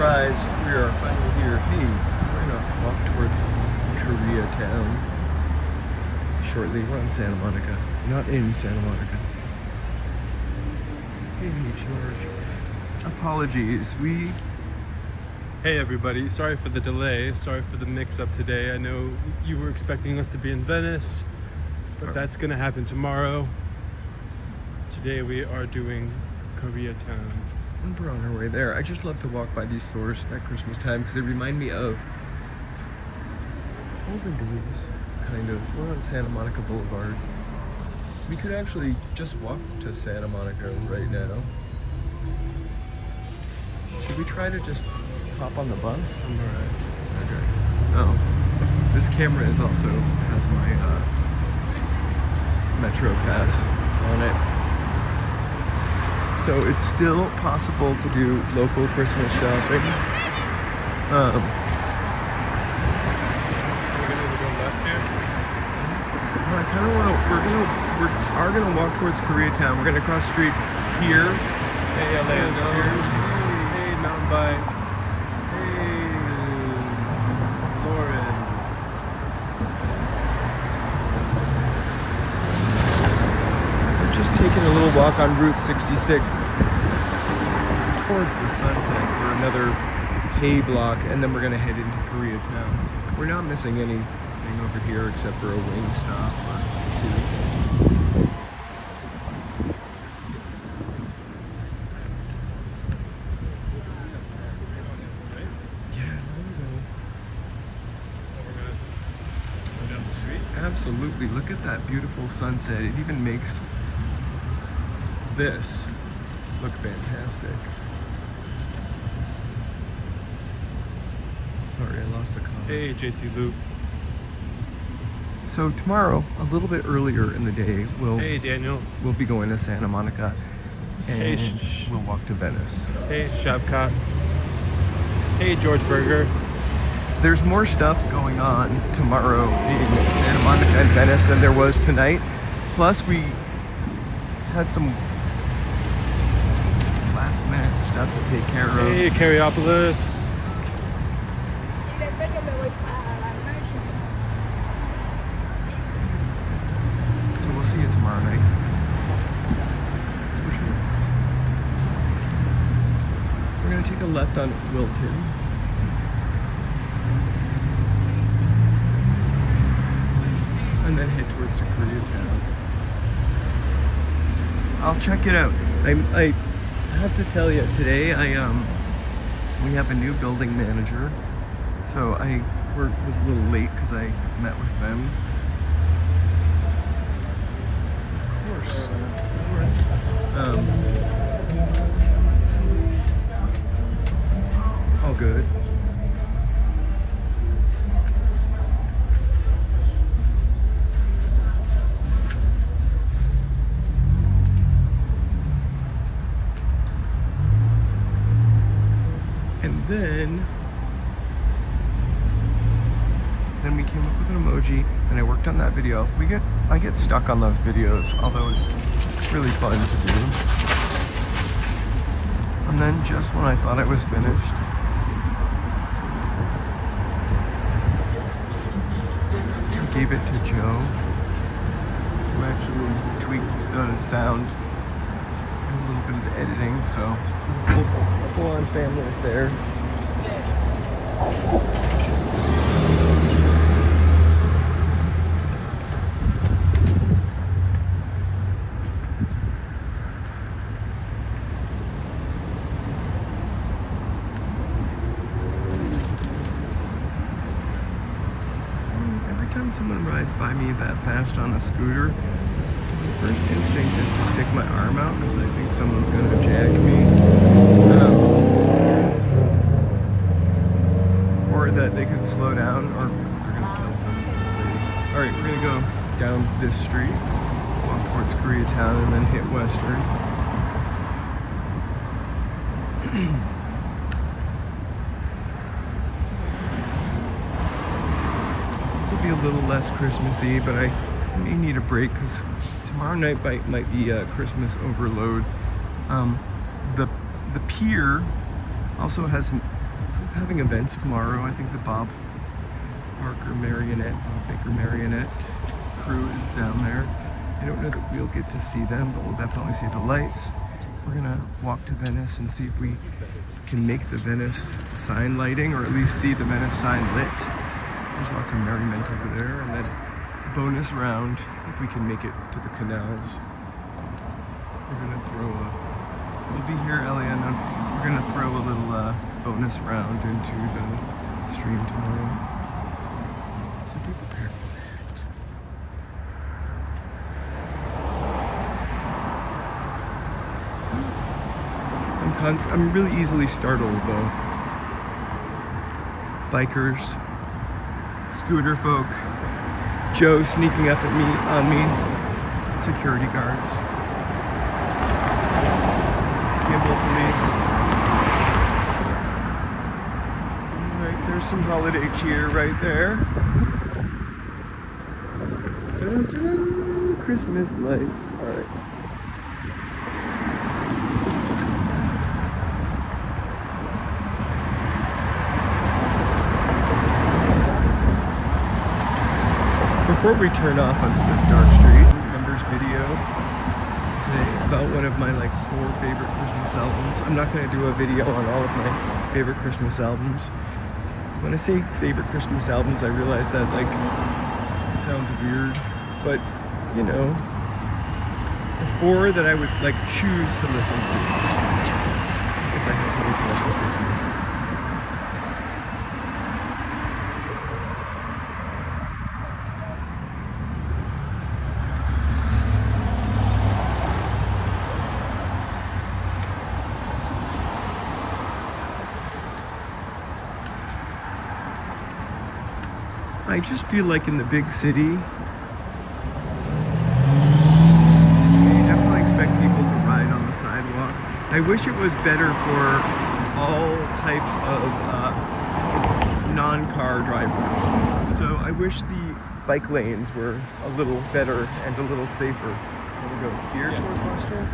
surprise, we are finally here. Hey, we're gonna walk towards Koreatown shortly. We're on Santa Monica, not in Santa Monica. Hey, George. Apologies, Hey everybody, sorry for the delay, sorry for the mix-up today. I know you were expecting us to be in Venice, but that's gonna happen tomorrow. Today we are doing Koreatown. And we're on our way there. I just love to walk by these stores at Christmas time because they remind me of olden days, kind of. We're on Santa Monica Boulevard. We could actually just walk to Santa Monica right now. Should we try to just hop on the bus? Alright. Okay. Oh, this camera is also has my Metro Pass on it. So it's still possible to do local Christmas shopping. We're gonna go left here? I kind of want to. We are gonna walk towards Koreatown. We're gonna cross the street here. Hey Lance here. Hey mountain bike. Hey Lauren. We're just taking a little walk on Route 66 towards the sunset for another hay block, and then we're gonna head into Koreatown. We're not missing anything over here except for a wing stop or two. Yeah, Go down the street. absolutely. Look at that beautiful sunset. It even makes this look fantastic. Sorry, I lost the comment. Hey JC Loop. So tomorrow, a little bit earlier in the day, Hey Daniel. we'll be going to Santa Monica, and Hey, we'll walk to Venice. Hey Shabcott. Hey George Berger. There's more stuff going on tomorrow in Santa Monica and Venice than there was tonight. Plus, we had some last-minute stuff to take care of. Hey Cariopolis. So we'll see you tomorrow night. We're gonna take a left on Wilton. And then head towards Koreatown. I'll check it out. I have to tell you, today we have a new building manager. So I was a little late because I met with them. All good. And then we came up with an emoji, and I worked on that video. I get stuck on those videos, although it's really fun to do. And then just when I thought I was finished, I gave it to Joe, who actually tweaked the sound and a little bit of the editing, so it's a full-on family affair. Every time someone rides by me that fast on a scooter, my first instinct is to stick my arm out because I think someone's going to jack me. Or that they could slow down, or they're going to kill somebody. Alright, we're going to go down this street, walk towards Koreatown, and then hit Western. This will be a little less Christmassy, but I may need a break because tomorrow night might be a Christmas overload. The pier also has So having events tomorrow. I think the Bob Baker Marionette crew is down there. I don't know that we'll get to see them, but we'll definitely see the lights. We're gonna walk to Venice and see if we can make the Venice sign lighting, or at least see the Venice sign lit. There's lots of merriment over there, and then bonus round if we can make it to the canals. We're gonna throw we'll be here, Ellie, and we're gonna throw a little bonus round into the stream tomorrow. So be prepared for that. I'm really easily startled though. Bikers, scooter folk, Joe sneaking up at me, on me, security guards, gimbal police. Alright, there's some holiday cheer right there. Dun-dun-dun, Christmas lights. Alright. Before we turn off onto this dark street, members video today about one of my 4 favorite Christmas albums. I'm not going to do a video on all of my favorite Christmas albums. When I say favorite Christmas albums, I realize that it sounds weird, but you know, the 4 that I would choose to listen to if I had to listen to Christmas. I just feel like in the big city, you definitely expect people to ride on the sidewalk. I wish it was better for all types of non-car drivers. So I wish the bike lanes were a little better and a little safer. Can we go here towards Western?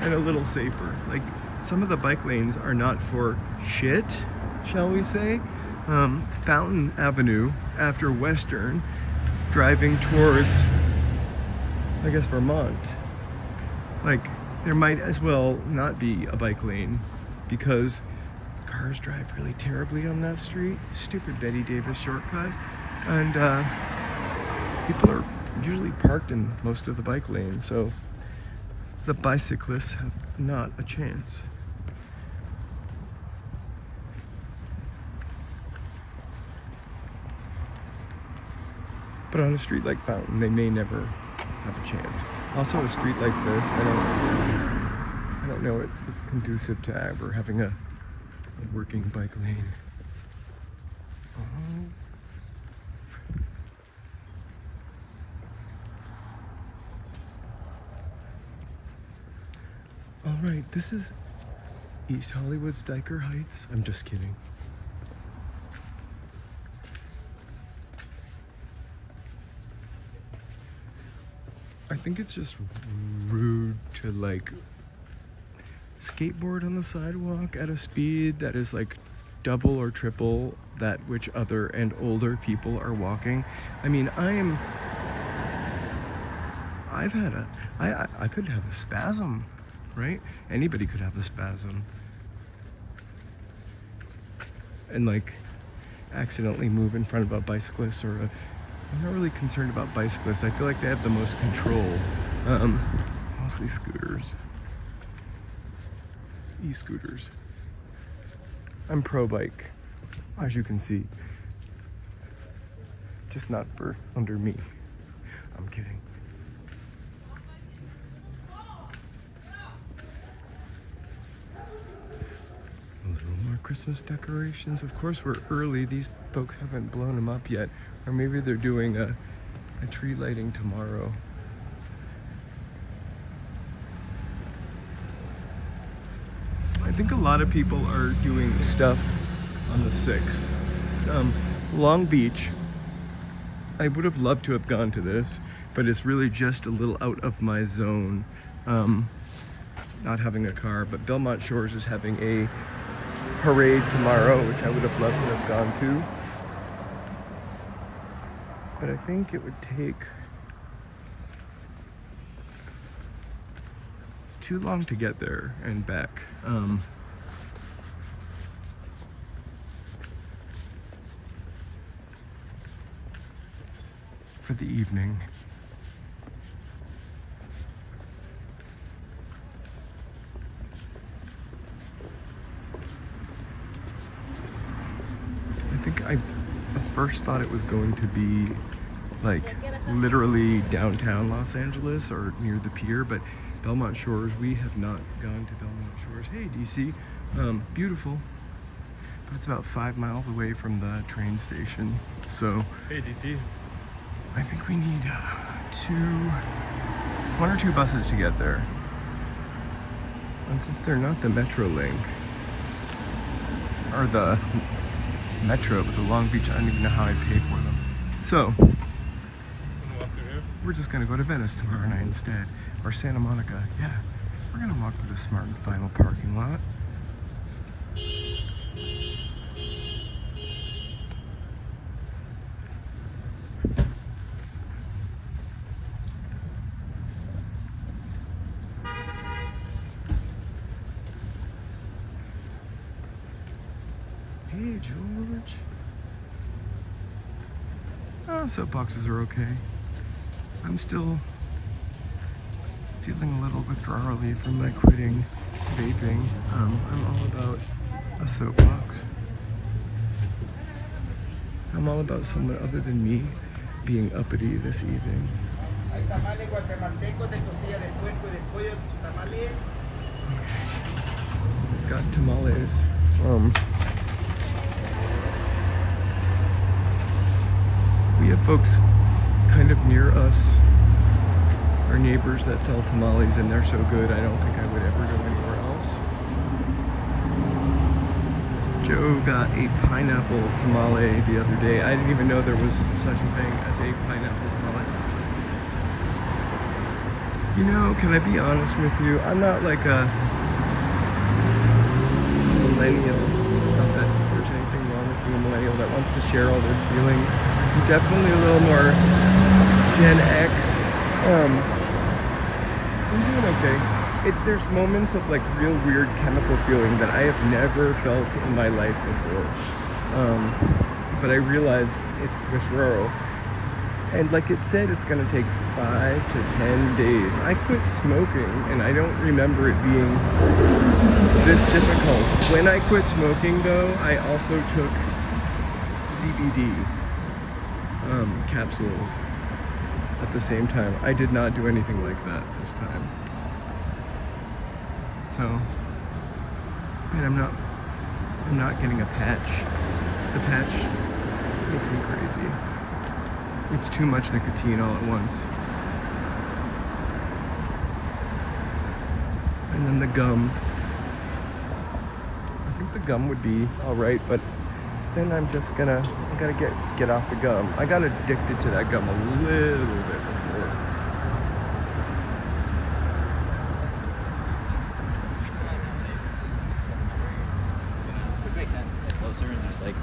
And a little safer. Some of the bike lanes are not for shit, shall we say. Fountain Avenue after Western, driving towards, I guess, Vermont. There might as well not be a bike lane because cars drive really terribly on that street. Stupid Betty Davis shortcut. And people are usually parked in most of the bike lanes, so the bicyclists have not a chance. But on a street like Fountain, they may never have a chance. Also, a street like this, I don't know if it's conducive to ever having a working bike lane. All right, this is East Hollywood's Dyker Heights. I'm just kidding. I think it's just rude to skateboard on the sidewalk at a speed that is double or triple that which other and older people are walking. I mean, I could have a spasm, right? Anybody could have a spasm. And accidentally move in front of a bicyclist or I'm not really concerned about bicyclists. I feel like they have the most control. Mostly scooters. E-scooters. I'm pro-bike, as you can see. Just not for under me. I'm kidding. A little more Christmas decorations. Of course, we're early. These folks haven't blown them up yet. Or maybe they're doing a tree lighting tomorrow. I think a lot of people are doing stuff on the 6th. Long Beach, I would have loved to have gone to this, but it's really just a little out of my zone, not having a car. But Belmont Shores is having a parade tomorrow, which I would have loved to have gone to. But I think it would take... It's too long to get there and back. For the evening. I at first thought it was going to be like literally downtown Los Angeles or near the pier, but Belmont Shores, we have not gone to Belmont Shores. Hey DC, beautiful, but it's about 5 miles away from the train station. So Hey DC. I think we need 1 or 2 buses to get there. And since they're not the Metro Link, or the Metro, but the Long Beach, I don't even know how I pay for them. So, we're just gonna go to Venice tomorrow night instead. Or Santa Monica, yeah. We're gonna walk to the Smart and Final parking lot. Hey, George. Oh, soapboxes are okay. I'm still feeling a little withdrawally from my quitting vaping. I'm all about a soapbox. I'm all about someone other than me being uppity this evening. It's got tamales. We have folks kind of near us, our neighbors that sell tamales, and they're so good I don't think I would ever go anywhere else. Joe got a pineapple tamale the other day. I didn't even know there was such a thing as a pineapple tamale. You know, can I be honest with you? I'm not like a millennial. Not that there's anything wrong with being a millennial that wants to share all their feelings. I'm definitely a little more Gen X. I'm doing okay. There's moments of like real weird chemical feeling that I have never felt in my life before. But I realize it's withdrawal. And like it said, it's gonna take 5 to 10 days. I quit smoking and I don't remember it being this difficult. When I quit smoking though, I also took CBD capsules at the same time. I did not do anything like that this time. So, man, I'm not getting a patch. The patch makes me crazy. It's too much nicotine all at once. And then the gum. I think the gum would be alright, but then I gotta get off the gum. I got addicted to that gum a little bit before. Which makes sense, it's like closer and just like...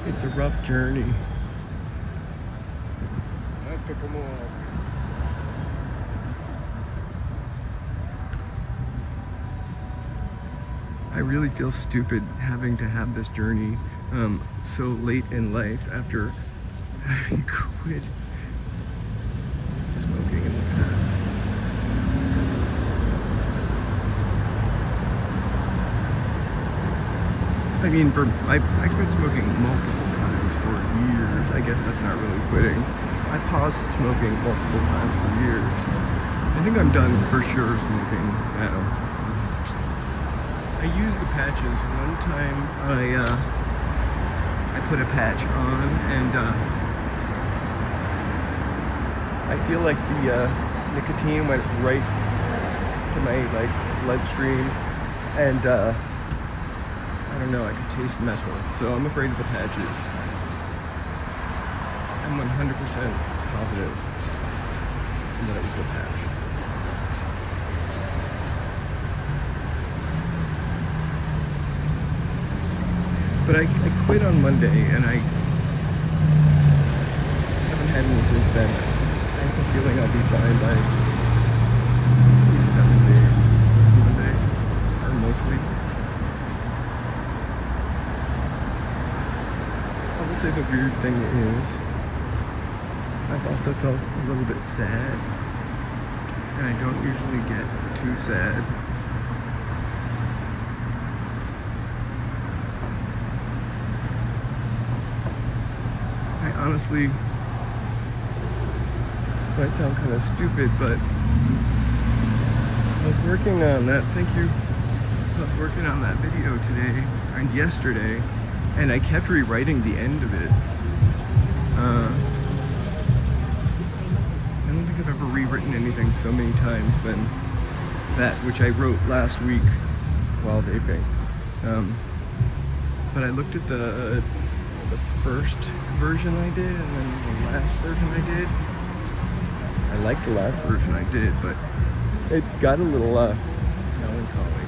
It's a rough journey. I really feel stupid having to have this journey so late in life after having quit smoking in the past. I mean, I quit smoking multiple times for years. I guess that's not really quitting. I paused smoking multiple times for years. I think I'm done for sure smoking now. I used the patches. One time I put a patch on and I feel like the nicotine went right to my like bloodstream and I don't know, I could taste metal. So I'm afraid of the patches. I'm 100% positive that it was the patch. But I quit on Monday, and I haven't had any since then. I have a feeling I'll be fine by these 7 days this Monday, or mostly. I will say the weird thing is, I've also felt a little bit sad, and I don't usually get too sad. I honestly, this might sound kind of stupid, but I was working on that, thank you. I was working on that video today, and yesterday, and I kept rewriting the end of it. I don't think I've ever rewritten anything so many times than that, which I wrote last week while vaping. But I looked at the first version I did, and then the last version I did. I liked the last version I did, but it got a little melancholy.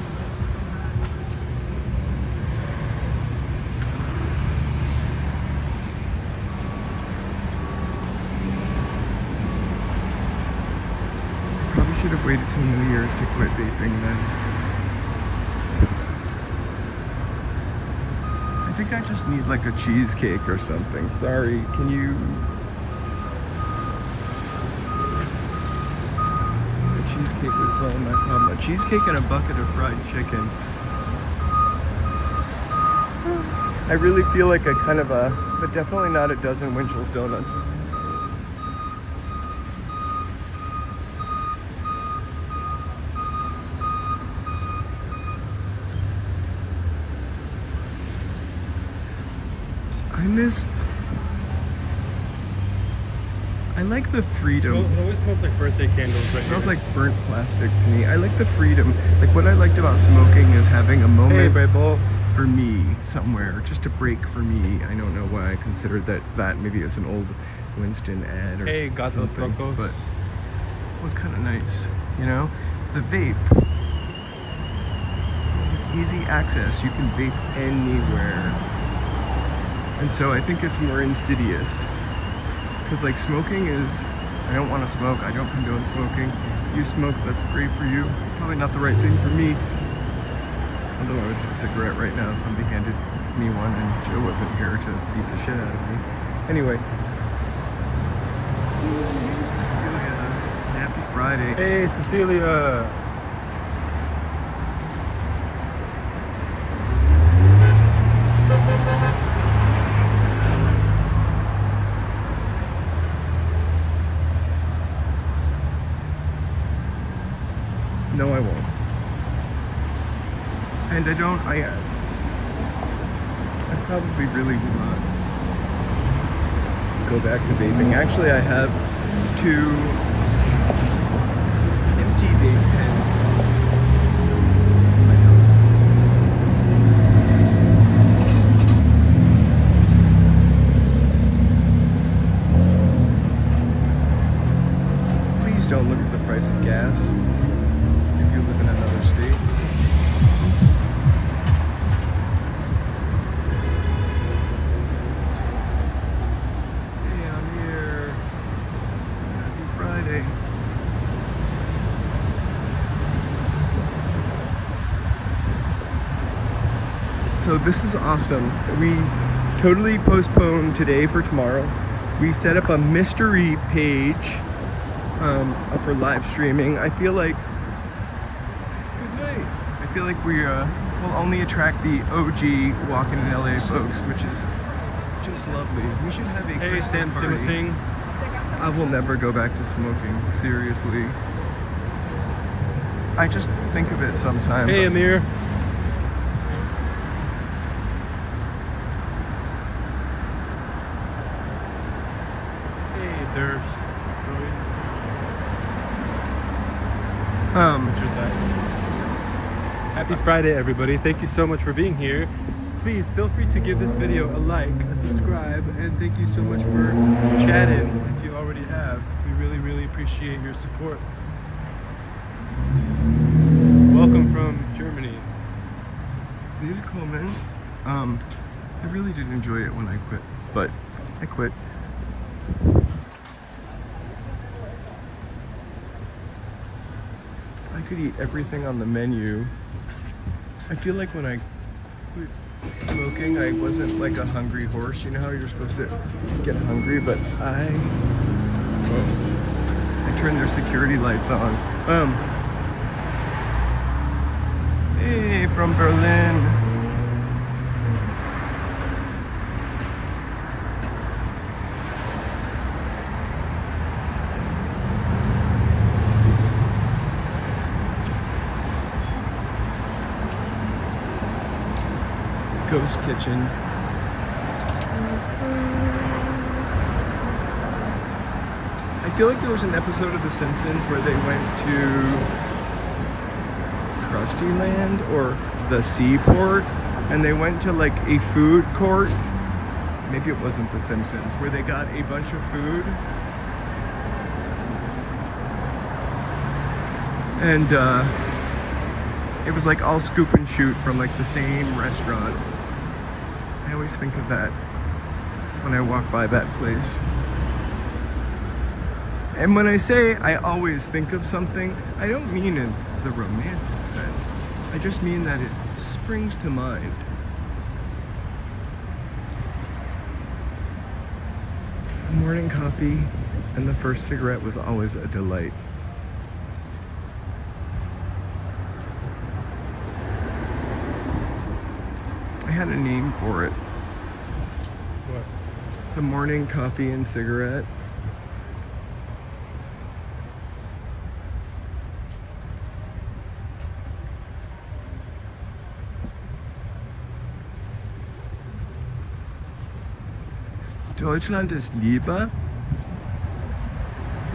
Probably should have waited till New Year's to quit vaping then. I think I just need like a cheesecake or something. Sorry, can you... A cheesecake would solve my problem. A cheesecake and a bucket of fried chicken. I really feel like a kind of but definitely not a dozen Winchell's donuts. I like the freedom. Well, it always smells like birthday candles right It smells here. like burnt plastic to me. I like the freedom. Like what I liked about smoking is having a Hey, moment Brett Bull. for me somewhere, just a break for me. I don't know why I considered that maybe it's an old Winston ad or Hey, Gatos something, Locos. but it was kind of nice, you know? The vape. It's like easy access. You can vape anywhere. And so I think it's more insidious. Because like smoking is, I don't want to smoke, I don't condone smoking. You smoke, that's great for you. Probably not the right thing for me. Although I would have a cigarette right now if somebody handed me one and Joe wasn't here to beat the shit out of me. Anyway. Hey, Cecilia. Happy Friday. Hey, Cecilia. No, I won't. And I probably really will not go back to vaping. Actually, I have 2 empty vape pens in my house. Please don't look at the price of gas. You live in another state. Hey, I'm here. Happy Friday. So this is awesome. We totally postponed today for tomorrow. We set up a mystery page for live streaming. I feel like we will only attract the OG walking in LA folks, which is just lovely. We should have a Hey, Christmas Sam party. Simasing. I will never go back to smoking, seriously. I just think of it sometimes. Hey, Amir. Hey, there's Richard that. Happy Friday, everybody. Thank you so much for being here. Please feel free to give this video a like, a subscribe, and thank you so much for chatting if you already have. We really, really appreciate your support. Welcome from Germany. Willkommen. really did enjoy it when I quit, but I quit. I could eat everything on the menu. I feel like when I quit smoking, I wasn't like a hungry horse. You know how you're supposed to get hungry, but I turned their security lights on. Hey, from Berlin. Ghost Kitchen. I feel like there was an episode of The Simpsons where they went to Krusty Land or the Seaport, and they went to like a food court. Maybe it wasn't The Simpsons, where they got a bunch of food. And it was like all scoop and shoot from like the same restaurant. I always think of that when I walk by that place. And when I say I always think of something, I don't mean in the romantic sense. I just mean that it springs to mind. Morning coffee and the first cigarette was always a delight. I had a name for it. What? The morning coffee and cigarette. Deutschland ist Liebe.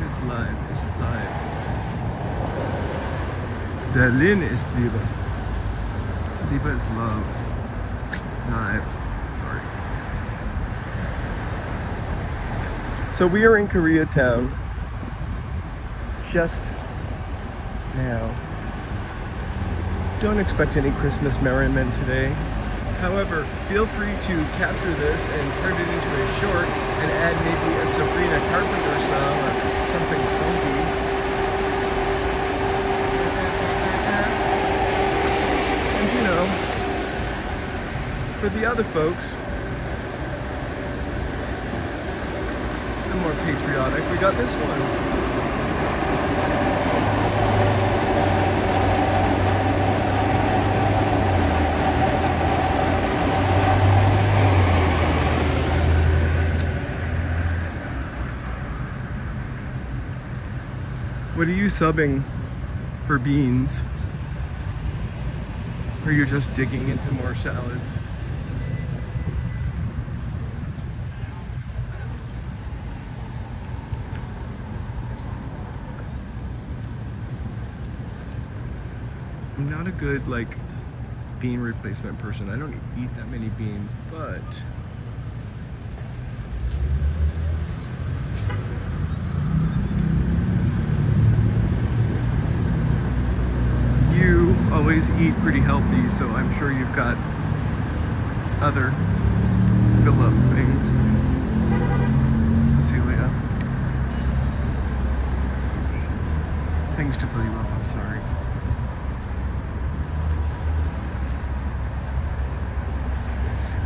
Ist live, ist live. Berlin ist Liebe. Liebe is love. Live. Sorry. So we are in Koreatown just now. Don't expect any Christmas merriment today. However, feel free to capture this and turn it into a short and add maybe a Sabrina Carpenter song or something funky. And you know, for the other folks, I'm more patriotic. We got this one. What are you subbing for beans? Or you're just digging into more salads? I'm not a good like bean replacement person. I don't eat that many beans, but you always eat pretty healthy, so I'm sure you've got other fill-up things. Cecilia. Things to fill you up, I'm sorry.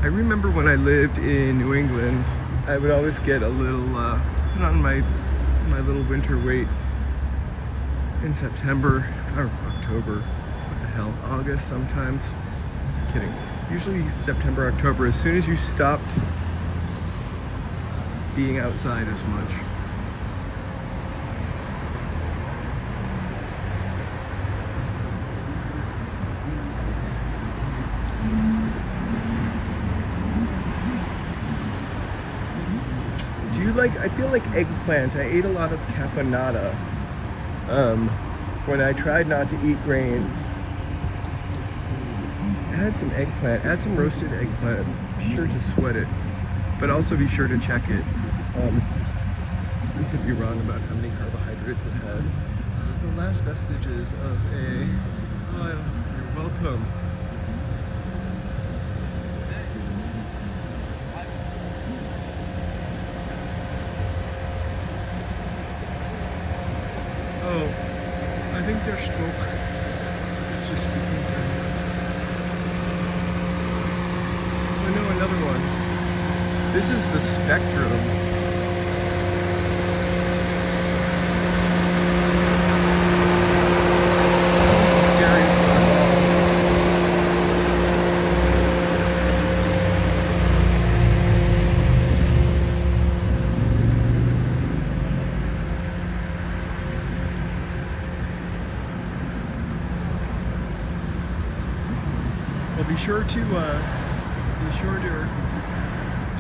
I remember when I lived in New England, I would always get a little, put on my little winter weight in September, or October, what the hell, August sometimes. Just kidding. Usually September, October, as soon as you stopped being outside as much. I feel like eggplant. I ate a lot of caponata when I tried not to eat grains. Add some eggplant, add some roasted eggplant. Be sure to sweat it, but also be sure to check it. I could be wrong about how many carbohydrates it had. The last vestiges of a... Oh, you're welcome. Stroke. It's just speaking for him. Oh no, another one. This is the Spectrum. Well, be sure to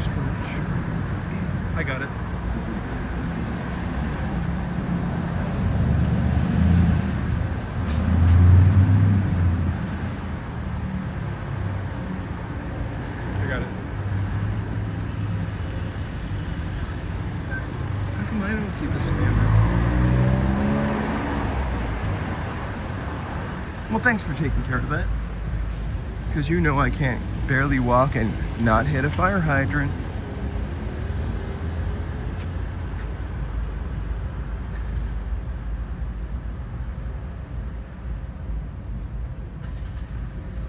stretch. I got it. I got it. How come I don't see the spammer? Well, thanks for taking care of that. Because you know I can't barely walk and not hit a fire hydrant.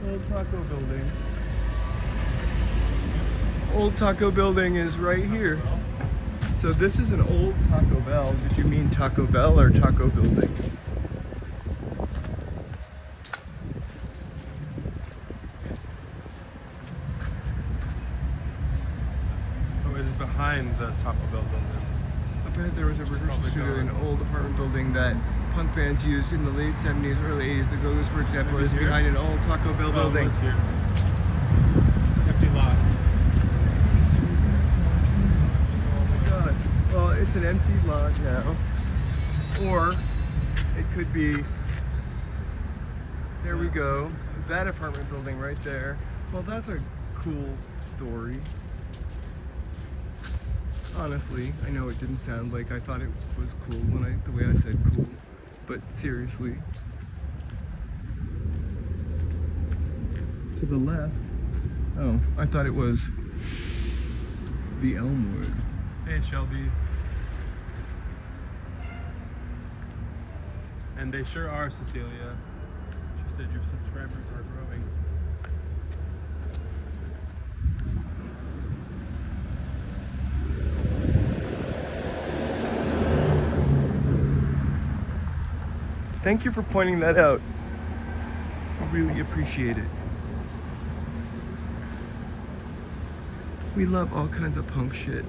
Old Taco Building. Old Taco Building is right here. So this is an old Taco Bell. Did you mean Taco Bell or Taco Building? Behind the Taco Bell building. I bet there was a rehearsal Probably studio in gone. an old apartment building that punk bands used in the late 70s, early 80s. The Go-Go's, for example, Maybe is here? behind an old Taco Bell building. It's here. It's an empty lot. Oh my god. Well, it's an empty lot now. Or it could be, there we go, that apartment building right there. Well, that's a cool story. Honestly, I know it didn't sound like I thought it was cool when the way I said cool, but seriously. To the left, oh, I thought it was the Elmwood. Hey, Shelby. And they sure are, Cecilia. She said your subscribers are growing. Thank you for pointing that out. I really appreciate it. We love all kinds of punk shit.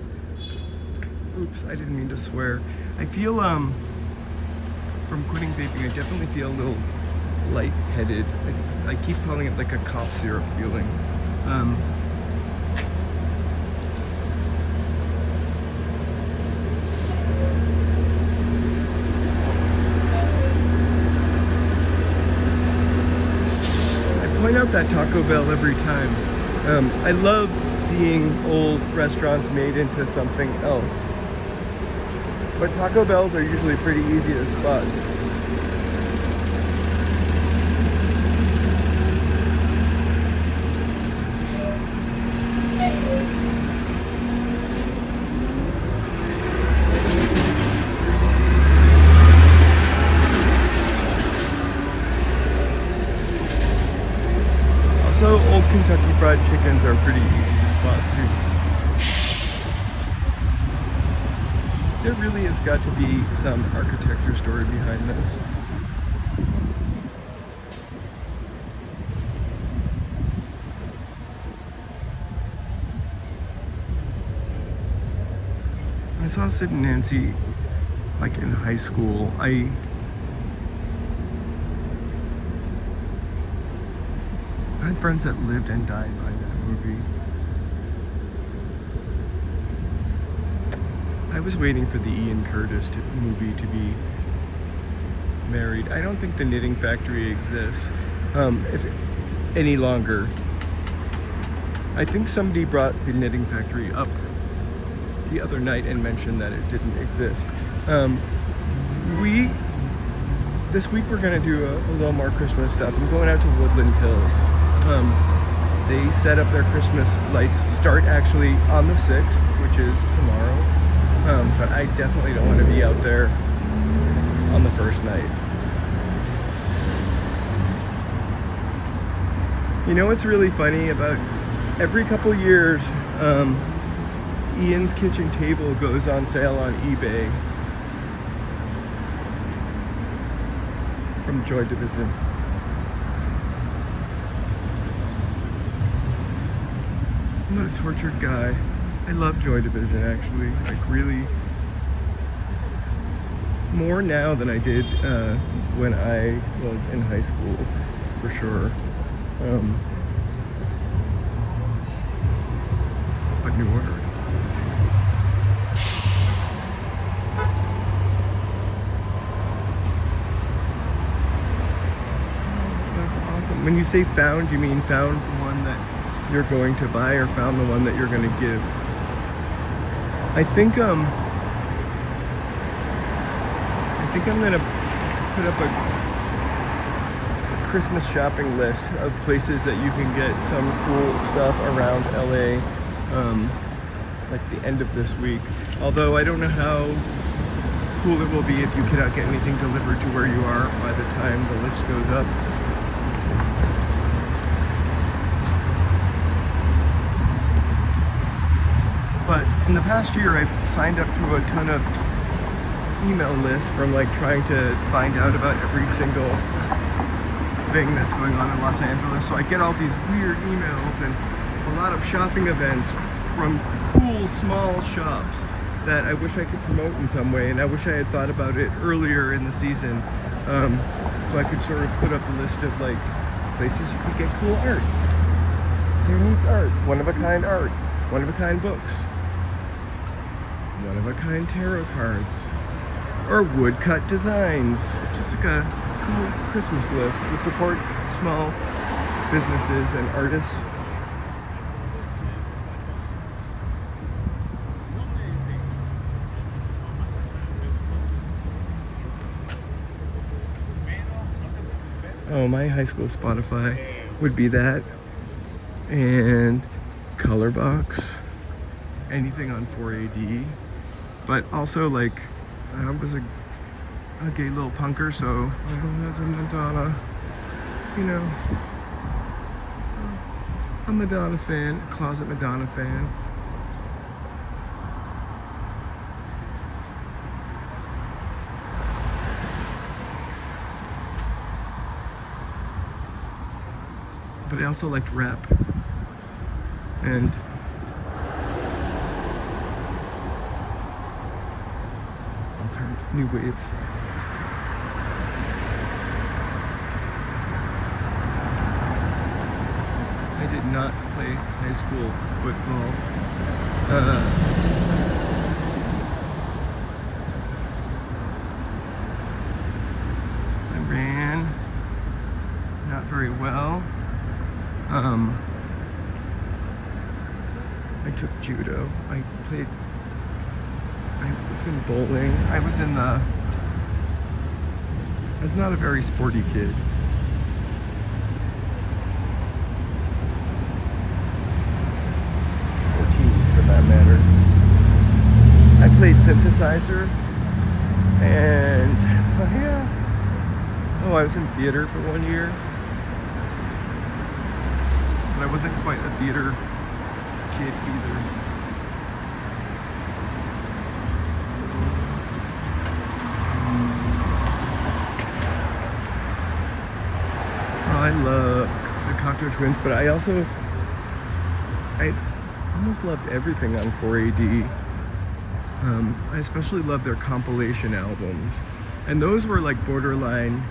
Oops, I didn't mean to swear. I feel, from quitting vaping, I definitely feel a little lightheaded. I keep calling it like a cough syrup feeling. Point out that Taco Bell every time. I love seeing old restaurants made into something else. But Taco Bells are usually pretty easy to spot. Also, old Kentucky Fried Chickens are pretty easy to spot too. There really has got to be some architecture story behind this. I saw Sid and Nancy like in high school. I had friends that lived and died by that movie. I was waiting for the Ian Curtis movie to be married. I don't think the Knitting Factory exists any longer. I think somebody brought the Knitting Factory up the other night and mentioned that it didn't exist. This week we're gonna do a little more Christmas stuff. I'm going out to Woodland Hills. They set up their Christmas lights, start actually on the 6th, which is tomorrow. But I definitely don't want to be out there on the first night. You know what's really funny? About every couple years, Ian's kitchen table goes on sale on eBay from Joy Division. I'm not a tortured guy. I love Joy Division actually. Like really more now than I did when I was in high school, for sure. But New Order. That's awesome. When you say found, you mean found the one that you're going to buy or found the one that you're going to give? I think I'm going to put up a Christmas shopping list of places that you can get some cool stuff around LA, like the end of this week. Although I don't know how cool it will be if you cannot get anything delivered to where you are by the time the list goes up. But in the past year, I've signed up to a ton of email lists from like trying to find out about every single thing that's going on in Los Angeles. So I get all these weird emails and a lot of shopping events from cool small shops that I wish I could promote in some way, and I wish I had thought about it earlier in the season, so I could sort of put up a list of like places you could get cool art, unique art, one-of-a-kind art, one-of-a-kind books, one-of-a-kind tarot cards, or woodcut designs. Just like a cool Christmas list to support small businesses and artists. Oh, my high school Spotify would be that, and Colorbox, anything on 4AD, but also like I was a gay little punker, so I was a Madonna, you know, a Madonna fan, a closet Madonna fan. But I also liked rap and alternative new wave styles. I did not play high school football. I ran not very well. I took judo. I was in bowling. I was not a very sporty kid. Or teen, for that matter. I played synthesizer, and I was in theater for 1 year. I wasn't quite a theater kid either. Oh, I love the Cocteau Twins, but I almost loved everything on 4AD. I especially loved their compilation albums, and those were like borderline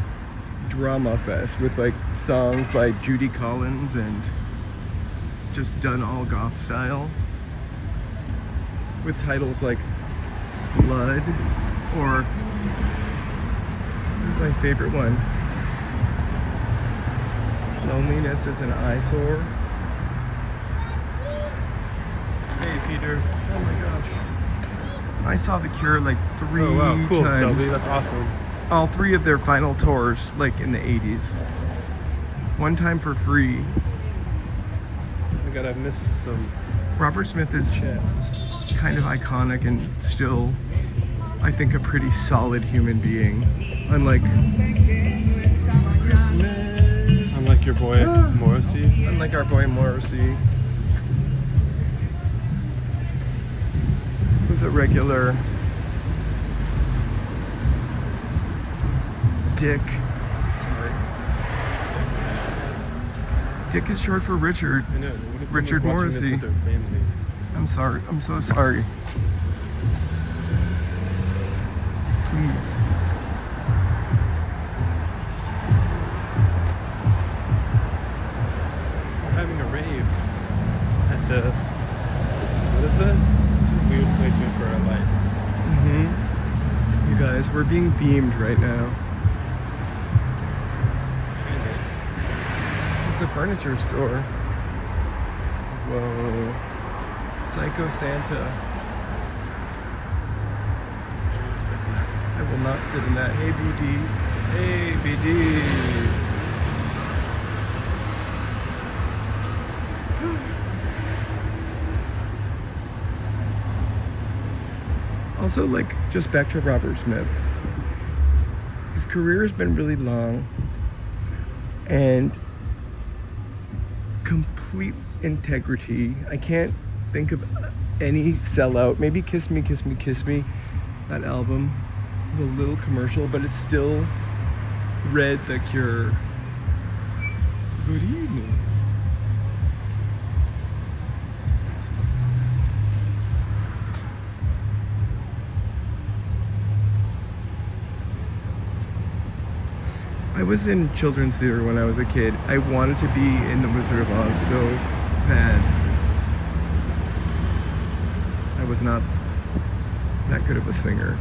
drama fest with like songs by Judy Collins and just done all goth style with titles like Blood, or this is my favorite one, Loneliness is an Eyesore. Hey Peter. Oh my gosh. I saw The Cure like 3 Oh wow, cool, times. Shelby, that's awesome. All 3 of their final tours, like in the 80s. One time for free. I gotta miss some Robert Smith is chats. kind of iconic and still, I think, a pretty solid human being. Unlike Unlike your boy Morrissey. Unlike our boy Morrissey, who's a regular Dick. Sorry. Dick is short for Richard. I know. What if Richard someone's watching Morrissey. this with their family? I'm sorry. I'm so sorry. Please. We're having a rave at the. What is this? It's a weird placement for a light. You guys, we're being beamed right now. It's a furniture store. Whoa. Psycho Santa. I will not sit in that. Hey, BD. Hey, BD. Also, like, just back to Robert Smith. His career has been really long and complete integrity. I can't think of any sellout. Maybe Kiss Me, Kiss Me, Kiss Me. That album was a little commercial, but it still read The Cure. Good evening. I was in children's theater when I was a kid. I wanted to be in The Wizard of Oz so bad. I was not that good of a singer,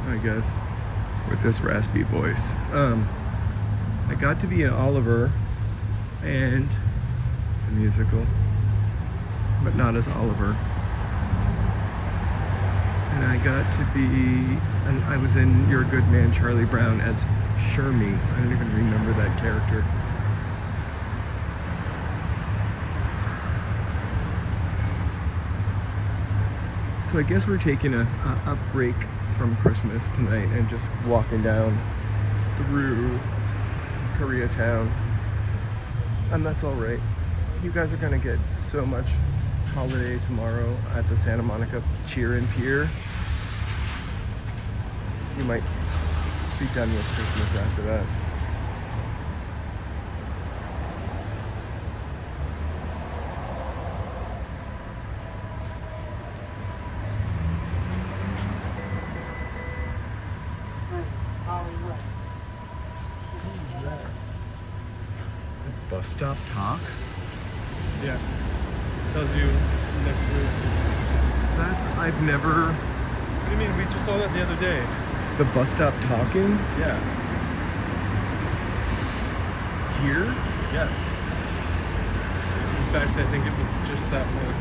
I guess, with this raspy voice. I got to be in Oliver and the musical, but not as Oliver. And I got to be, and I was in Your Good Man, Charlie Brown as Shermie. I don't even remember that character. So I guess we're taking a break from Christmas tonight and just walking down through Koreatown. And that's all right. You guys are gonna get so much holiday tomorrow at the Santa Monica Pier. You might be done with Christmas after that. Bus stop talks? Yeah. Tells you next week. I've never. What do you mean? We just saw that the other day. The bus stop talking? Yeah. Here? Yes. In fact, I think it was just that one.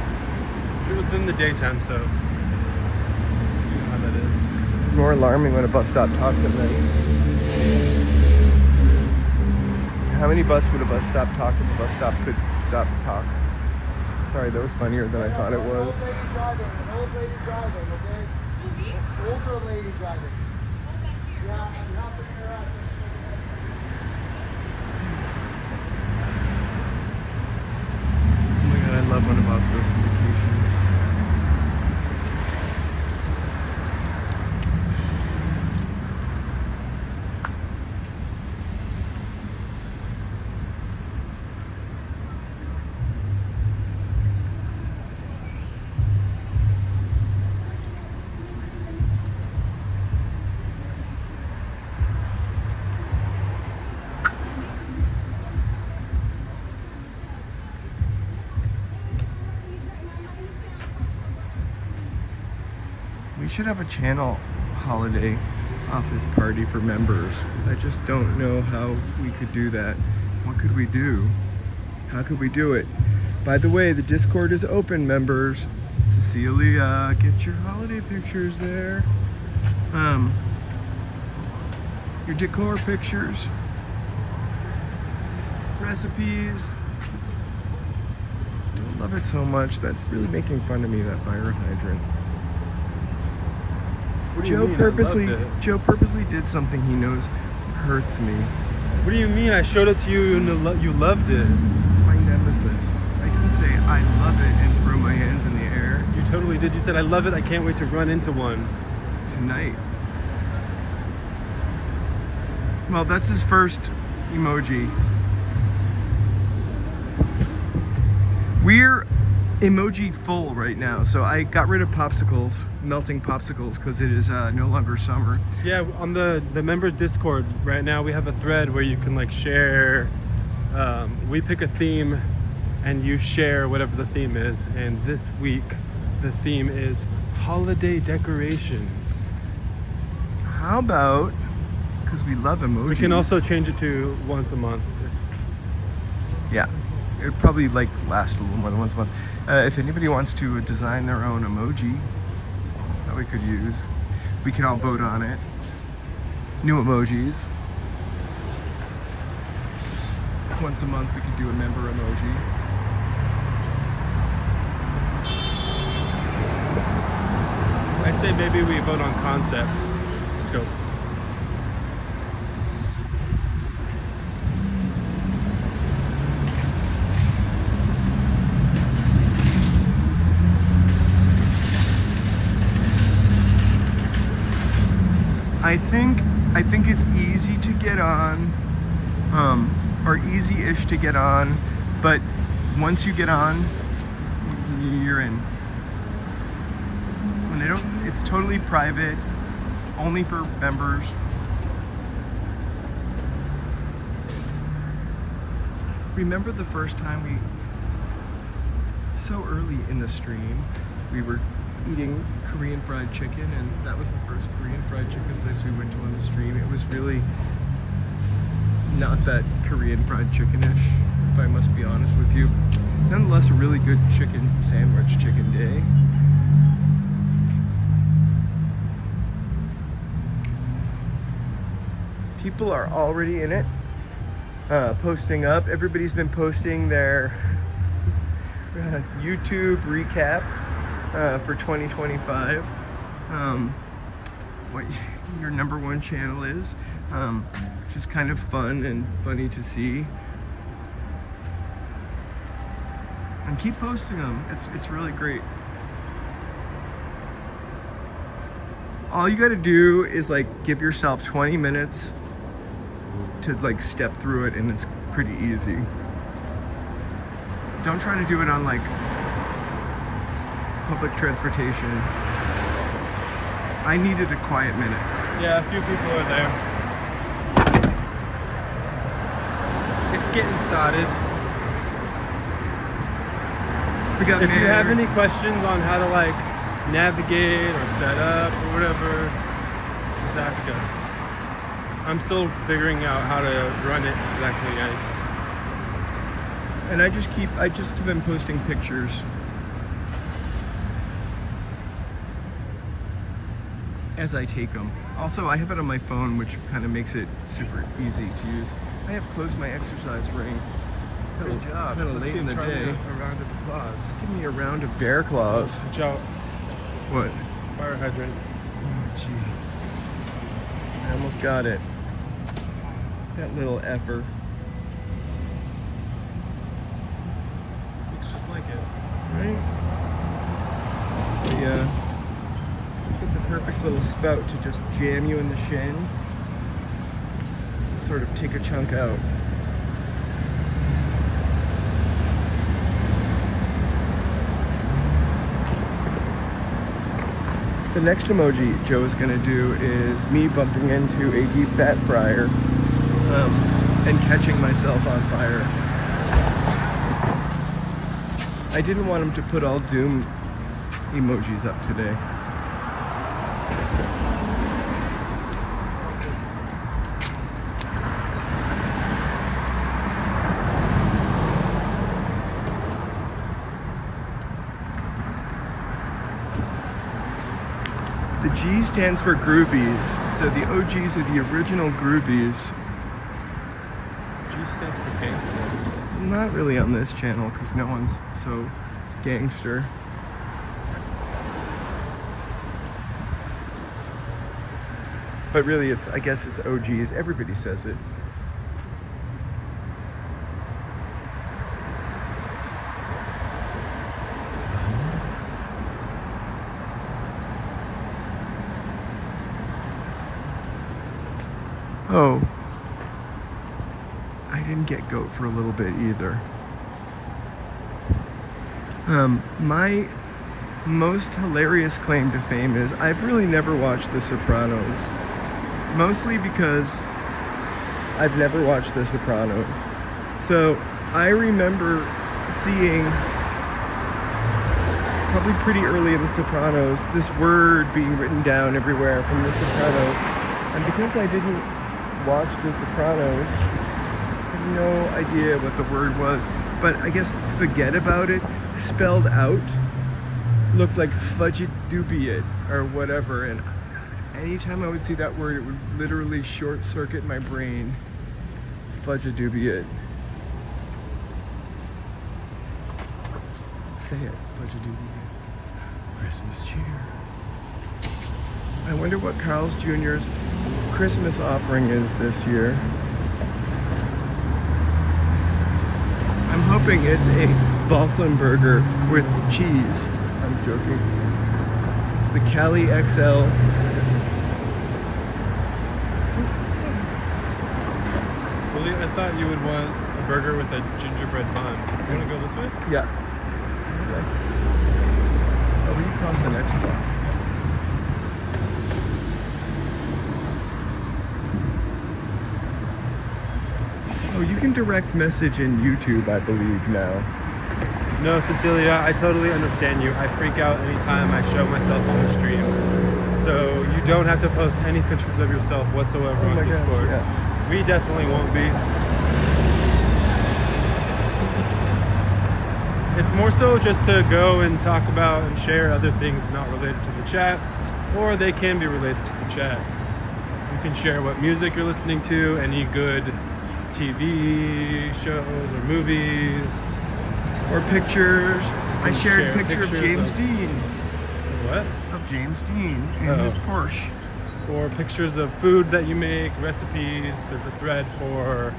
It was in the daytime, so you know how that is. It's more alarming when a bus stop talks at night. How many bus would a bus stop talk if a bus stop could stop and talk? Sorry, that was funnier than I thought it was. An old lady driving, okay? Older lady driving. Yeah, you have to interact. Oh my god, I love when a bus goes on vacation. We should have a channel holiday office party for members. I just don't know how we could do that. What could we do? How could we do it? By the way, the Discord is open, members. Cecilia, get your holiday pictures there. Your decor pictures. Recipes. Don't love it so much. That's really making fun of me, that fire hydrant. What do you mean? I loved it. Joe purposely did something he knows hurts me. What do you mean? I showed it to you and you loved it. My nemesis. I can say I love it and throw my hands in the air You totally did. You said, I love it. I can't wait to run into one. tonight. Well, that's his first emoji. We're emoji full right now, so I got rid of popsicles, melting popsicles, because it is no longer summer. Yeah, on the members Discord right now, we have a thread where you can like share. We pick a theme and you share whatever the theme is. And this week, the theme is holiday decorations. How about, because we love emojis. We can also change it to once a month. Yeah, it would probably like last a little more than once a month. If anybody wants to design their own emoji that we could use, we can all vote on it. New emojis. Once a month we could do a member emoji. I'd say maybe we vote on concepts. Let's go. I think it's easy to get on, or easy-ish to get on, but once you get on, you're in. And they don't, it's totally private, only for members. Remember the first time so early in the stream, we were eating Korean fried chicken, and that was the first Korean fried chicken place we went to on the stream. It was really not that Korean fried chicken-ish, if I must be honest with you. Nonetheless, a really good chicken sandwich, chicken day. People are already in it, posting up. Everybody's been posting their YouTube recap for 2025. What your number one channel is, which is kind of fun and funny to see. And keep posting them. It's really great. All you got to do is like give yourself 20 minutes to like step through it, and it's pretty easy. Don't try to do it on like public transportation. I needed a quiet minute. Yeah, a few people are there. It's getting started. We got If you have manners. any questions on how to like navigate or set up or whatever, just ask us. I'm still figuring out how to run it exactly. And I just have been posting pictures. As I take them. Also, I have it on my phone, which kind of makes it super easy to use. I have closed my exercise ring. Good job. Kind of Let's late give in the Charlie day. a round of applause. Give me a round of bear claws. Watch out. What? Fire hydrant. Oh, gee. I almost got it. That little effer. Looks just like it. Right? Yeah. Got the perfect little spout to just jam you in the shin. Sort of take a chunk out. The next emoji Joe is going to do is me bumping into a deep fat fryer and catching myself on fire. I didn't want him to put all doom emojis up today. The G stands for Groovies, so the OGs are the original Groovies. G stands for gangster. Not really on this channel, because no one's so gangster. But really, I guess it's OGs. Everybody says it. Oh, I didn't get goat for a little bit either. My most hilarious claim to fame is I've really never watched The Sopranos. Mostly because I've never watched The Sopranos. So I remember seeing, probably pretty early in The Sopranos, this word being written down everywhere from The Sopranos. And because I didn't watch The Sopranos, I had no idea what the word was. But I guess forget about it, spelled out, looked like fudge it dubiate or whatever. And anytime I would see that word, it would literally short circuit my brain. Fudge it dubiate. Say it, fudge it dubiate. Christmas cheer. I wonder what Carl's Jr.'s Christmas offering is this year. I'm hoping it's a balsam burger with cheese. I'm joking. It's the Cali XL. Well, I thought you would want a burger with a gingerbread bun. You want to go this way? Yeah. Okay. Oh, we can cross the next block. Oh, you can direct message in YouTube, I believe, now. No, Cecilia, I totally understand you. I freak out anytime I show myself on the stream. So you don't have to post any pictures of yourself whatsoever on my gosh, Discord. yeah. We definitely won't be. It's more so just to go and talk about and share other things not related to the chat, or they can be related to the chat. You can share what music you're listening to, any good TV shows or movies. Or pictures. I shared a share picture of pictures James of- Dean. What? Of James Dean in Oh. his Porsche. Or pictures of food that you make, recipes. There's a thread for...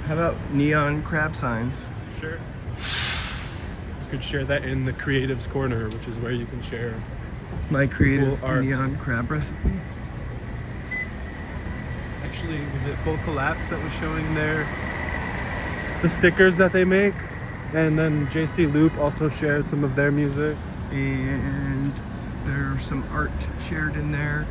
How about neon crab signs? Sure. You could share that in the Creatives Corner, which is where you can share. My creative Cool art. neon crab recipe. Actually, was it Full Collapse that was showing there? The stickers that they make? And then JC Loop also shared some of their music. And there's some art shared in there.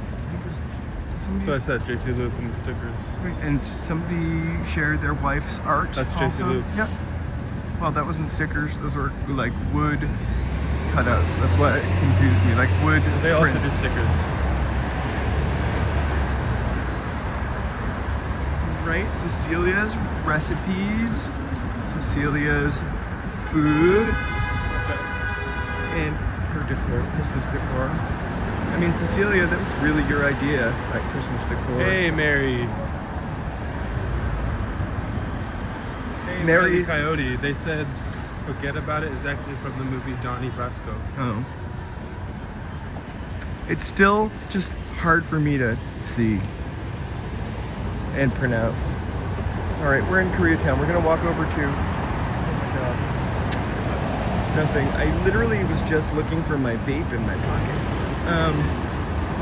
So I said JC Loop and the stickers. And somebody shared their wife's art. That's JC also. Loop. Yep. Well, that wasn't stickers. Those were like wood cutouts. That's why it confused me. Like wood They also do prints. stickers. Right? Cecilia's recipes. Cecilia's food. And her decor, Christmas decor. I mean, Cecilia, that was really your idea, like Christmas decor. Hey, Mary. Hey, Mary's- Wile E. Coyote. They said Forget About It is actually from the movie Donnie Brasco. Oh. It's still just hard for me to see and pronounce. All right, we're in Koreatown. We're gonna walk over to, oh my God, nothing. I literally was just looking for my vape in my pocket,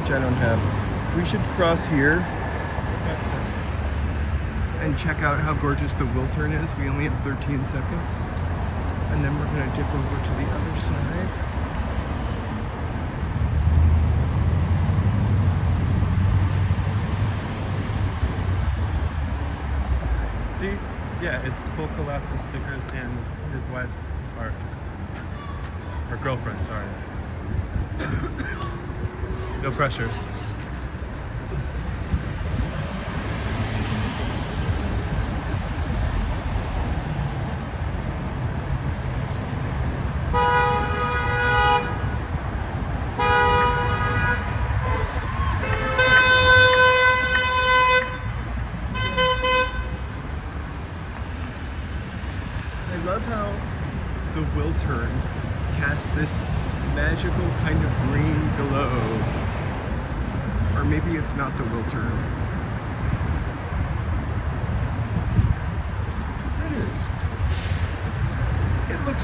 which I don't have. We should cross here and check out how gorgeous the Wiltern is. We only have 13 seconds. And then we're gonna dip over to the other side. See? Yeah, it's Full Collapse's stickers and his wife's art. Or girlfriend, sorry. No pressure. I love how the Wiltern casts this magical kind of green glow. Or maybe it's not the Wiltern. It is. It looks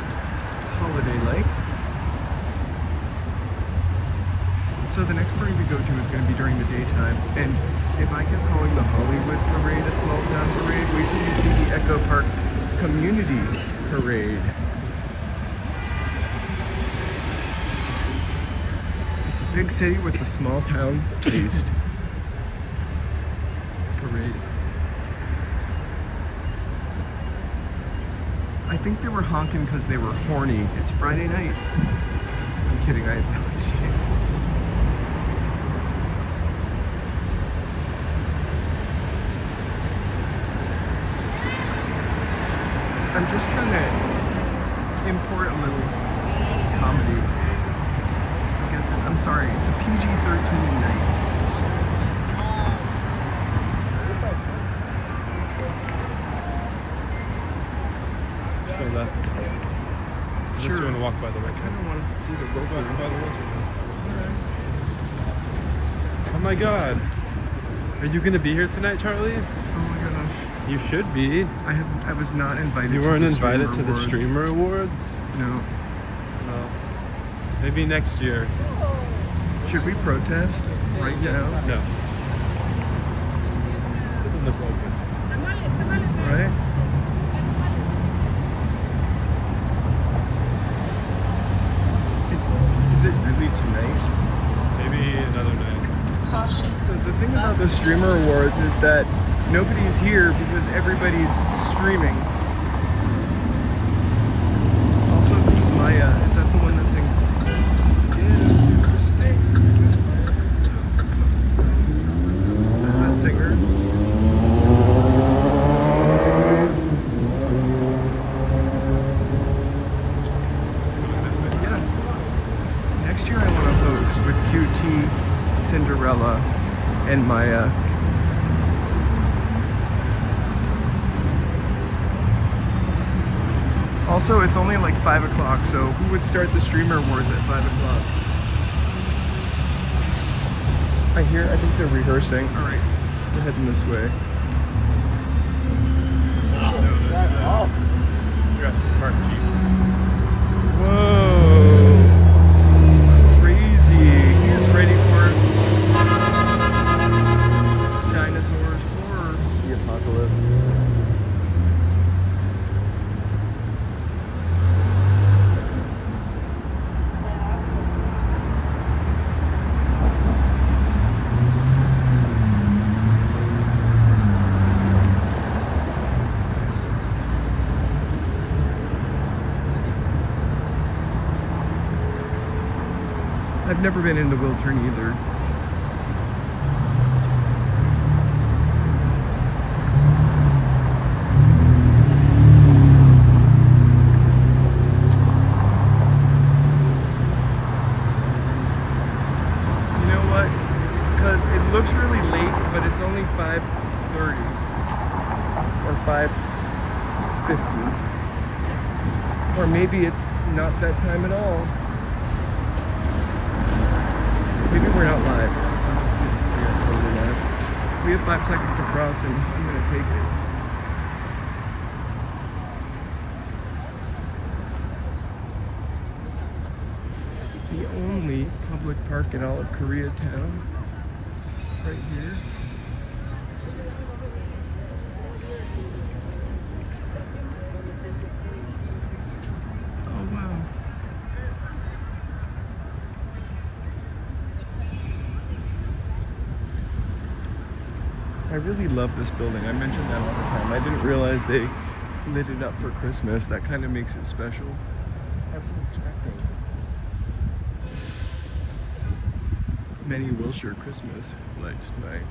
holiday-like. So the next parade we go to is going to be during the daytime, and if I kept calling the Hollywood Parade a small town parade, wait till you see the Echo Park Community Parade. It's a big city with a small town taste. Parade. I think they were honking because they were horny. It's Friday night. I'm kidding, I have no idea. I'm just trying to import a little comedy. I guess I'm sorry, it's a PG-13 night. Go left. Sure. Just want to walk by the I right kind of want to see the Walk by road. the right. Oh my god. Are you going to be here tonight, Charlie? Oh my gosh. You should be. I was not invited You to weren't the invited Streamer to the Awards. Streamer Awards? No. Well, maybe next year. Should we protest right now? No. Doesn't look like it. Right? Is it really tonight? Maybe another night. So the thing about the Streamer Awards is that nobody's here because everybody's streaming. Also, who's Maya? Is that the one that sings? Yeah, super snake. Is that that singer? But yeah. Next year I want to host with QT, Cinderella, and Maya. Also, it's only like 5 o'clock, so who would start the Streamer Awards at 5 o'clock? I think they're rehearsing. Alright, we're heading this way. Whoa! Crazy! He is ready for dinosaurs or the apocalypse. I've never been into Wiltern either. You know what? Because it looks really late, but it's only 5:30 or 5:50. Or maybe it's not that time at all. Maybe we're not live. Yeah, totally live. We have 5 seconds across and I'm gonna take it. The only public park in all of Koreatown. Right here. Oh wow. I really love this building. I mention that all the time. I didn't realize they lit it up for Christmas. That kind of makes it special. I wasn't expecting many Wilshire Christmas lights tonight.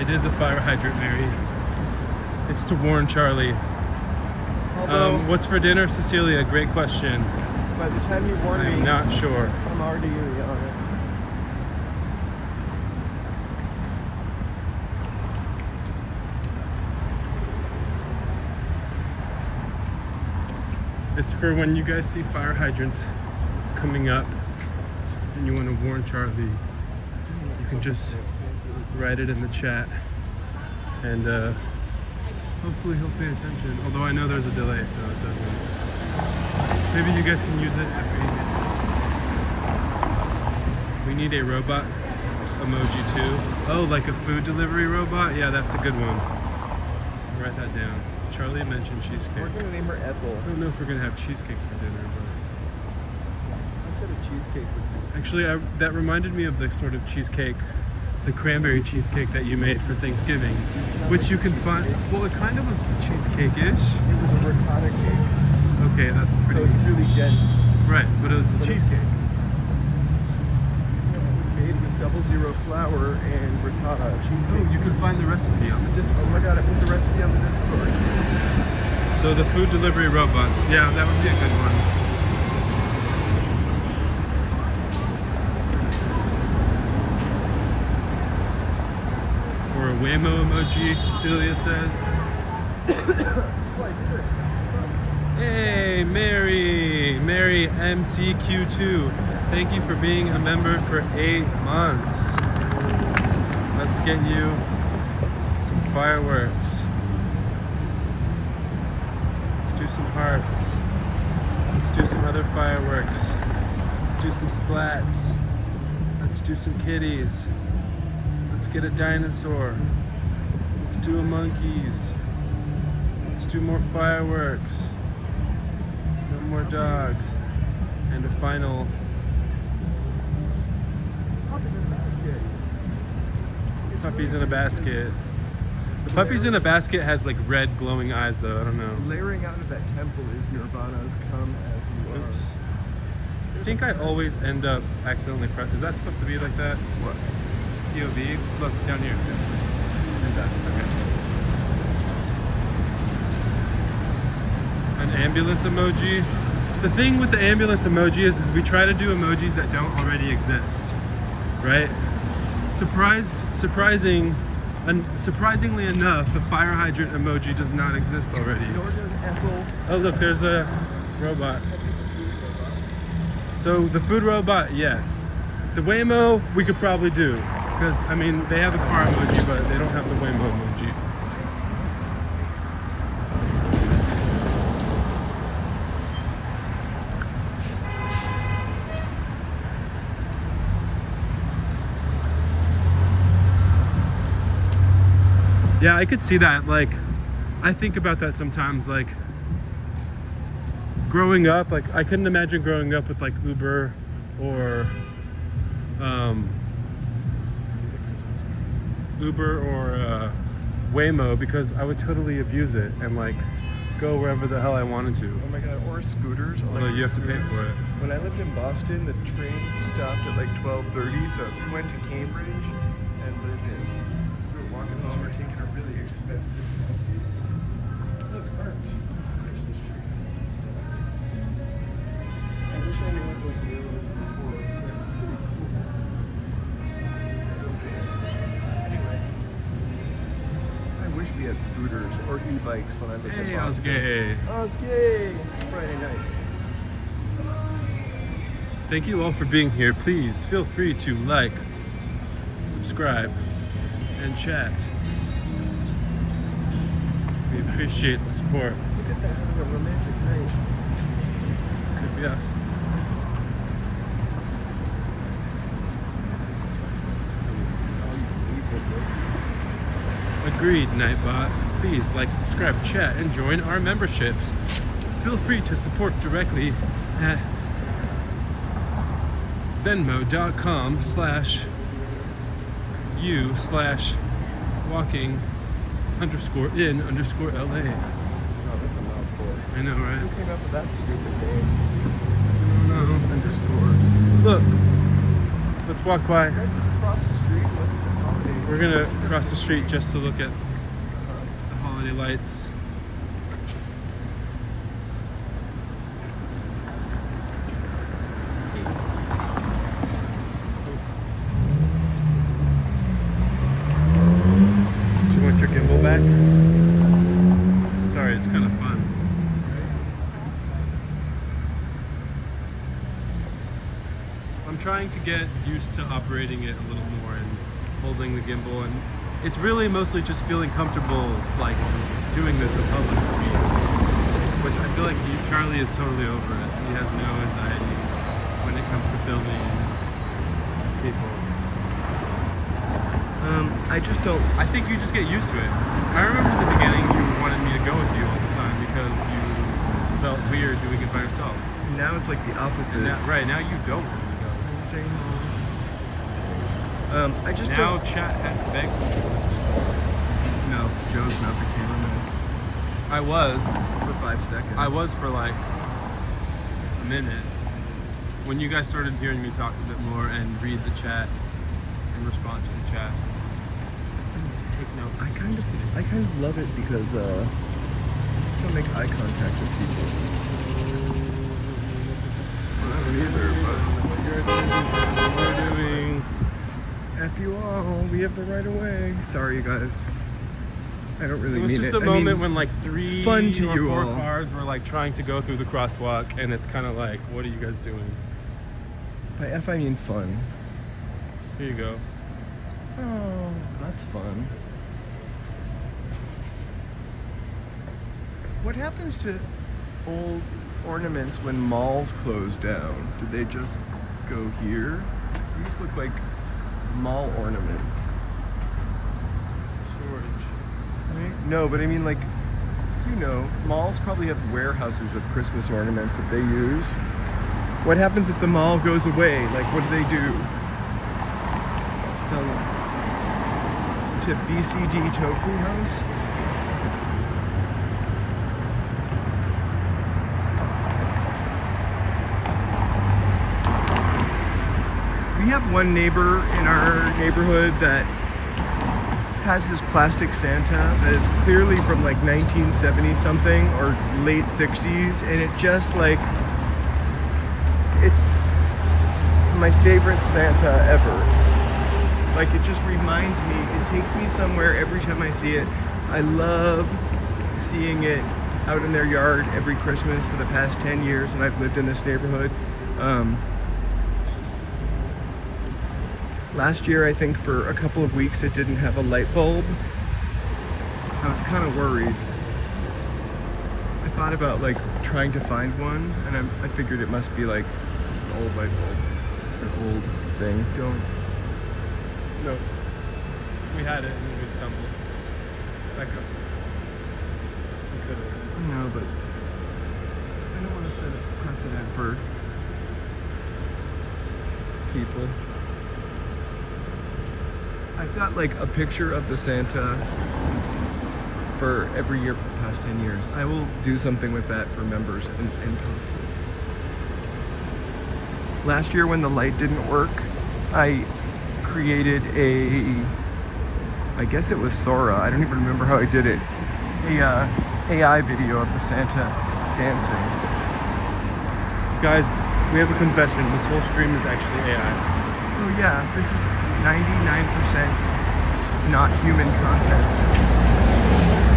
It is a fire hydrant, Mary. It's to warn Charlie. Although, What's for dinner, Cecilia? Great question. by the time you warn I'm me, not sure. I'm already gonna be on it. It's for when you guys see fire hydrants coming up and you want to warn Charlie. You can just write it in the chat and hopefully he'll pay attention. Although I know there's a delay, so it doesn't. Maybe you guys can use it after you. We need a robot emoji too. Oh, like a food delivery robot? Yeah, that's a good one. Write that down. Charlie mentioned cheesecake. We're gonna name her Ethel. I don't know if we're gonna have cheesecake for dinner, but I said a cheesecake would be. actually, that reminded me of the sort of cheesecake, the cranberry cheesecake that you made for Thanksgiving, which you can find. Well, it kind of was cheesecake-ish. It was a ricotta cake, Okay, that's so pretty. it's really dense. Right, but it was a cheesecake. It was made with 00 flour and ricotta cheesecake. Oh, you can find the recipe on the Oh Discord. my god, I put the recipe on the Discord. So the food delivery robots, yeah, that would be a good one. Or a Waymo emoji, Cecilia says. Hey, Mary MCQ2. Thank you for being a member for 8 months. Let's get you some fireworks. Let's do some hearts. Let's do some other fireworks. Let's do some splats. Let's do some kitties. Let's get a dinosaur. Let's do a monkeys. Let's do more fireworks. No more dogs. And a final. Puppies in a basket. The puppies in a basket has like red glowing eyes though. I don't know. Layering out of that temple is Nirvana's "Come as You Are." Oops. I think I always end up accidentally Is that supposed to be like that? What? POV? Look, down here. And that. Okay. An ambulance emoji. The thing with the ambulance emoji is we try to do emojis that don't already exist. Right? Surprisingly enough, the fire hydrant emoji does not exist already. Nor does Ethel. Oh look, there's a robot. So the food robot, yes. The Waymo, we could probably do. Because, I mean, they have the car emoji, but they don't have the Waymo emoji. Yeah, I could see that. Like, I think about that sometimes. Like, growing up, like, I couldn't imagine growing up with like Uber or Waymo, because I would totally abuse it and like go wherever the hell I wanted to. Oh my god, or scooters. Although you have to pay for it. When I lived in Boston, the train stopped at like 12:30, so if you went to Cambridge and lived in, we were walking home, we were taking a really expensive taxi. Look, art. Christmas tree. I wish I knew what those murals were for. Anyway, I wish we had scooters or e-bikes when I lived in Hey, Boston. Osgay. Osgay! Friday night. Thank you all for being here. Please feel free to like, subscribe, and chat. We appreciate the support. Look at that, having a romantic night. Could be us. Agreed, Nightbot. Please like, subscribe, chat, and join our memberships. Feel free to support directly at venmo.com/you/walking_in_LA. Oh, that's a mouthful. I know, right? Who came up with that stupid name? No. Underscore. Look, let's walk by. Guys, across the street, look, it's a Promenade. We're gonna cross the street just to look at the holiday lights. Do you want your gimbal back? Sorry, it's kind of fun. I'm trying to get used to operating it a little more and holding the gimbal, and it's really mostly just feeling comfortable like doing this in public for me, which I feel like Charlie is totally over it. He has no anxiety when it comes to filming people. I just don't. I think you just get used to it. I remember in the beginning you wanted me to go with you all the time because you felt weird doing it by yourself. Now it's like the opposite. Right now you don't want to go. I'm staying home. I just Now don't. chat has to beg for you. No, Joe's not the cameraman I was for 5 seconds. I was for like a minute. When you guys started hearing me talk a bit more and read the chat and respond to the chat. Take notes. I kind of love it because just don't make eye contact with people. I don't either, but We're doing. F you all, we have the right of way. Sorry, you guys. I don't really It was mean just it. a moment when like 3 fun to or you 4 all. cars were like trying to go through the crosswalk, and it's kind of like, what are you guys doing? By F I mean fun. Here you go. Oh, that's fun. What happens to old ornaments when malls close down? Do they just go here? These look like mall ornaments. Storage. Right? No, but I mean like, you know, malls probably have warehouses of Christmas ornaments that they use. What happens if the mall goes away? Like, what do they do? Sell them to BCD Tofu House? We have one neighbor in our neighborhood that has this plastic Santa that is clearly from like 1970 something or late 60s, and it just like, it's my favorite Santa ever. Like, it just reminds me, it takes me somewhere every time I see it. I love seeing it out in their yard every Christmas for the past 10 years, and I've lived in this neighborhood. Last year, I think for a couple of weeks, it didn't have a light bulb. I was kind of worried. I thought about like trying to find one, and I figured it must be like an old light bulb, an old thing. Don't. No. We had it and then we stumbled. Back up. We could have. No, but I don't want to set a precedent for people. I've got like a picture of the Santa for every year for the past 10 years. I will do something with that for members and post it. Last year when the light didn't work, I created I guess it was Sora, I don't even remember how I did it, AI video of the Santa dancing. Guys, we have a confession. This whole stream is actually AI. Oh yeah, this is 99% not human content.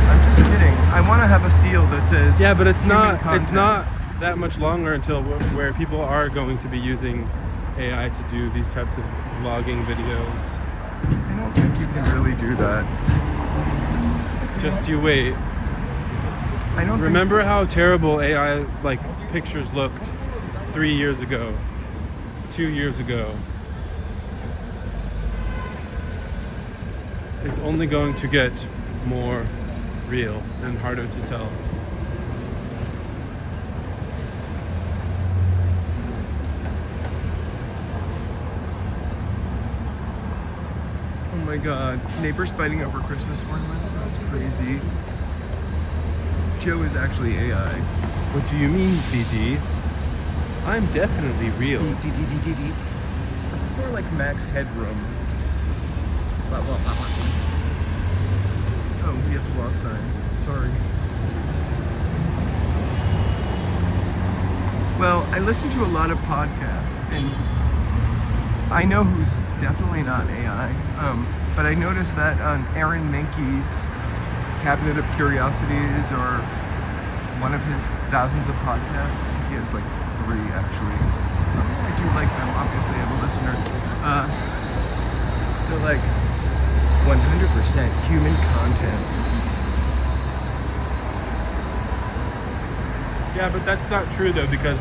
I'm just kidding. I want to have a seal that says Yeah, but it's human not. content. It's not that much longer until where people are going to be using AI to do these types of vlogging videos. I don't think you can really do that. Just you wait. I don't Remember how terrible AI like pictures looked 3 years ago, 2 years ago. It's only going to get more real and harder to tell. Oh my god. Neighbors fighting over Christmas ornaments? That's crazy. Joe is actually AI. What do you mean, BD? I'm definitely real. It's more like Max Headroom. What? have to walk sign. Sorry. Well, I listen to a lot of podcasts, and I know who's definitely not AI, but I noticed that on Aaron Mahnke's Cabinet of Curiosities, or one of his thousands of podcasts, he has like 3 actually. I do like them, obviously I'm a listener. They're like 100% human content. Yeah, but that's not true though, because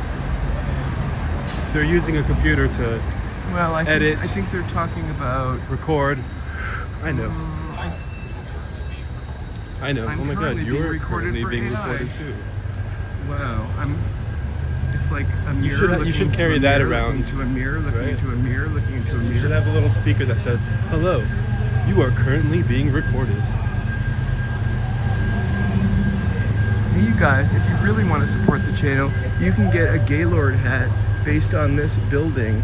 they're using a computer to Well, edit. I think they're talking about. record. I know. I know. I'm oh my god, currently being you're recorded currently for being AI. recorded too. Wow, It's like a mirror. should- you looking should into carry a that mirror, around, looking into a mirror, looking right? into a mirror, looking into a You should mirror. have a little speaker that says, "Hello, you are currently being recorded." Hey, you guys, if you really want to support the channel, you can get a Gaylord hat based on this building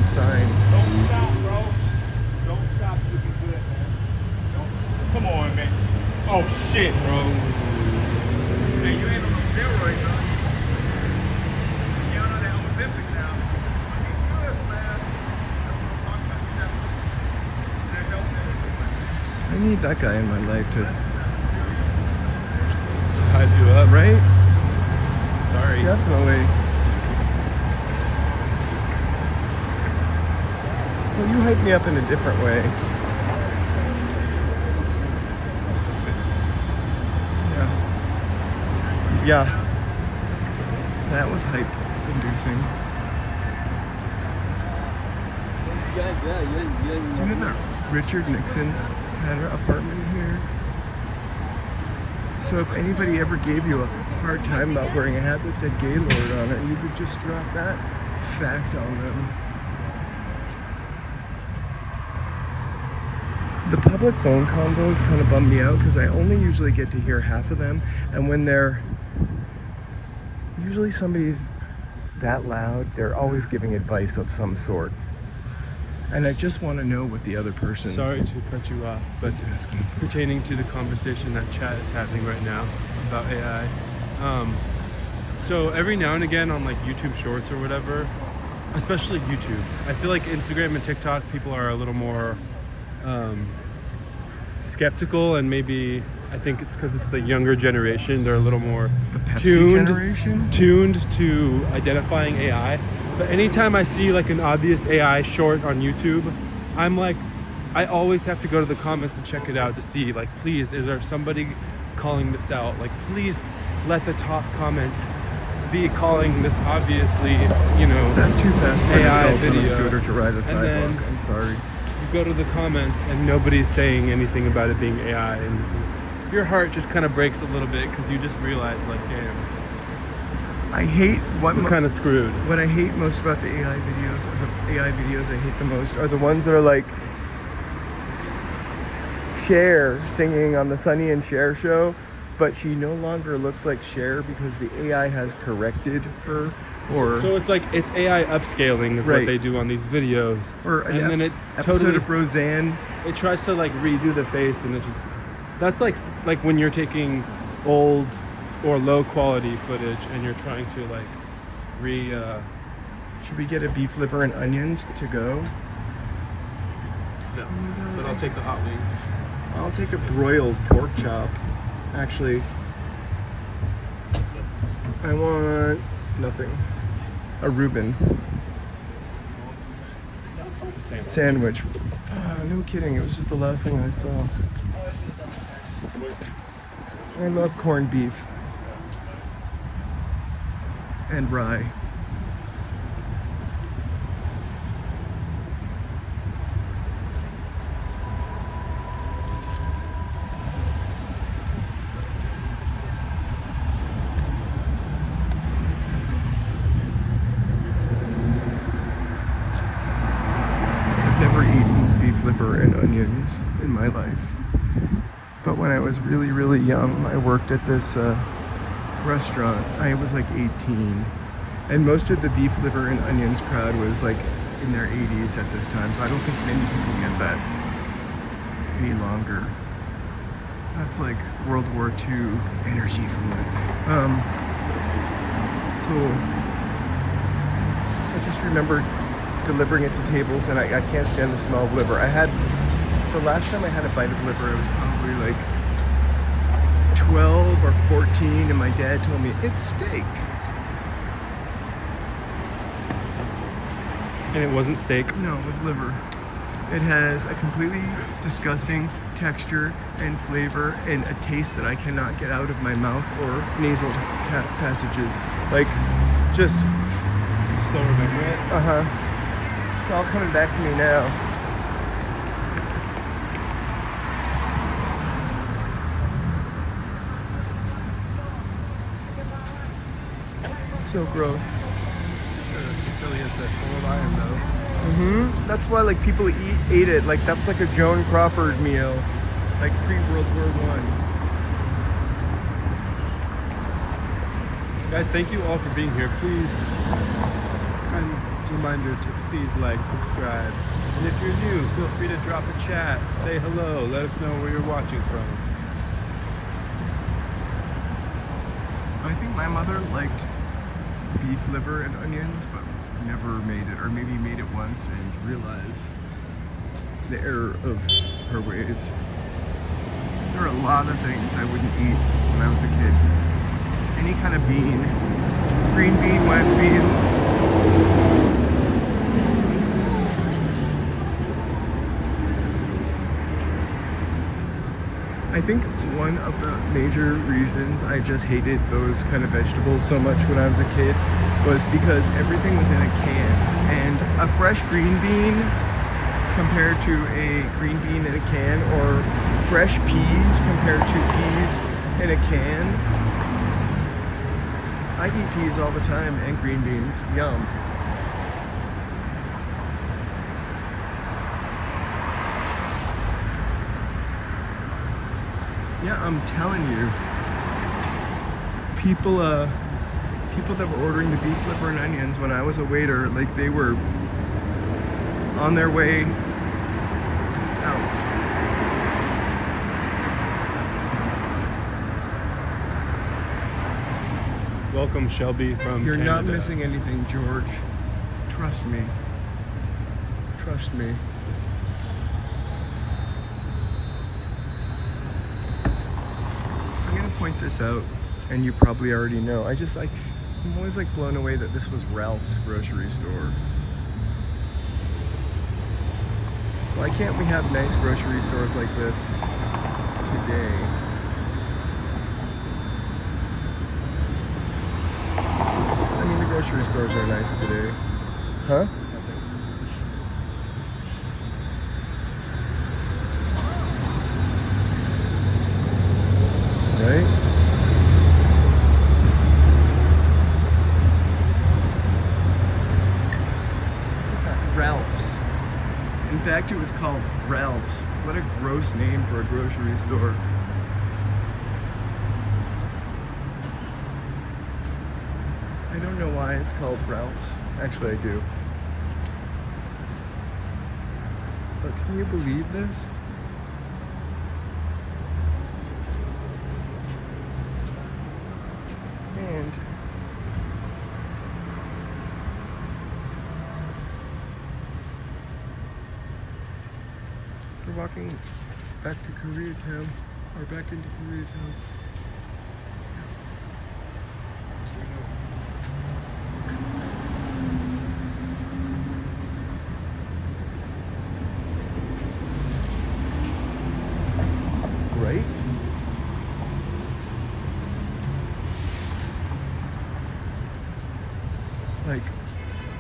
sign. Don't stop, bro. Don't stop. You can do it, man. Don't. Come on, man. Oh shit, bro. Hey, you ain't on no steroids, huh? You ain't on that Ozempic now. Looking good, man. That's what I'm talking about. That helped. I need that guy in my life to Hype you up, right? Sorry. Definitely. Well, you hype me up in a different way. Yeah. That was hype inducing. Do you know that Richard Nixon had an apartment here? So if anybody ever gave you a hard time about wearing a hat that said Gaylord on it, you could just drop that fact on them. The public phone combos kind of bum me out because I only usually get to hear half of them, and when they're usually somebody's that loud, they're always giving advice of some sort. And I just want to know what the other person Sorry to cut you off, but is asking for. pertaining to the conversation that chat is having right now about AI. So every now and again on like YouTube Shorts or whatever, especially YouTube, I feel like Instagram and TikTok people are a little more skeptical, and maybe I think it's because it's the younger generation. They're a little more The Pepsi generation? tuned to identifying AI. But anytime I see like an obvious AI short on YouTube, I'm like, I always have to go to the comments and check it out to see, like, please, is there somebody calling this out? Like, please let the top comment be calling this obviously, you know, That's too fast for an AI adult on a video. scooter to ride a sidewalk. then- I'm sorry. you go to the comments and nobody's saying anything about it being AI, and your heart just kind of breaks a little bit because you just realize, like, damn, I hate I'm kind of screwed. what I hate most about the AI videos, or the AI videos I hate the most, are the ones that are like Cher singing on the Sonny and Cher show, but she no longer looks like Cher because the AI has corrected her, or So it's like, it's AI upscaling is Right. what they do on these videos, or an and then it episode totally of Roseanne. it tries to like redo the face, and it just, that's like when you're taking old or low quality footage and you're trying to like Should we get a beef liver and onions to go? no, but I'll take the hot wings. I'll take a broiled pork chop. Actually, I want nothing. A Reuben The same. sandwich. No kidding, it was just the last thing I saw. I love corned beef and rye. I've never eaten beef liver and onions in my life. But when I was really, really young, I worked at this restaurant. I was like 18. And most of the beef liver and onions crowd was like in their 80s at this time. So I don't think many people get that be longer. That's like World War II energy fluid. So I just remember delivering it to tables, and I can't stand the smell of liver. The last time I had a bite of liver, I was probably like 12 or 14, and my dad told me, it's steak. And it wasn't steak. No, it was liver. It has a completely disgusting texture and flavor and a taste that I cannot get out of my mouth or nasal passages. Like, just... You still remember it? Uh-huh. It's all coming back to me now. So gross. It really is that full of iron though. That's why like people ate it. Like that's like a Joan Crawford meal. Like pre-World War I. Guys, thank you all for being here. Please, kind reminder to please like, subscribe. And if you're new, feel free to drop a chat, say hello, let us know where you're watching from. I think my mother liked beef liver and onions, but never made it, or maybe made it once and realized the error of her ways. There are a lot of things I wouldn't eat when I was a kid. Any kind of bean, green bean, white beans. I think one of the major reasons I just hated those kind of vegetables so much when I was a kid was because everything was in a can. And a fresh green bean compared to a green bean in a can, or fresh peas compared to peas in a can. I eat peas all the time and green beans. Yum. Yeah, I'm telling you, people that were ordering the beef liver and onions when I was a waiter, like they were on their way out. Welcome, Shelby from You're Canada. not missing anything, George. Trust me. Trust me. I'm gonna point this out, and you probably already know. I'm always like blown away that this was Ralph's grocery store. Why can't we have nice grocery stores like this today? I mean, the grocery stores are nice today. Huh? Right? Ralph's. In fact, it was called Ralph's. What a gross name for a grocery store. I don't know why it's called Ralph's. Actually, I do. But can you believe this? And we're walking back to Koreatown, or back into Koreatown. Right? Like,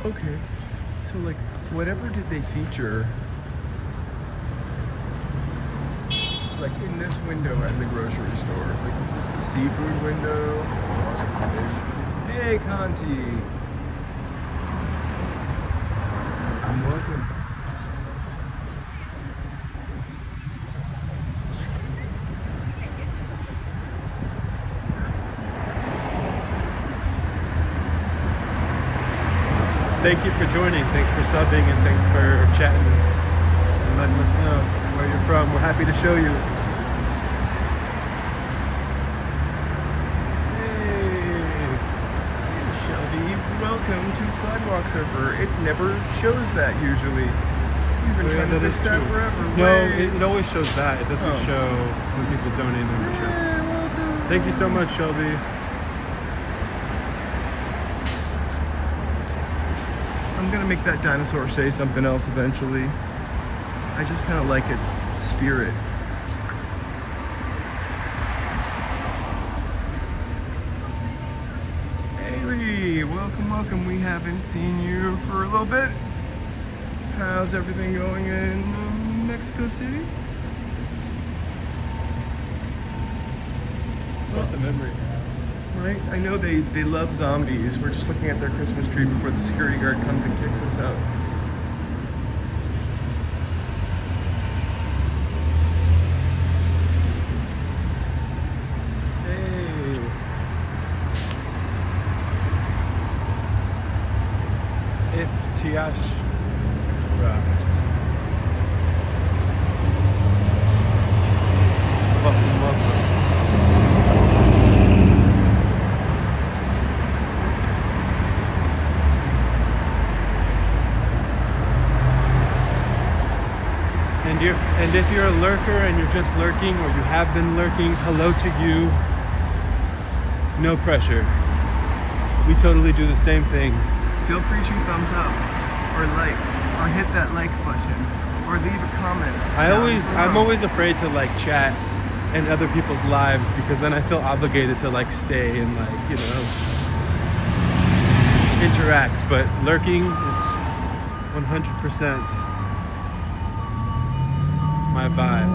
okay, so like, whatever did they feature, like in this window at the grocery store? Like, was this the seafood window? Or was it the fish? Hey, Conti! I'm welcome. Thank you for joining. Thanks for subbing, and thanks for chatting and letting us know where you're from. We're happy to show you. Hey, Shelby, welcome to Sidewalk Surfer. It never shows that usually. You've been trying to that list is that true. forever. No, Wait. it always shows that. It doesn't Oh. show when people donate memberships. Thank you so much, Shelby. I'm gonna make that dinosaur say something else eventually. I just kind of like its spirit. Haley, welcome, welcome. We haven't seen you for a little bit. How's everything going in Mexico City? What the memory? Right? I know they love zombies. We're just looking at their Christmas tree before the security guard comes and kicks us out. Hey. Iftiash. Welcome, welcome. And if you're a lurker and you're just lurking or you have been lurking, hello to you. No pressure. We totally do the same thing. Feel free to thumbs up or like or hit that like button or leave a comment. I'm always afraid to like chat in other people's lives because then I feel obligated to like stay and like, you know, interact. But lurking is 100% my vibe,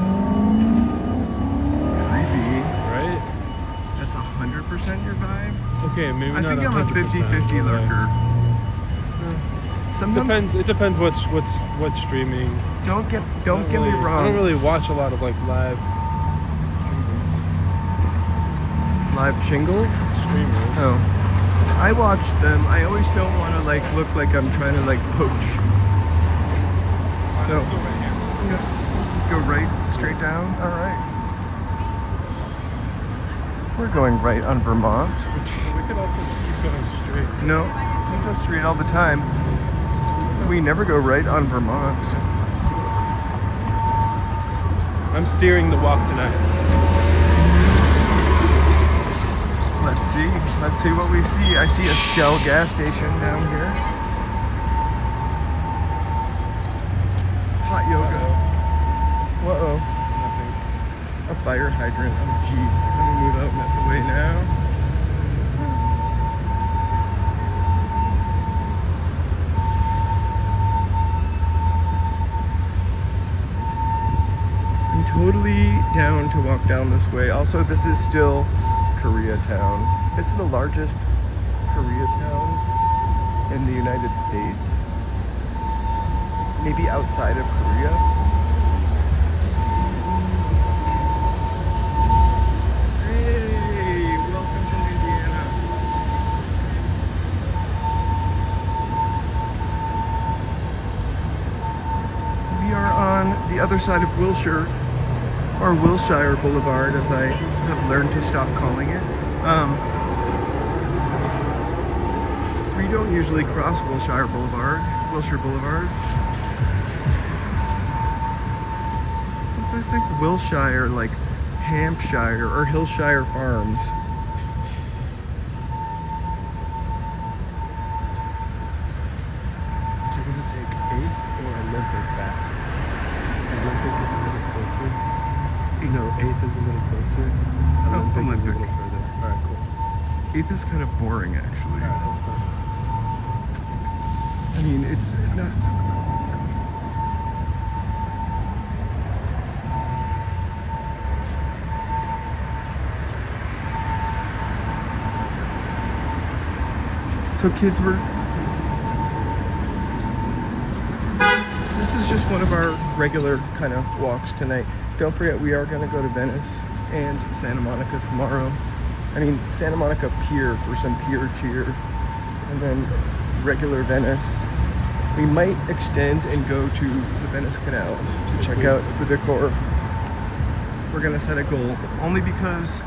Creepy. right? That's 100% your vibe? Okay, maybe I not think I'm a 100%, 50-50 but, lurker. Sometimes It depends what's streaming. don't get me I wrong. don't really watch a lot of like live shingles? streamers. Oh. I watch them. I always don't want to like look like I'm trying to like poach. So go right, straight down. All right. We're going right on Vermont, which We could also keep going straight. no, we go straight all the time. We never go right on Vermont. I'm steering the walk tonight. Let's see what we see. I see a Shell gas station down here. Hot yoga. Whoa. Nothing. A fire hydrant. Oh, gee. Let me move out of the way now. I'm totally down to walk down this way. Also, this is still Koreatown. This is the largest Koreatown in the United States. Maybe outside of Korea. Hey, welcome to Indiana. We are on the other side of Wilshire, or Wilshire Boulevard, as I have learned to stop calling it. We don't usually cross Wilshire Boulevard. So it's like Wilshire, like Hampshire or Hillshire Farms. You're gonna take 8th or Olympic back? Olympic is a little closer. No, 8th is a little closer. Olympic is a Olympic. little further. Alright, cool. 8th is kind of boring, actually. Alright, that's fine. I mean, it's not. So kids, this is just one of our regular kind of walks tonight. Don't forget, we are going to go to Venice and Santa Monica tomorrow. I mean, Santa Monica Pier for some pier cheer, and then regular Venice. We might extend and go to the Venice Canals to check out the decor. We're gonna set a goal, only because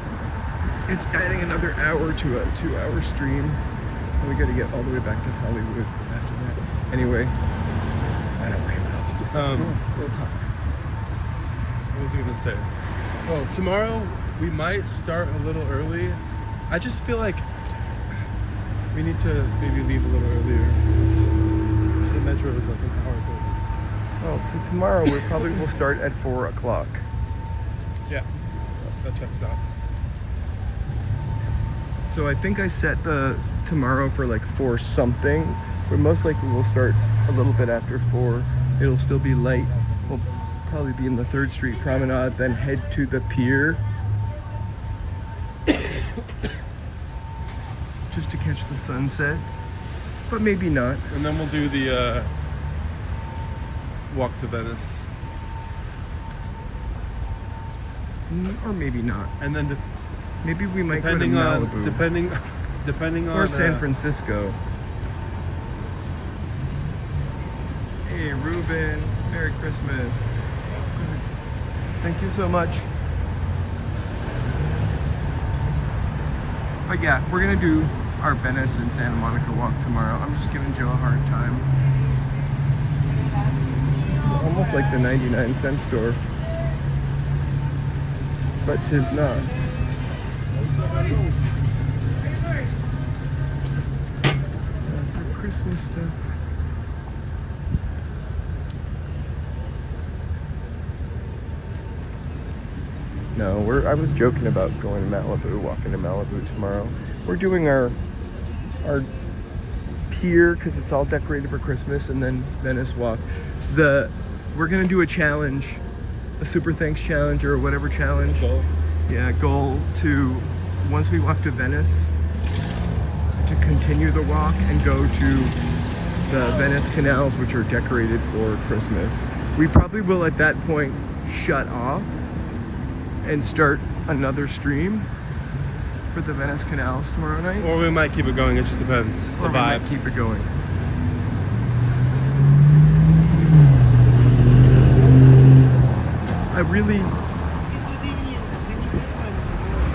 it's adding another hour to a 2-hour stream. And we gotta get all the way back to Hollywood after that. Anyway, I don't worry about it. We'll talk. What was I gonna say? Oh, tomorrow we might start a little early. I just feel like we need to maybe leave a little earlier. Because the metro is like an hour 30. Well, so tomorrow we probably will start at 4 o'clock. Yeah, that checks out. So I think I set the tomorrow for like 4 something, but most likely we'll start a little bit after 4. It'll still be light. We'll probably be in the 3rd Street Promenade, then head to the pier. Just to catch the sunset, but maybe not. And then we'll do the walk to Venice. Or maybe not. And then Maybe we might go to depending on Malibu. depending on Or San Francisco. Hey, Ruben. Merry Christmas. Thank you so much. But yeah, we're gonna do our Venice and Santa Monica walk tomorrow. I'm just giving Joe a hard time. This is almost like the 99-cent store. But 'tis not. That's our Christmas stuff. No, I was joking about going to Malibu, walking to Malibu tomorrow. We're doing our pier because it's all decorated for Christmas, and then Venice walk. We're gonna do a challenge, a super thanks challenge or whatever challenge. Goal to, once we walk to Venice, to continue the walk and go to the Venice Canals, which are decorated for Christmas. We probably will at that point shut off and start another stream for the Venice Canals tomorrow night. Or we might keep it going, it just depends. Or The we vibe. might keep it going.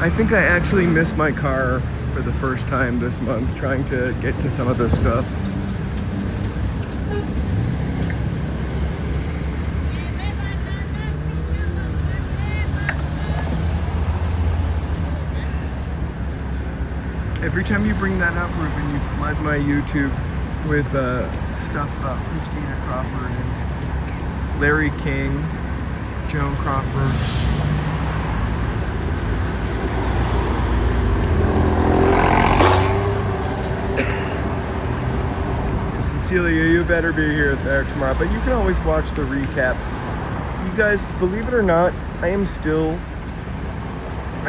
I think I actually missed my car for the first time this month, trying to get to some of this stuff. Every time you bring that up, Ruben, you flood my YouTube with stuff about Christina Crawford and Larry King, Joan Crawford. Cecilia, you better be here there tomorrow, but you can always watch the recap. You guys, believe it or not, I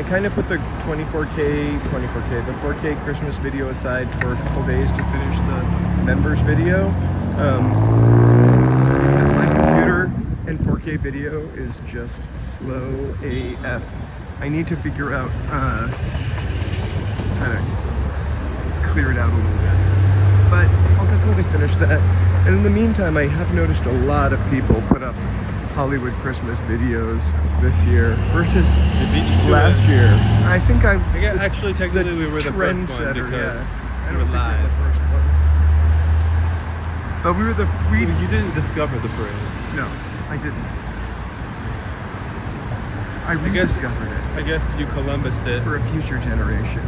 kind of put the 4K, the 4K Christmas video aside for a couple days to finish the members video. Because my computer and 4K video is just slow AF. I need to figure out how to clear it out a little bit. But I'll definitely finish that. And in the meantime, I have noticed a lot of people put up Hollywood Christmas videos this year versus last year. I think actually technically we were the first one trendsetter, because yeah. I we don't were think live. we're the first one. But we were You didn't discover the parade. No, I didn't. I rediscovered it I guess you Columbused it. for a future generation.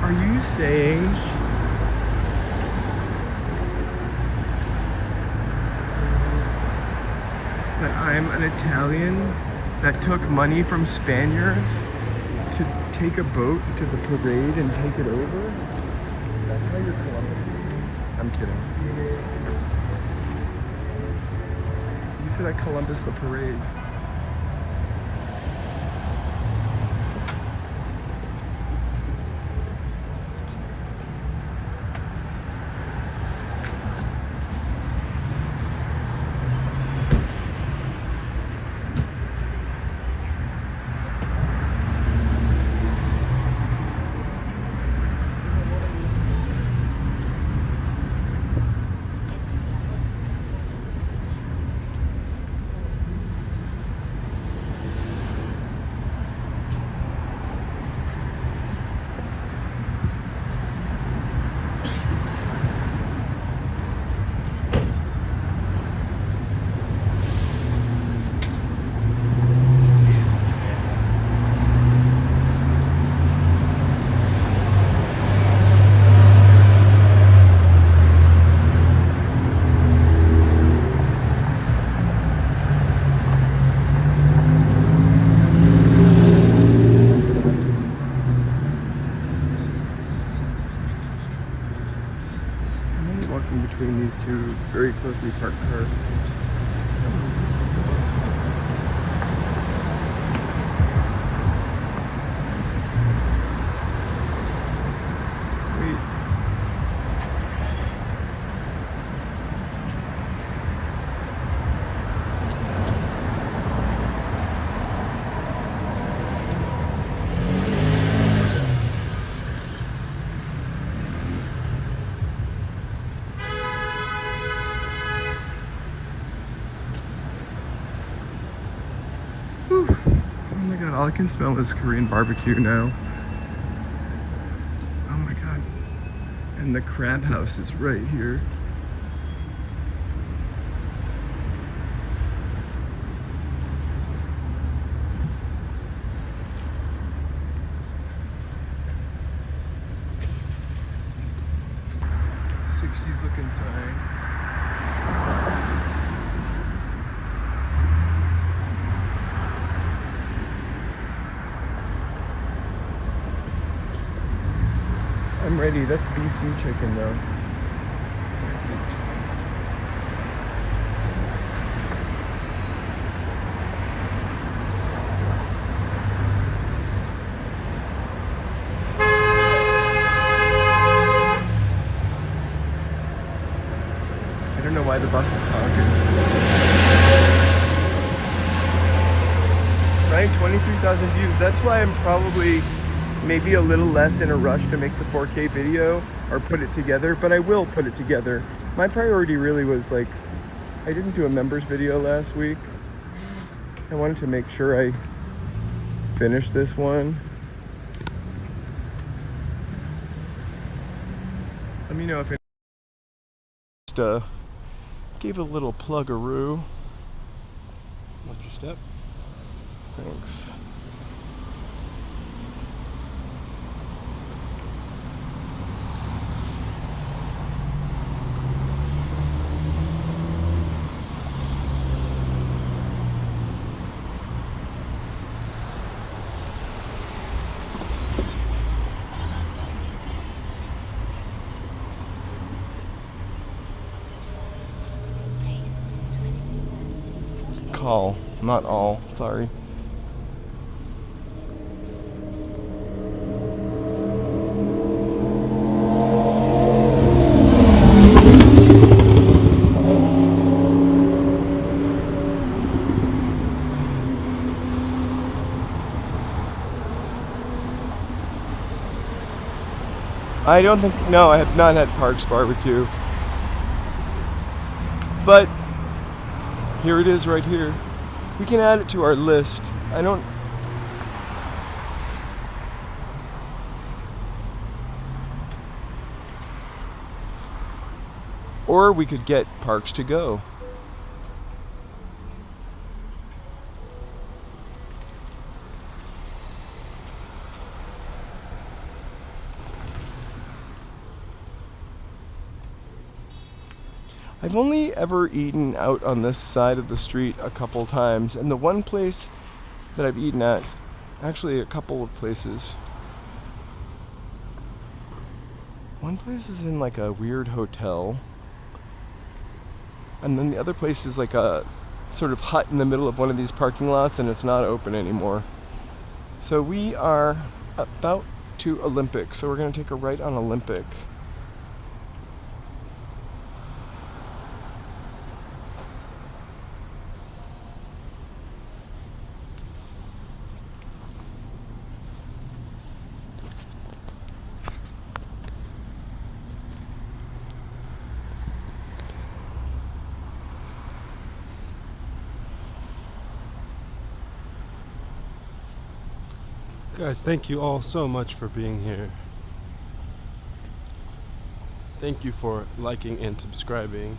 Are you saying that I'm an Italian that took money from Spaniards to take a boat to the parade and take it over? That's how you're Columbus. I'm kidding. You said I Columbus the parade. walking between these two very closely parked cars. Wait. Whew. Oh my god, all I can smell is Korean barbecue now. Oh my god. And the crab house is right here. '60s looking sign. I'm ready. That's BC chicken though. I don't know why the bus is honking. Right, 23,000 views. That's why I'm probably maybe a little less in a rush to make the 4K video or put it together, but I will put it together. My priority really was like, I didn't do a members video last week. I wanted to make sure I finished this one. Let me know if it just gave a little plug-a-roo. Watch your step. Thanks. Call, not all, sorry. I don't think, no, I have not had Parks Barbecue. But here it is right here. We can add it to our list. I don't... Or we could get Parks to Go. I've only ever eaten out on this side of the street a couple times, and the one place that I've eaten at, actually a couple of places. One place is in like a weird hotel, and then the other place is like a sort of hut in the middle of one of these parking lots, and it's not open anymore. So we are about to Olympic, so we're going to take a right on Olympic. Guys, thank you all so much for being here. Thank you for liking and subscribing.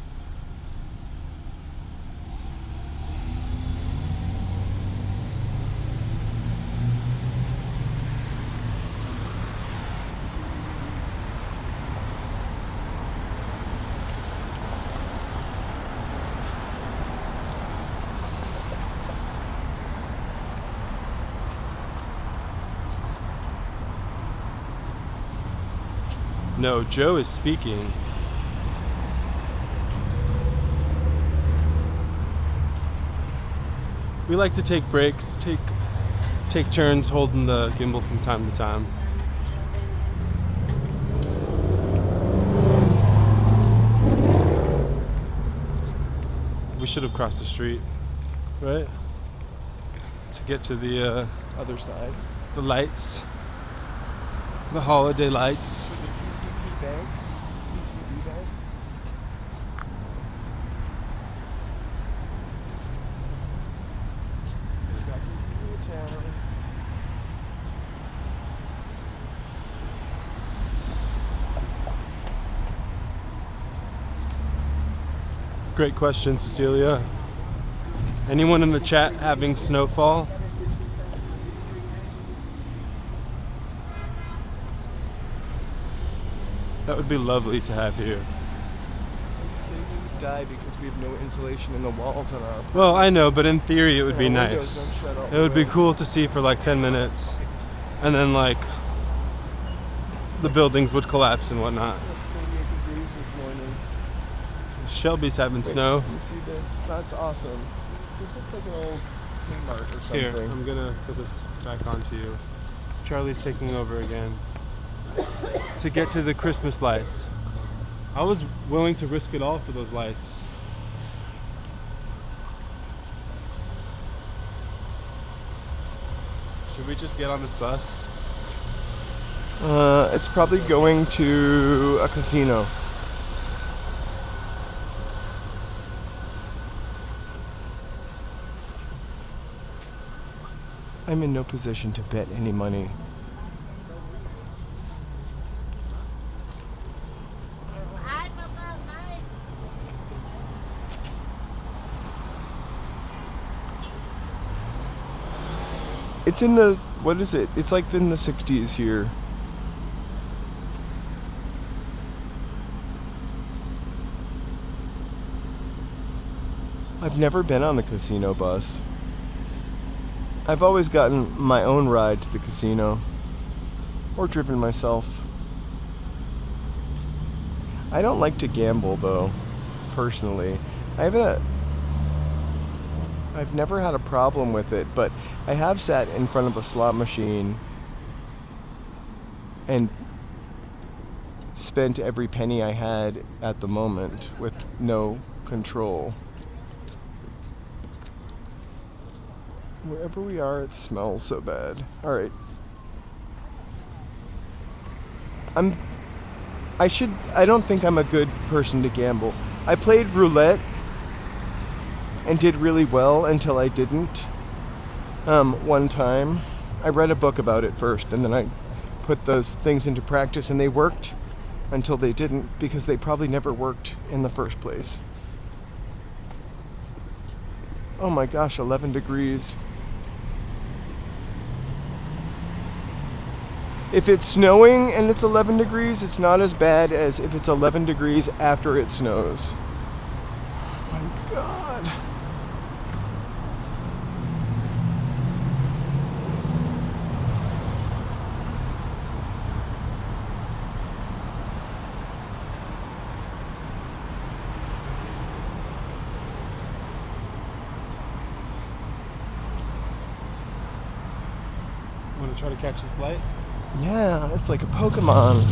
No, Joe is speaking. We like to take breaks, take turns holding the gimbal from time to time. We should have crossed the street, right? To get to the Other side. the lights, the holiday lights. The PCB Bank. PCB Bank. We're back in Koreatown. Great question, Cecilia. Anyone in the chat having snowfall? That would be lovely to have here. We would die because we have no insulation in the walls on our. Well, I know, but in theory it would be Yeah, windows nice. don't shut all It the would be way. cool to see for like 10 minutes. And then like the buildings would collapse and whatnot. 38 degrees this morning. Shelby's having Wait, snow. You see this? That's awesome. This looks like an old Kmart or something. Here, I'm gonna put this back onto you. Charlie's taking over again. To get to the Christmas lights. I was willing to risk it all for those lights. Should we just get on this bus? It's probably going to a casino. I'm in no position to bet any money. It's in the, what is it? It's like in the 60s here. I've never been on the casino bus. I've always gotten my own ride to the casino. Or driven myself. I don't like to gamble though, personally. I've never had a problem with it, but I have sat in front of a slot machine and spent every penny I had at the moment with no control. Wherever we are, it smells so bad. All right. I don't think I'm a good person to gamble. I played roulette and did really well until I didn't. One time, I read a book about it first, and then I put those things into practice, and they worked until they didn't, because they probably never worked in the first place. Oh my gosh, 11 degrees. If it's snowing and it's 11 degrees, it's not as bad as if it's 11 degrees after it snows. Oh my God. Want to try to catch this light? Yeah, it's like a Pokemon.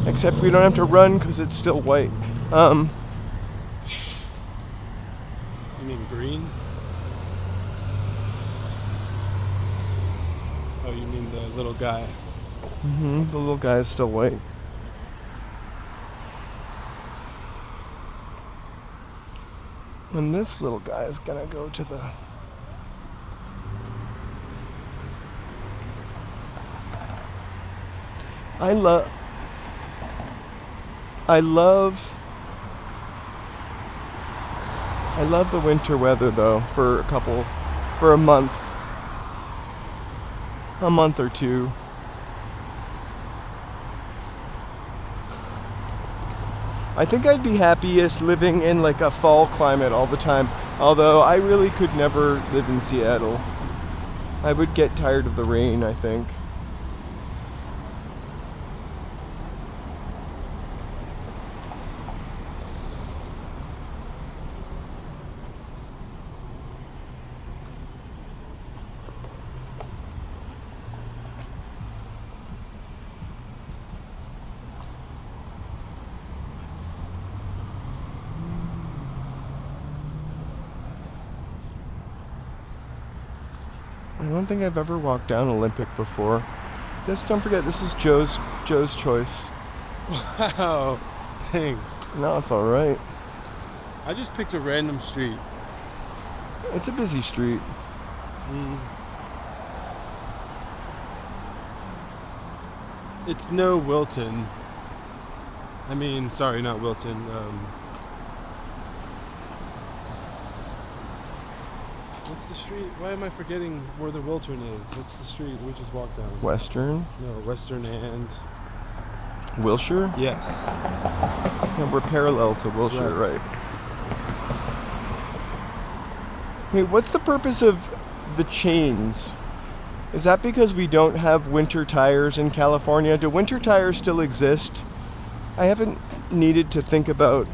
Except we don't have to run because it's still white. You mean green? Oh, you mean the little guy? The little guy is still white. And this little guy is gonna go to the... I love the winter weather though, for a month or two. I think I'd be happiest living in like a fall climate all the time, although I really could never live in Seattle. I would get tired of the rain, I think. don't think I've ever walked down Olympic before. Just don't forget, this is Joe's choice. Wow, thanks. No, it's all right. I just picked a random street. It's a busy street. It's no Wilton. I mean, sorry, not Wilton. What's the street? Why am I forgetting where the Wilton is? What's the street we just walked down? Western? No, Western and... Wilshire? Yes. Yeah, we're parallel to Wilshire, right. Wait, what's the purpose of the chains? Is that because we don't have winter tires in California? Do winter tires still exist? I haven't needed to think about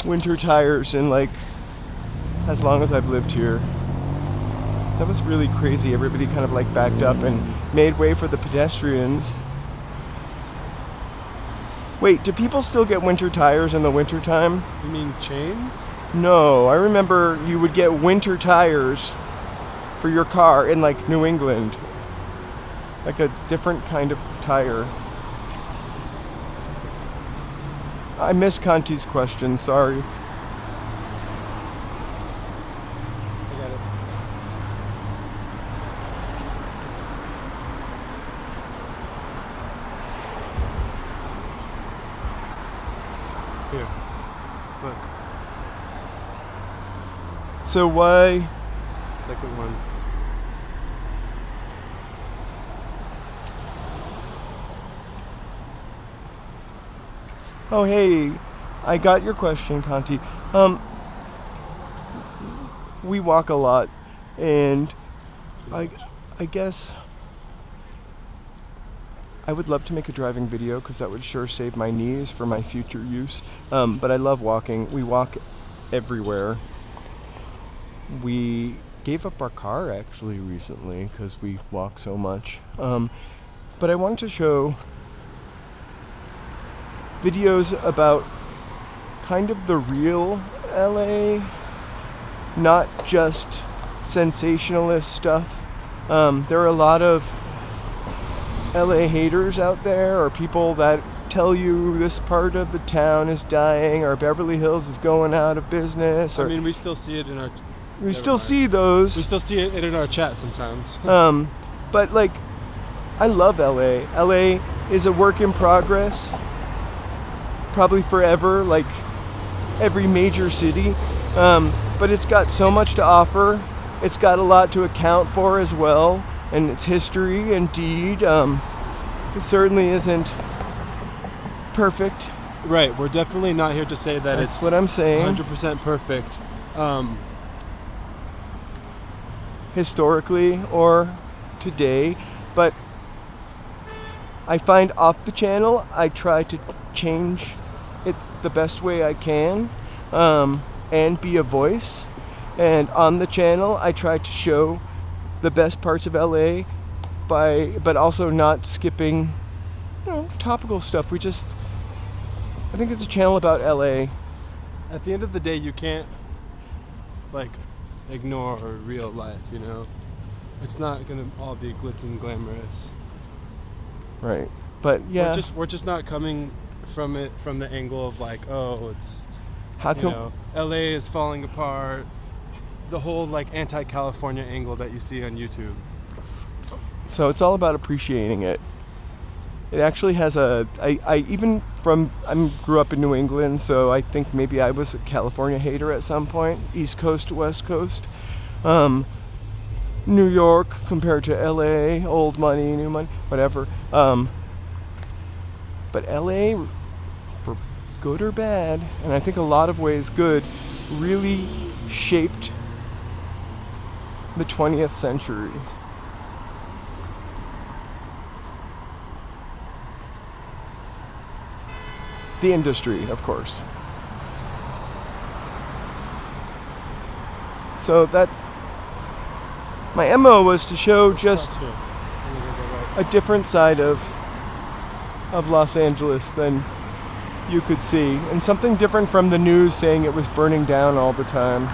winter tires in like as long as I've lived here. That was really crazy. Everybody kind of like backed up and made way for the pedestrians. Wait, do people still get winter tires in the wintertime? You mean chains? No, I remember you would get winter tires for your car in like New England. Like a different kind of tire. I missed Conti's question, sorry. I got it. Here. Look. So why? Second one. Oh, hey, I got your question, Conti. We walk a lot, and I guess I would love to make a driving video because that would sure save my knees for my future use. But I love walking. We walk everywhere. We gave up our car actually recently because we walk so much. But I wanted to show videos about kind of the real LA, not just sensationalist stuff. There are a lot of LA haters out there, or people that tell you this part of the town is dying, or Beverly Hills is going out of business. Or I mean, we still see it in our... we still see those. We still see it in our chat sometimes. But like, I love LA. LA is a work in progress. Probably forever, like every major city. But it's got so much to offer. It's got a lot to account for as well. And its history, indeed. It certainly isn't perfect. Right, we're definitely not here to say that That's it's what I'm saying. 100% perfect. Historically or today. But I find off the channel, I try to change it the best way I can, and be a voice. And on the channel, I try to show the best parts of LA, but also not skipping, topical stuff. I think it's a channel about LA. At the end of the day, you can't like ignore real life, you know? It's not gonna all be glitz and glamorous. Right. But yeah. We're just not coming from it from the angle of like, oh, it's How come LA is falling apart. The whole like anti-California angle that you see on YouTube. So it's all about appreciating it. It actually has I grew up in New England, so I think maybe I was a California hater at some point. East Coast to West Coast. New York compared to LA, old money, new money, whatever. But LA, for good or bad, and I think a lot of ways good, really shaped the 20th century. The industry, of course. So that my MO was to show just a different side of Los Angeles than you could see, and something different from the news saying it was burning down all the time.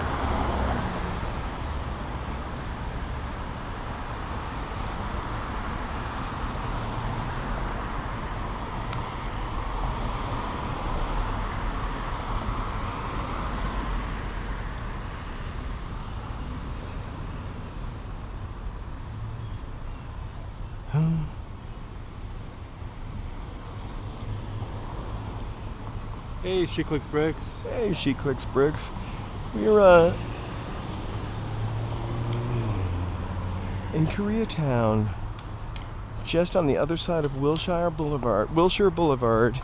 Hey, she clicks bricks. Hey, she clicks bricks. We're in Koreatown, just on the other side of Wilshire Boulevard.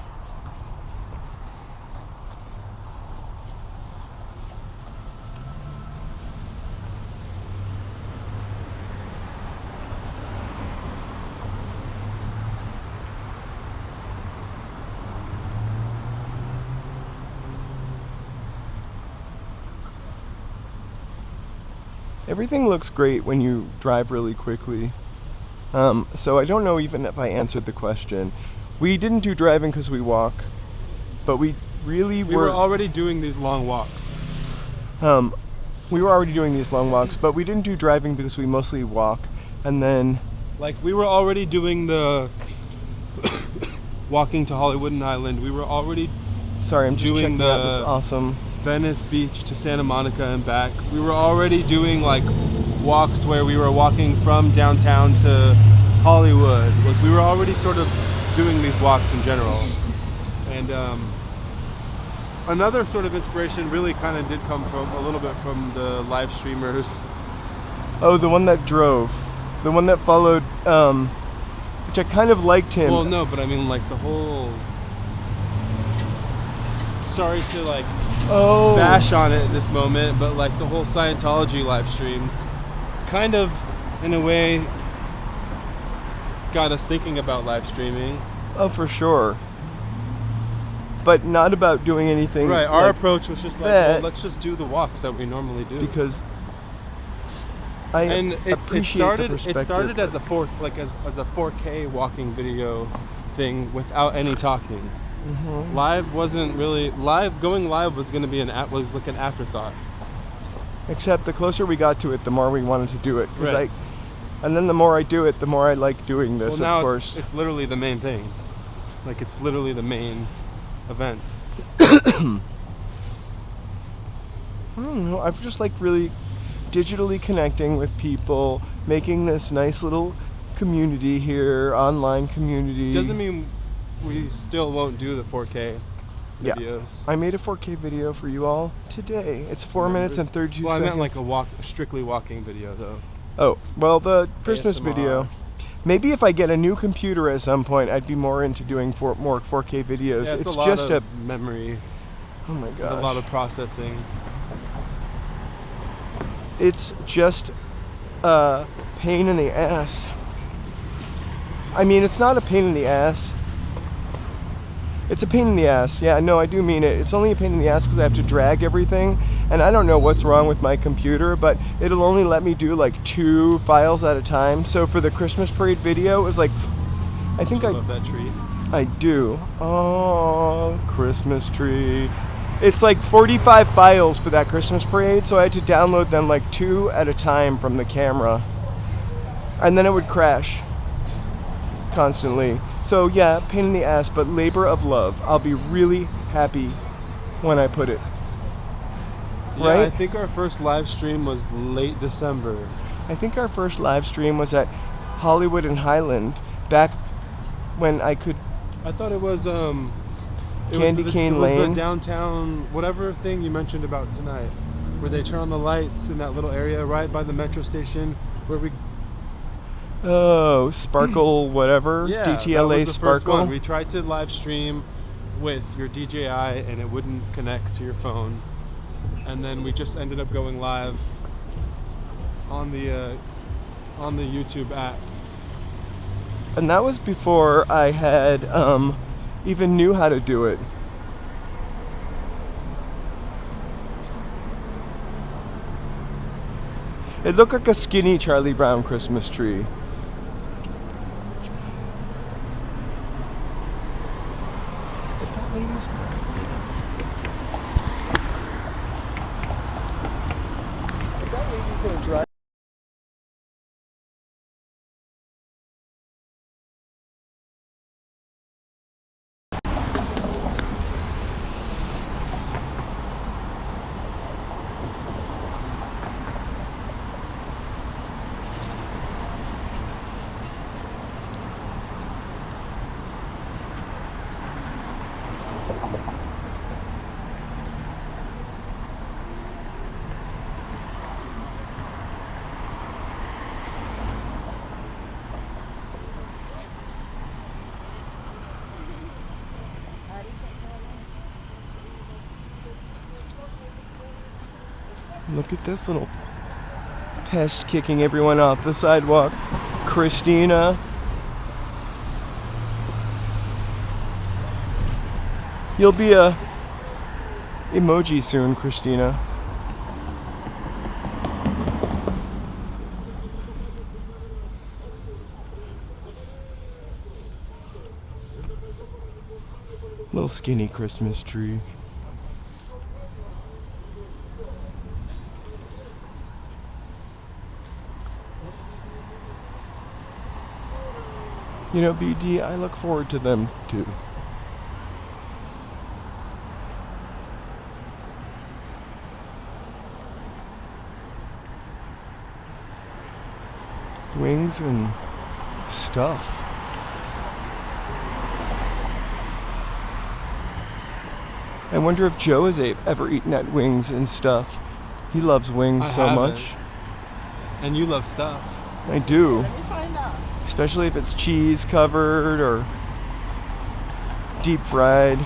Everything looks great when you drive really quickly. So I don't know even if I answered the question. We didn't do driving because we walk, but we really We were already doing these long walks. we were already doing these long walks, but we didn't do driving because we mostly walk. And then, Like, we were already doing the walking to Hollywood and Island. We were already sorry, I'm just Doing checking out this the- awesome. Venice Beach to Santa Monica and back. We were already doing like walks where we were walking from downtown to Hollywood. Like, we were already sort of doing these walks in general. And another sort of inspiration really kind of did come from a little bit from the live streamers. Oh, the one that drove, the one that followed, which I kind of liked him. Well, no, but I mean like the whole. Sorry to like Oh, bash on it at this moment, but like the whole Scientology live streams kind of in a way got us thinking about live streaming. oh, for sure. But not about doing anything. Right, our like, approach was just like, that. well, let's just do the walks that we normally do. because I And it appreciate the started perspective. as a 4K walking video thing without any talking. Mhm. Live wasn't really going live was going to be was like an afterthought. Except the closer we got to it, the more we wanted to do it. 'Cause Right. and then the more I do it, the more I like doing this. Well, now of course, it's literally the main thing. Like, it's literally the main event. I don't know. I've just like really digitally connecting with people, making this nice little community here, online community. Doesn't mean we still won't do the 4K Yeah. videos. I made a 4K video for you all today. It's 4 minutes and 32 Well, I seconds. meant like a strictly walking video though. Oh, well, the Christmas ASMR. video. Maybe if I get a new computer at some point, I'd be more into doing more 4K videos. Yeah, it's it's a lot just of memory, oh my gosh. a lot of processing. It's just a pain in the ass. I mean, it's not a pain in the ass. It's a pain in the ass. Yeah, no, I do mean it. It's only a pain in the ass because I have to drag everything. And I don't know what's wrong with my computer, but it'll only let me do like 2 files at a time. So for the Christmas parade video, it was like, I think I love that tree. I do. Oh, Christmas tree. It's like 45 files for that Christmas parade, so I had to download them like 2 at a time from the camera. And then it would crash constantly. So yeah, pain in the ass, but labor of love. I'll be really happy when I put it. Yeah, I Right? think our first live stream was late December. I think our first live stream was at Hollywood and Highland, back when I could. I thought it was Candy Cane it was Lane? the downtown whatever thing you mentioned about tonight, where they turn on the lights in that little area right by the metro station where we Oh, Sparkle, whatever. that DTLA was the first Sparkle. one. We tried to live stream with your DJI and it wouldn't connect to your phone, and then we just ended up going live on the YouTube app. And that was before I had even knew how to do it. It looked like a skinny Charlie Brown Christmas tree. That lady's gonna drive. Look at this little pest kicking everyone off the sidewalk. Christina. You'll be a emoji soon, Christina. Little skinny Christmas tree. You know, BD, I look forward to them too. Wings and stuff. I wonder if Joe has ever eaten at Wings and stuff. He loves wings so much. And you love stuff. I do. Let me find out. Especially if it's cheese covered or deep fried.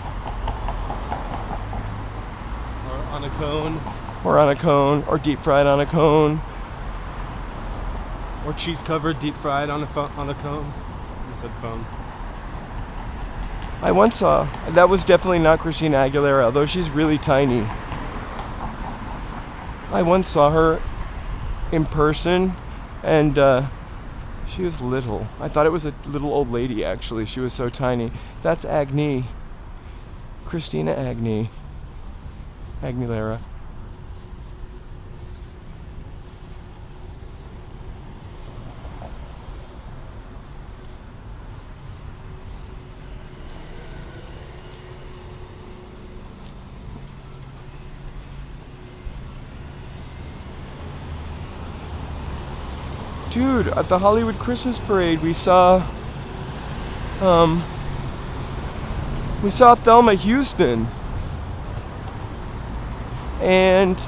Or on a cone. Or on a cone. Or deep fried on a cone. Or cheese covered, deep fried on a cone. You said phone. I once saw, that was definitely not Christina Aguilera, although she's really tiny. I once saw her in person, and she was little. I thought it was a little old lady, actually. She was so tiny. That's Agni. Christina Aguilera. Dude, at the Hollywood Christmas Parade, we saw Thelma Houston and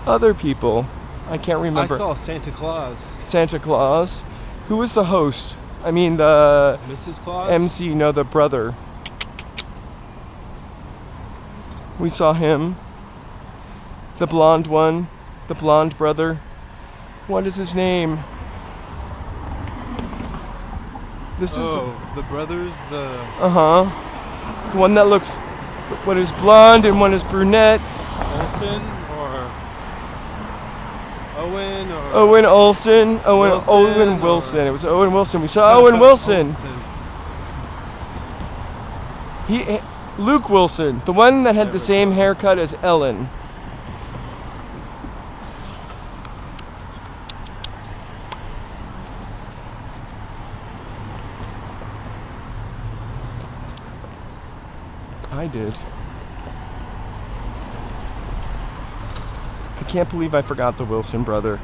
other people. I can't remember. I saw Santa Claus. Santa Claus. Who was the host? I mean the Mrs. Claus? MC, no, the brother. We saw him. The blonde one. The blonde brother. What is his name? This is... the brothers, the... Uh-huh. One that looks... One is blonde and one is brunette. Olsen or... Owen or... Owen Olsen. Wilson Owen Wilson. It was Owen Wilson. We saw Owen Wilson. Luke Wilson. The one that had the same haircut as Ellen. I did. I can't believe I forgot the Wilson brother.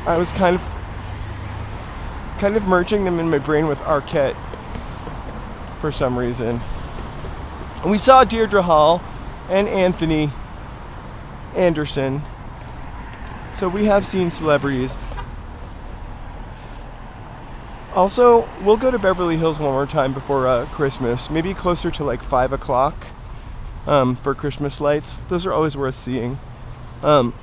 I was kind of merging them in my brain with Arquette for some reason. And we saw Deirdre Hall and Anthony Anderson. So we have seen celebrities. Also, we'll go to Beverly Hills one more time before Christmas. Maybe closer to like 5 o'clock for Christmas lights. Those are always worth seeing. And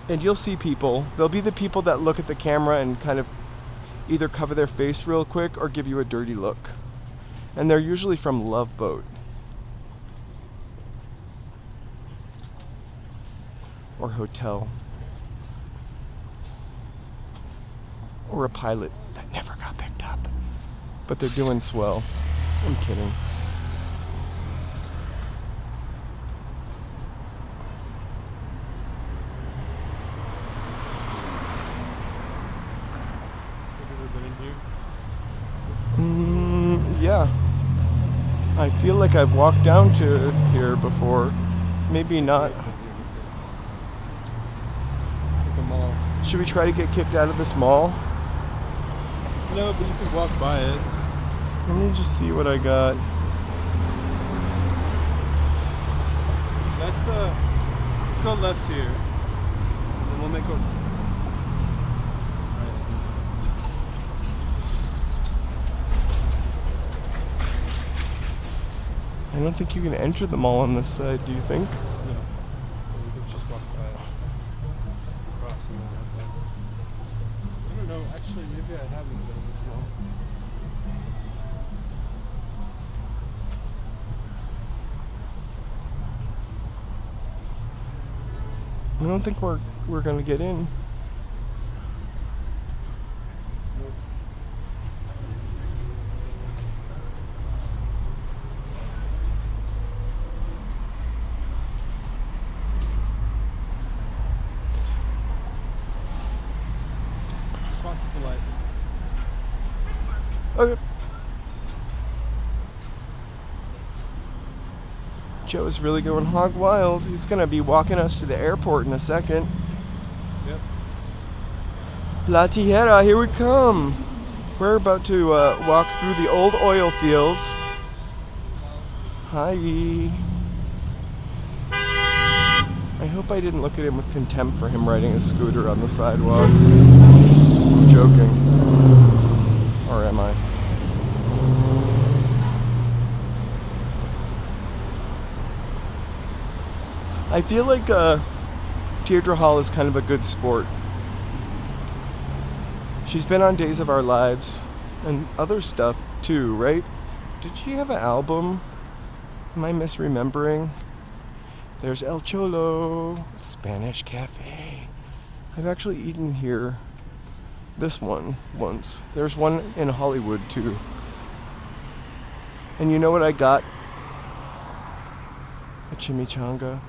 you'll see people. There'll be the people that look at the camera and kind of either cover their face real quick or give you a dirty look. And they're usually from Love Boat. Or hotel. Or a pilot that never got picked up. But they're doing swell. I'm kidding. Yeah. I feel like I've walked down to here before. Maybe not. Should we try to get kicked out of this mall? No, but you can walk by it. Let me just see what I got. Let's go left here. And then we'll make a... I don't think you can enter the mall on this side, do you think? No. I don't think we're gonna get in. Cross the light. Okay. Joe is really going hog wild. He's gonna be walking us to the airport in a second. Yep. La Tierra, here we come. We're about to walk through the old oil fields. Hi. I hope I didn't look at him with contempt for him riding a scooter on the sidewalk. I'm joking. Or am I? I feel like Deirdre Hall is kind of a good sport. She's been on Days of Our Lives and other stuff too, right? Did she have an album? Am I misremembering? There's El Cholo, Spanish Cafe. I've actually eaten here this one once. There's one in Hollywood too. And you know what I got? A chimichanga.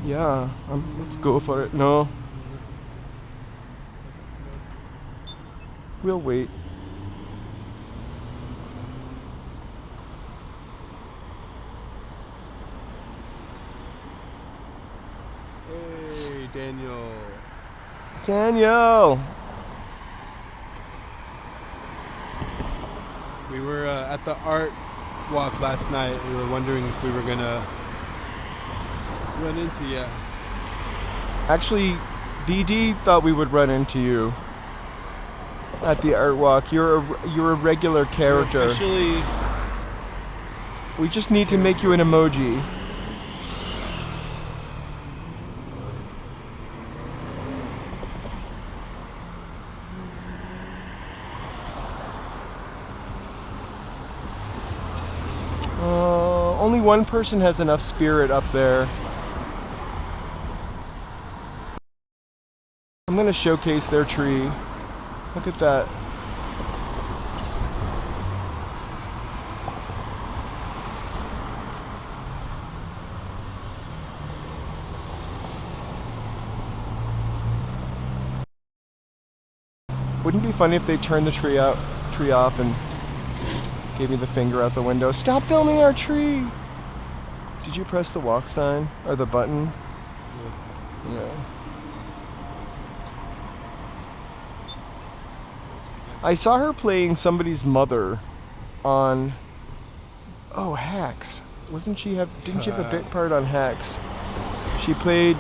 Yeah, let's go for it. No. We'll wait. Hey, Daniel. Daniel! We were at the art walk last night. We were wondering if we were gonna run into you. Actually, DD thought we would run into you at the art walk. You're a regular character. Officially, We just need to make you an emoji. Only one person has enough spirit up there. I'm gonna showcase their tree. Look at that. Wouldn't it be funny if they turned the tree off and gave me the finger out the window? Stop filming our tree! Did you press the walk sign? Or the button? Yeah. I saw her playing somebody's mother on Hacks. Didn't she have a bit part on Hacks? She played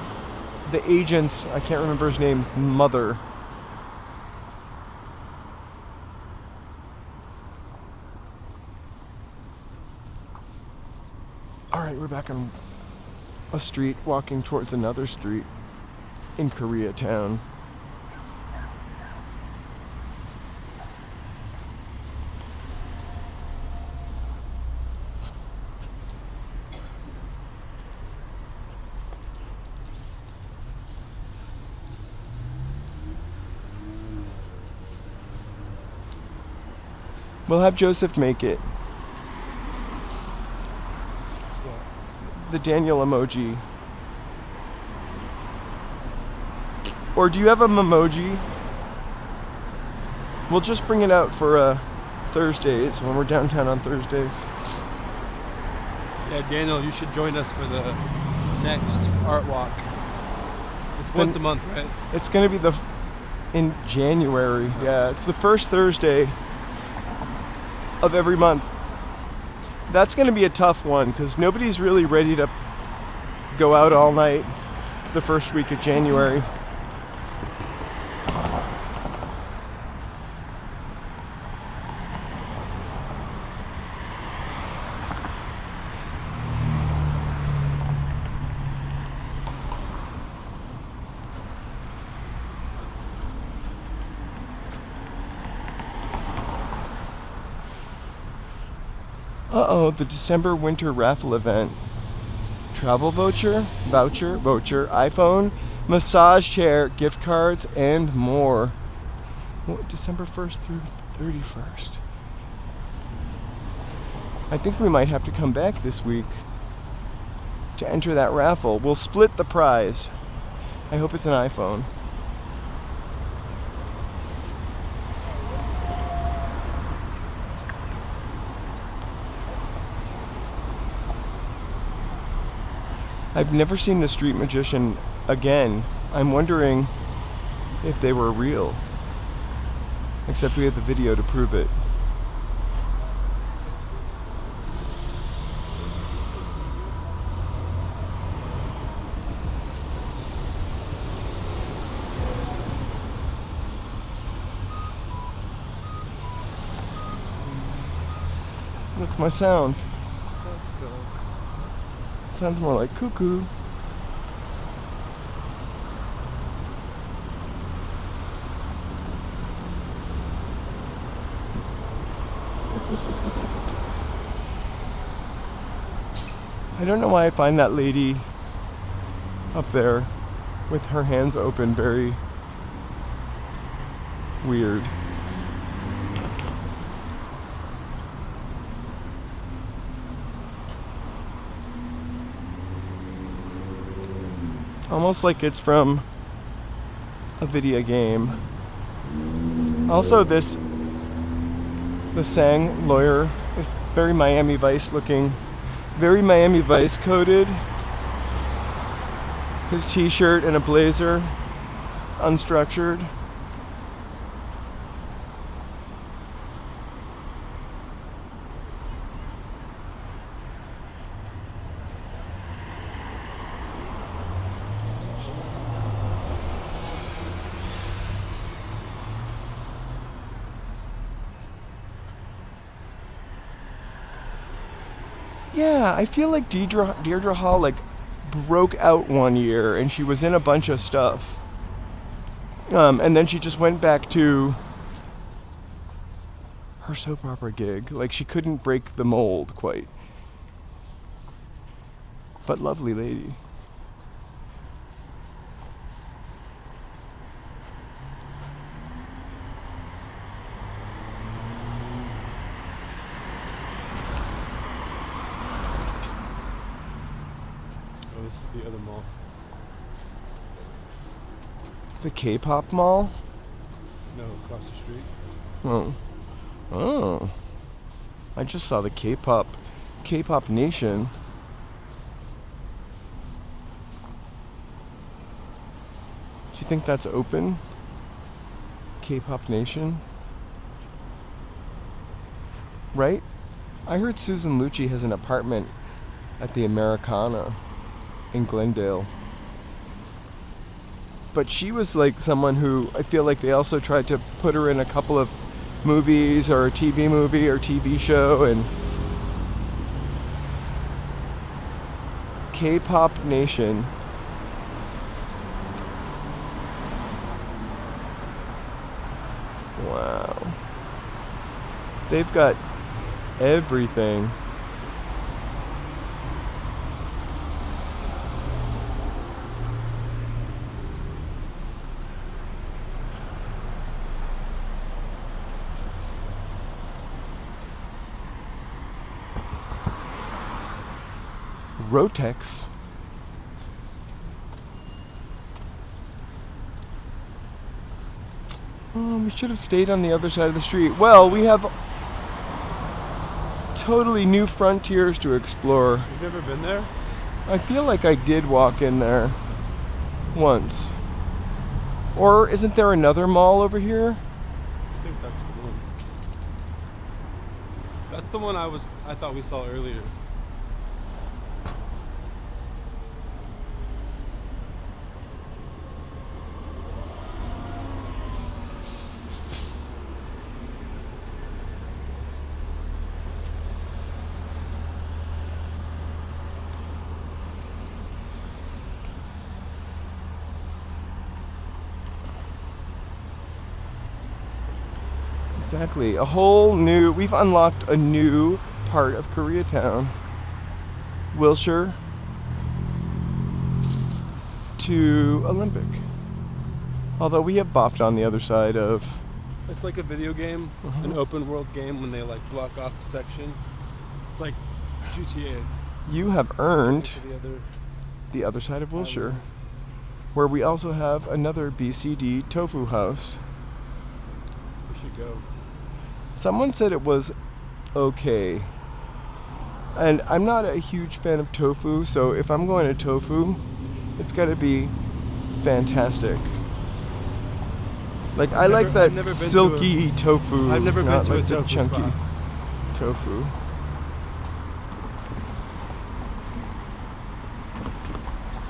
the agent's, I can't remember his name's mother. Alright, we're back on a street, walking towards another street in Koreatown. We'll have Joseph make it. The Daniel emoji. Or do you have a memoji? We'll just bring it out for Thursdays when we're downtown on Thursdays. yeah, Daniel, you should join us for the next art walk. It's once a month, right? It's gonna be in January. Yeah, it's the first Thursday of every month. That's going to be a tough one because nobody's really ready to go out all night the first week of January. Uh-oh, the December winter raffle event. Travel voucher, iPhone, massage chair, gift cards, and more. December 1st through 31st. I think we might have to come back this week to enter that raffle. We'll split the prize. I hope it's an iPhone. I've never seen the Street Magician again. I'm wondering if they were real. Except we have the video to prove it. That's my sound. Sounds more like cuckoo. I don't know why I find that lady up there with her hands open very weird. Almost like it's from a video game. Also, the Sang lawyer is very Miami Vice looking, very Miami Vice coded. His t-shirt and a blazer, unstructured. Yeah, I feel like Deirdre Hall like broke out one year and she was in a bunch of stuff. And then she just went back to her soap opera gig. Like she couldn't break the mold quite. But lovely lady. This is the other mall. The K-pop mall? No, across the street. Oh. Oh. I just saw the K-pop Nation. Do you think that's open? K-pop Nation? Right? I heard Susan Lucci has an apartment at the Americana in Glendale. But she was like someone who I feel like they also tried to put her in a couple of movies or a TV movie or TV show. And K-pop Nation. Wow. They've got everything. Rotex. We should have stayed on the other side of the street. Well, we have totally new frontiers to explore. You've never been there? I feel like I did walk in there once. Or isn't there another mall over here? I think that's the one. That's the one I thought we saw earlier. Exactly. We've unlocked a new part of Koreatown. Wilshire to Olympic. Although we have bopped on the other side of... It's like a video game, an open world game when they like block off a section. It's like GTA. You have earned To the other side of Wilshire, island. where we also have another BCD tofu house. We should go. Someone said it was okay. And I'm not a huge fan of tofu, so if I'm going to tofu, it's got to be fantastic. Like, I like that silky tofu. I've never been not to a like the tofu chunky spot. tofu.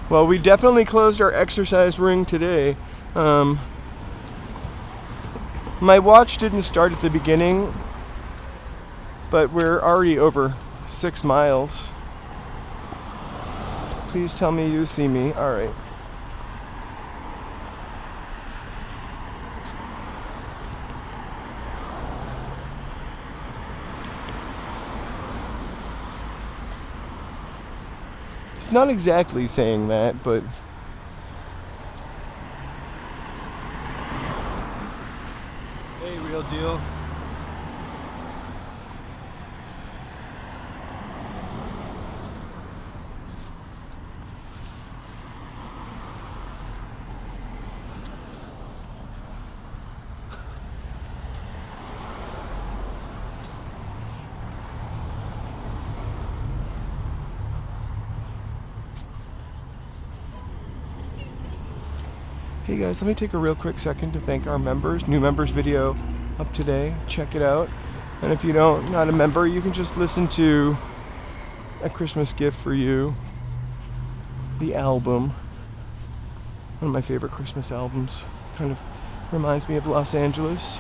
Well, we definitely closed our exercise ring today. My watch didn't start at the beginning, but we're already over 6 miles. Please tell me you see me. All right. It's not exactly saying that, but Hey, real deal. hey guys, let me take a real quick second to thank our members. New members video up today. Check it out. And if you don't, not a member, you can just listen to A Christmas Gift for You, the album. One of my favorite Christmas albums. Kind of reminds me of Los Angeles.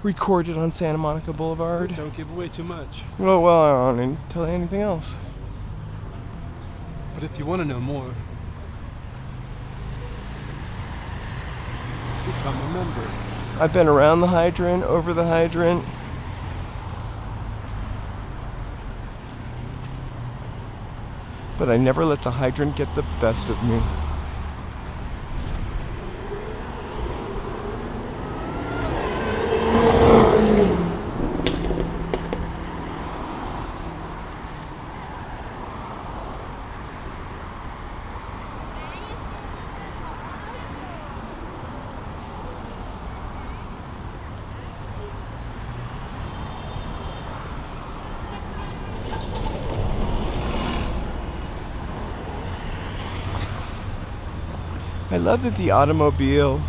Recorded on Santa Monica Boulevard. Don't give away too much. Well, I don't need to tell you anything else. But if you want to know more, become a member. I've been around the hydrant, over the hydrant. But I never let the hydrant get the best of me. I love that the Automobile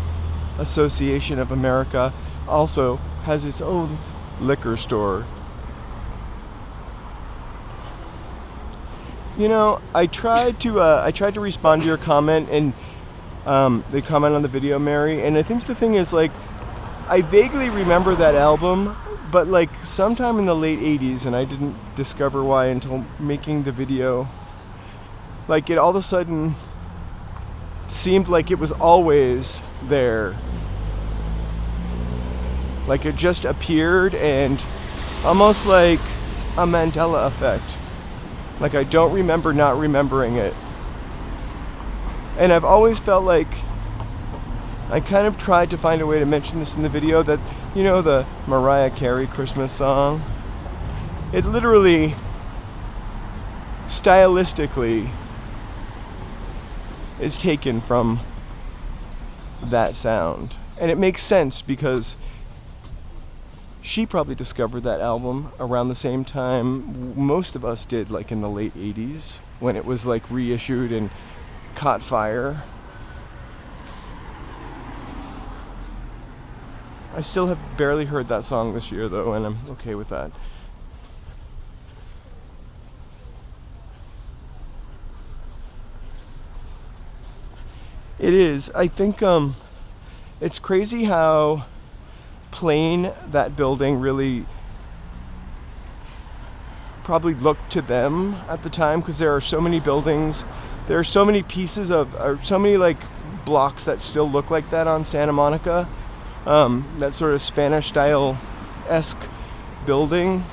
Association of America also has its own liquor store. You know, I tried to respond to your comment and the comment on the video, Mary, and I think the thing is, like, I vaguely remember that album, but like sometime in the late 80s, and I didn't discover why until making the video. Like, it all of a sudden seemed like it was always there. Like it just appeared, and almost like a Mandela effect. Like I don't remember not remembering it. And I've always felt like I kind of tried to find a way to mention this in the video, that, you know, the Mariah Carey Christmas song, it literally, stylistically, is taken from that sound. And it makes sense because she probably discovered that album around the same time most of us did, like in the late 80s, when it was like reissued and caught fire. I still have barely heard that song this year though, and I'm okay with that. It is. I think it's crazy how plain that building really probably looked to them at the time, because there are so many buildings, there are so many pieces of, or so many like blocks that still look like that on Santa Monica. That sort of Spanish style-esque building.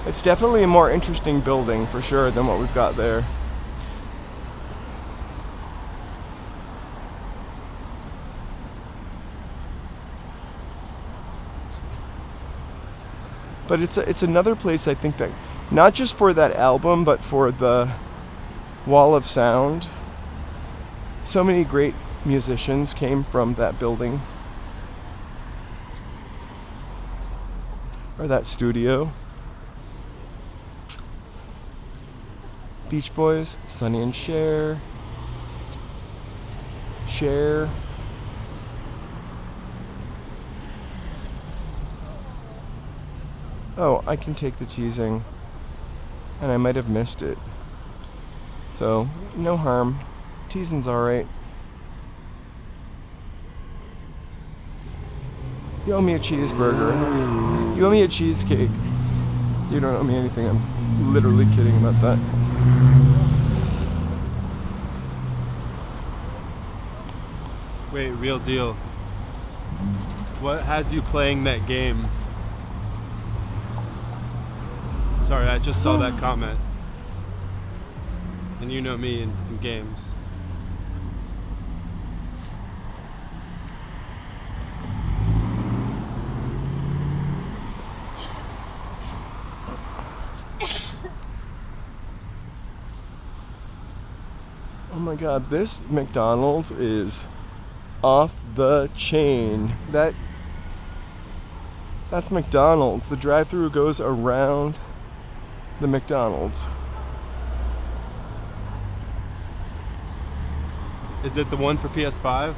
It's definitely a more interesting building for sure than what we've got there. But it's another place I think that, not just for that album, but for the Wall of Sound. So many great musicians came from that building. Or that studio. Beach Boys, Sonny and Cher. Cher. Oh, I can take the teasing. And I might have missed it. So, no harm. Teasing's alright. You owe me a cheeseburger. You owe me a cheesecake. You don't owe me anything. I'm literally kidding about that. Wait, real deal. What has you playing that game? Sorry, I just saw that comment. And you know me in games. Oh my god, this McDonald's is off the chain. That's McDonald's. The drive-thru goes around the McDonald's. Is it the one for PS5?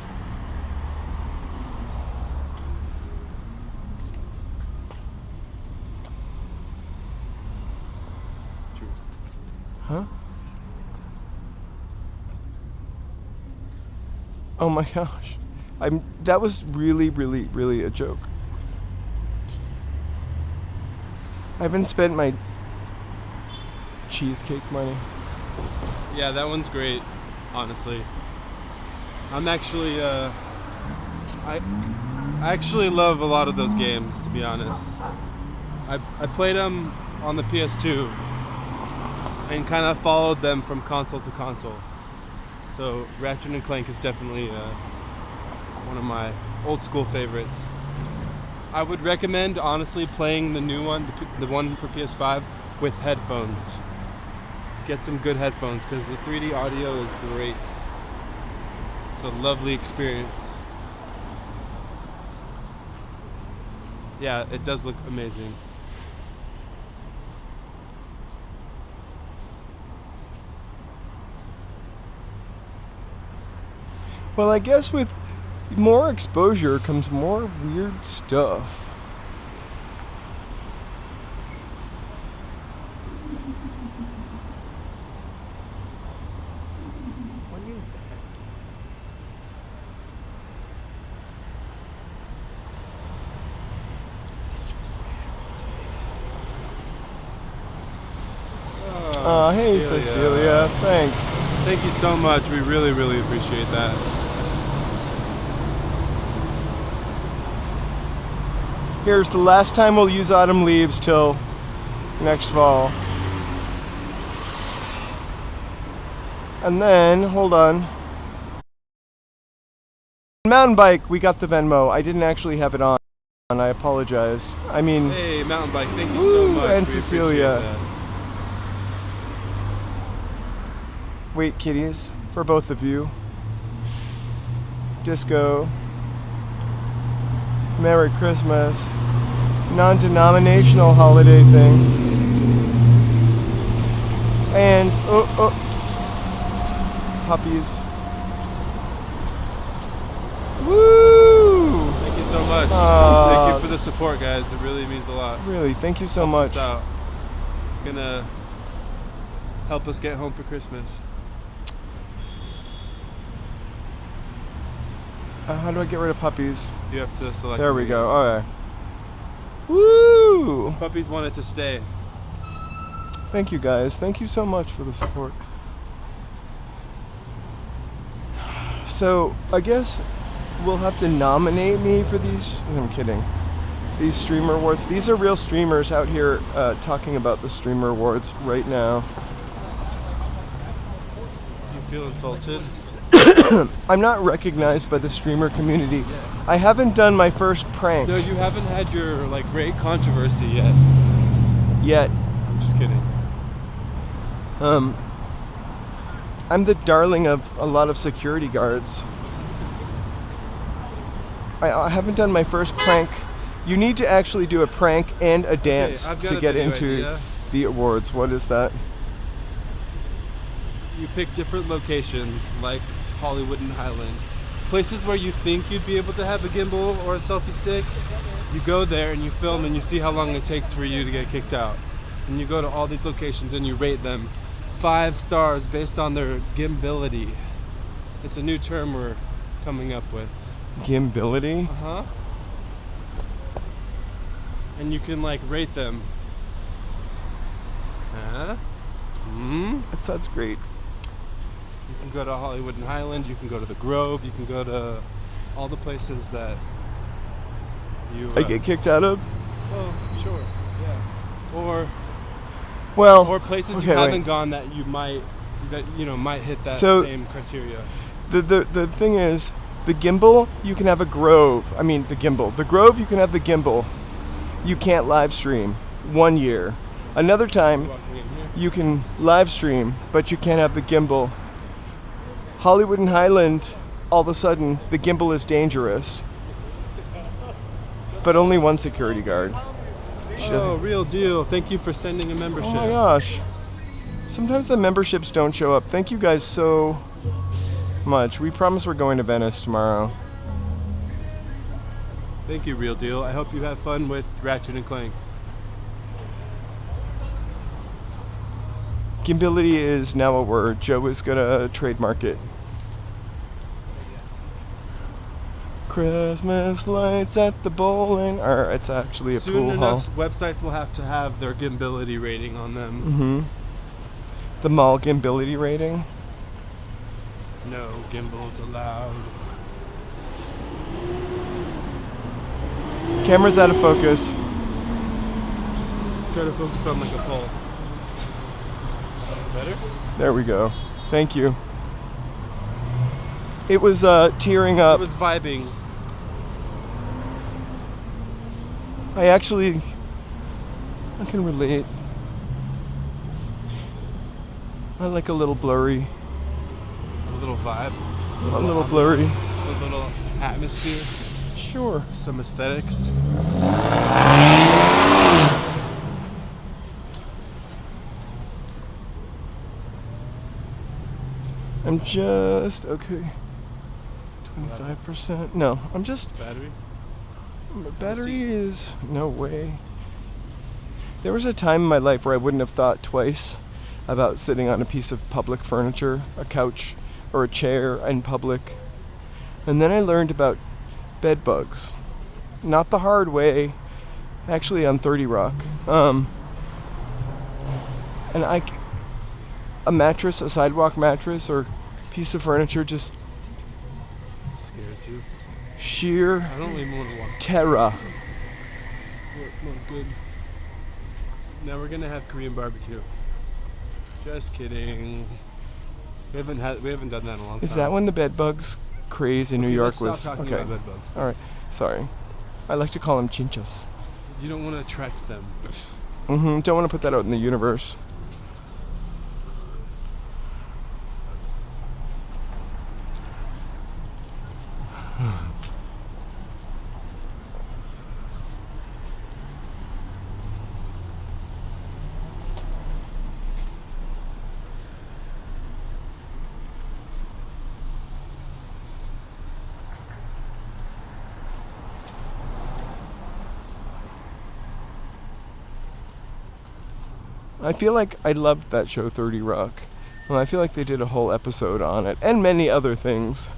True. Huh? Oh my gosh. That was really, really, really a joke. I haven't spent my cheesecake money. Yeah, that one's great, honestly. I'm actually, I actually love a lot of those games, to be honest. I played them on the PS2 and kind of followed them from console to console. So Ratchet and Clank is definitely one of my old school favorites. I would recommend, honestly, playing the new one, the one for PS5, with headphones. Get some good headphones, because the 3D audio is great. It's a lovely experience. Yeah, it does look amazing. Well, I guess with more exposure comes more weird stuff. Oh, hey, Cecilia. Thanks. Thank you so much. We really, really appreciate that. Here's the last time we'll use autumn leaves till next fall. And then, hold on. Mountain bike, we got the Venmo. I didn't actually have it on. I apologize. I mean... Hey, mountain bike, thank you so much. And We Cecilia. appreciate that. Wait, kitties, for both of you. Disco. Merry Christmas. Non-denominational holiday thing. And, puppies. Woo! Thank you so much. Thank you for the support, guys. It really means a lot. Really, thank you so Helps much. us out. It's gonna help us get home for Christmas. How do I get rid of puppies? You have to select. There we them. go. Okay. Woo! Puppies wanted to stay. Thank you guys. Thank you so much for the support. So, I guess we'll have to nominate me for these. I'm kidding. These streamer awards. These are real streamers out here talking about the streamer awards right now. Do you feel insulted? I'm not recognized by the streamer community. I haven't done my first prank No, you haven't had your like great controversy yet. yet. I'm just kidding. I'm the darling of a lot of security guards. I haven't done my first prank. You need to actually do a prank and a dance I've got to a get video into idea. the awards. What is that? You pick different locations like Hollywood and Highland. Places where you think you'd be able to have a gimbal or a selfie stick. You go there and you film and you see how long it takes for you to get kicked out. And you go to all these locations and you rate them 5 stars based on their gimbility. It's a new term we're coming up with. Gimbility? Uh-huh. And you can like rate them. Huh? That sounds great. You can go to Hollywood and Highland, you can go to the Grove, you can go to all the places that you I get kicked out of? Oh, sure. Yeah. Well, Or places okay, you haven't wait. gone that might hit that So- same criteria. The thing is, the gimbal, you can have a Grove. I mean, the gimbal. The Grove, you can have the gimbal. You can't live stream 1 year. Another time, Walking in here. you can live stream, but you can't have the gimbal. Hollywood and Highland, all of a sudden, the gimbal is dangerous. But only one security guard. She doesn't. Oh, real deal. Thank you for sending a membership. Oh my gosh. Sometimes the memberships don't show up. Thank you guys so much. We promise we're going to Venice tomorrow. Thank you, real deal. I hope you have fun with Ratchet and Clank. Gimbility is now a word. Joe is gonna trademark it. Christmas lights at the bowling. Or it's actually a Soon pool hall. enough, websites will have to have their gimbility rating on them. Mm-hmm. The mall gimbility rating. No gimbals allowed. Camera's out of focus. Just try to focus on like a pole. Better? There we go. Thank you. It was tearing up. It was vibing. I can relate. I like a little blurry. A little vibe. A little blurry. A little atmosphere. Sure. Some aesthetics. I'm just okay. 25%. No, I'm just. Battery. Battery is no way. There was a time in my life where I wouldn't have thought twice about sitting on a piece of public furniture, a couch or a chair in public. And then I learned about bed bugs. Not the hard way, actually on 30 Rock. And a mattress, a sidewalk mattress or piece of furniture, just Scares you. sheer I don't even want to walk. terror. Oh, it smells good. Now we're gonna have Korean barbecue. Just kidding. We haven't done that in a long time. Is that when the bed bugs craze in New Okay, York let's was? stop talking Okay. about bed bugs. All right. Sorry. I like to call them chinchas. You don't want to attract them. Don't want to put that out in the universe. I feel like I loved that show 30 Rock. Well, I feel like they did a whole episode on it and many other things.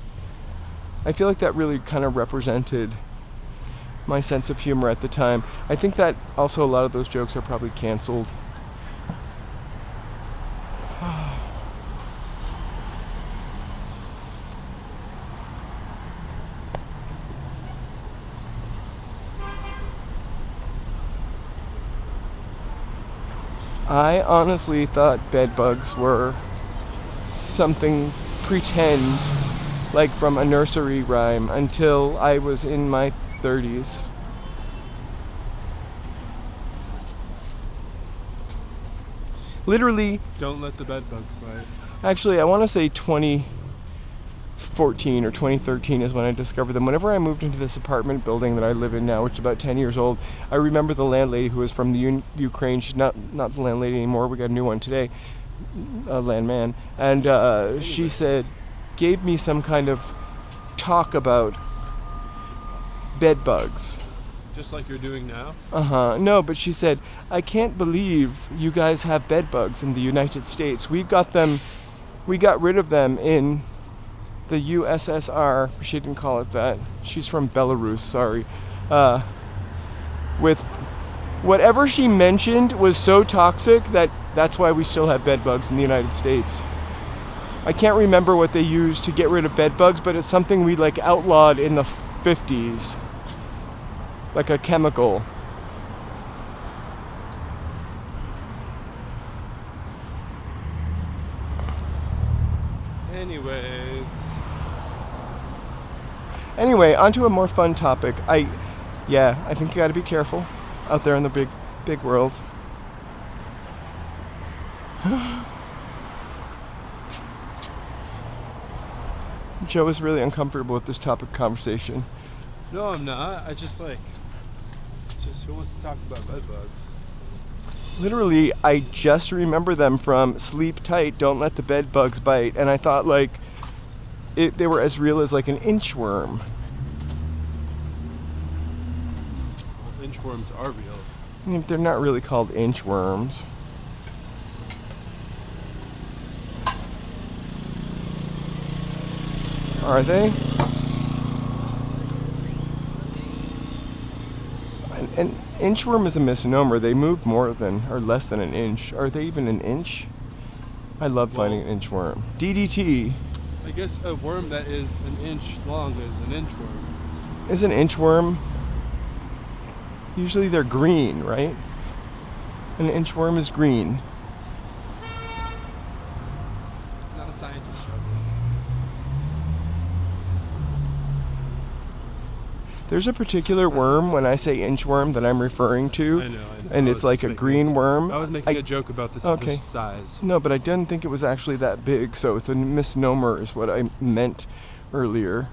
I feel like that really kind of represented my sense of humor at the time. I think that also a lot of those jokes are probably canceled. I honestly thought bed bugs were something pretend, like from a nursery rhyme, until I was in my 30s. Literally, Don't let the bed bugs bite. actually, I want to say 2014 or 2013 is when I discovered them. Whenever I moved into this apartment building that I live in now, which is about 10 years old, I remember the landlady who was from the Ukraine. She's not the landlady anymore. We got a new one today, a landman. And she said, gave me some kind of talk about bed bugs. Just like you're doing now? No, but she said, I can't believe you guys have bed bugs in the United States. We got rid of them in the USSR. She didn't call it that. She's from Belarus, sorry. With whatever she mentioned was so toxic that's why we still have bed bugs in the United States. I can't remember what they used to get rid of bed bugs, but it's something we like outlawed in the 50s. Like a chemical. Anyway, onto a more fun topic. I think you gotta be careful out there in the big world. Joe is really uncomfortable with this topic of conversation. No, I'm not. Who wants to talk about bed bugs? Literally, I just remember them from Sleep Tight, Don't Let the Bed Bugs Bite, and I thought like they were as real as like an inchworm. Well, inchworms are real. I mean, they're not really called inchworms. Are they? An inchworm is a misnomer. They move more than or less than an inch. Are they even an inch? I love finding an inchworm. DDT. I guess a worm that is an inch long is an inchworm. Is an inchworm? Usually they're green, right? An inchworm is green. Not a scientist. There's a particular worm when I say inchworm that I'm referring to. I know. And it's like a green worm. I was making a joke about this size. No, but I didn't think it was actually that big, so it's a misnomer is what I meant earlier.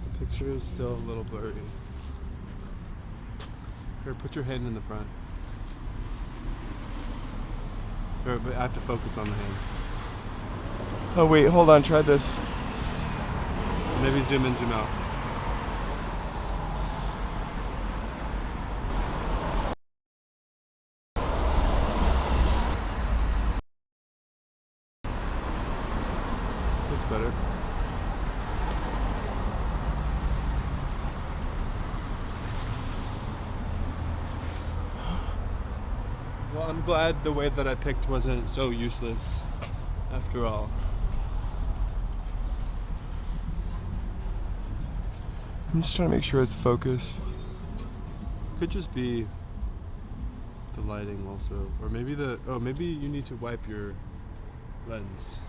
The picture is still a little blurry. Here, put your hand in the front. Here, but I have to focus on the hand. Oh wait, hold on, try this. Maybe zoom in, zoom out. Looks better. Well, I'm glad the way that I picked wasn't so useless after all. I'm just trying to make sure it's focused. Could just be the lighting also, or maybe maybe you need to wipe your lens.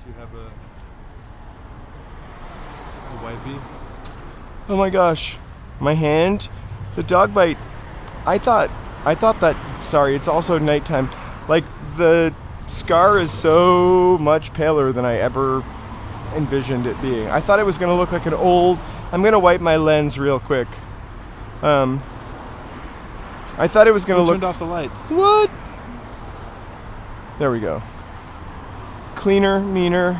Do you have a wipey? Oh my gosh, my hand, the dog bite. I thought that. Sorry, it's also nighttime. Like the scar is so much paler than I ever envisioned it being. I thought it was going to look like an old. I'm going to wipe my lens real quick. I thought it was going to look. Turned off the lights. What? There we go. Cleaner, meaner.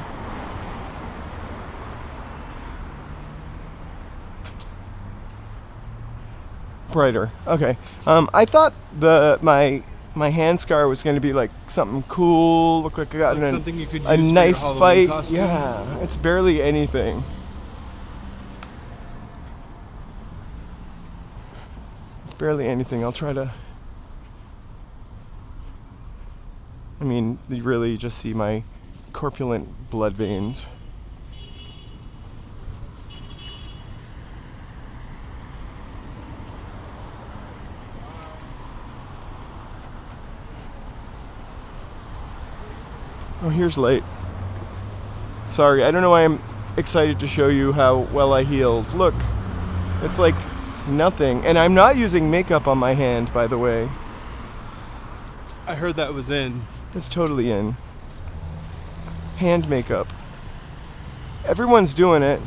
Brighter. Okay. I thought my hand scar was going to be like something cool, look like I got Like something you could use a for your knife Halloween fight. costume? Yeah, it's barely anything. It's barely anything. I'll try to. I mean, you really just see my corpulent blood veins. Oh, here's Light. Sorry, I don't know why I'm excited to show you how well I healed. Look, it's like nothing. And I'm not using makeup on my hand, by the way. I heard that was in. It's totally in. Hand makeup. Everyone's doing it.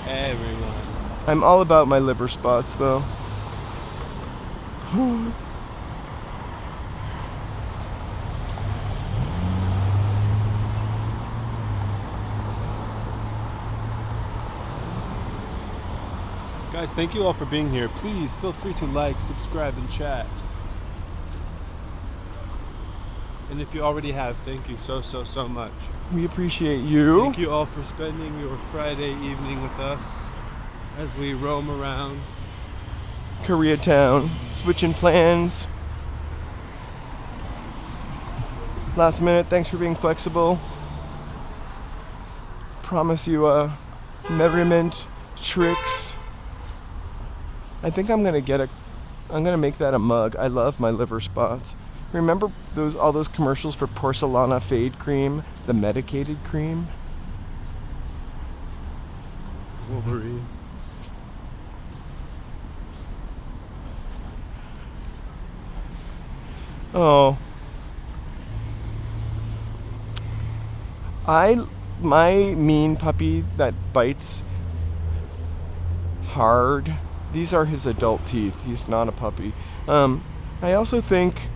Everyone. I'm all about my liver spots, though. Guys, thank you all for being here. Please feel free to like, subscribe, and chat. And if you already have, thank you so much. We appreciate you. Thank you all for spending your Friday evening with us as we roam around. Koreatown, switching plans. Last minute, thanks for being flexible. Promise you merriment, tricks. I think I'm gonna make that a mug. I love my liver spots. Remember all those commercials for Porcelana Fade Cream, the medicated cream? Wolverine. Oh. My mean puppy that bites hard, these are his adult teeth. He's not a puppy. I also think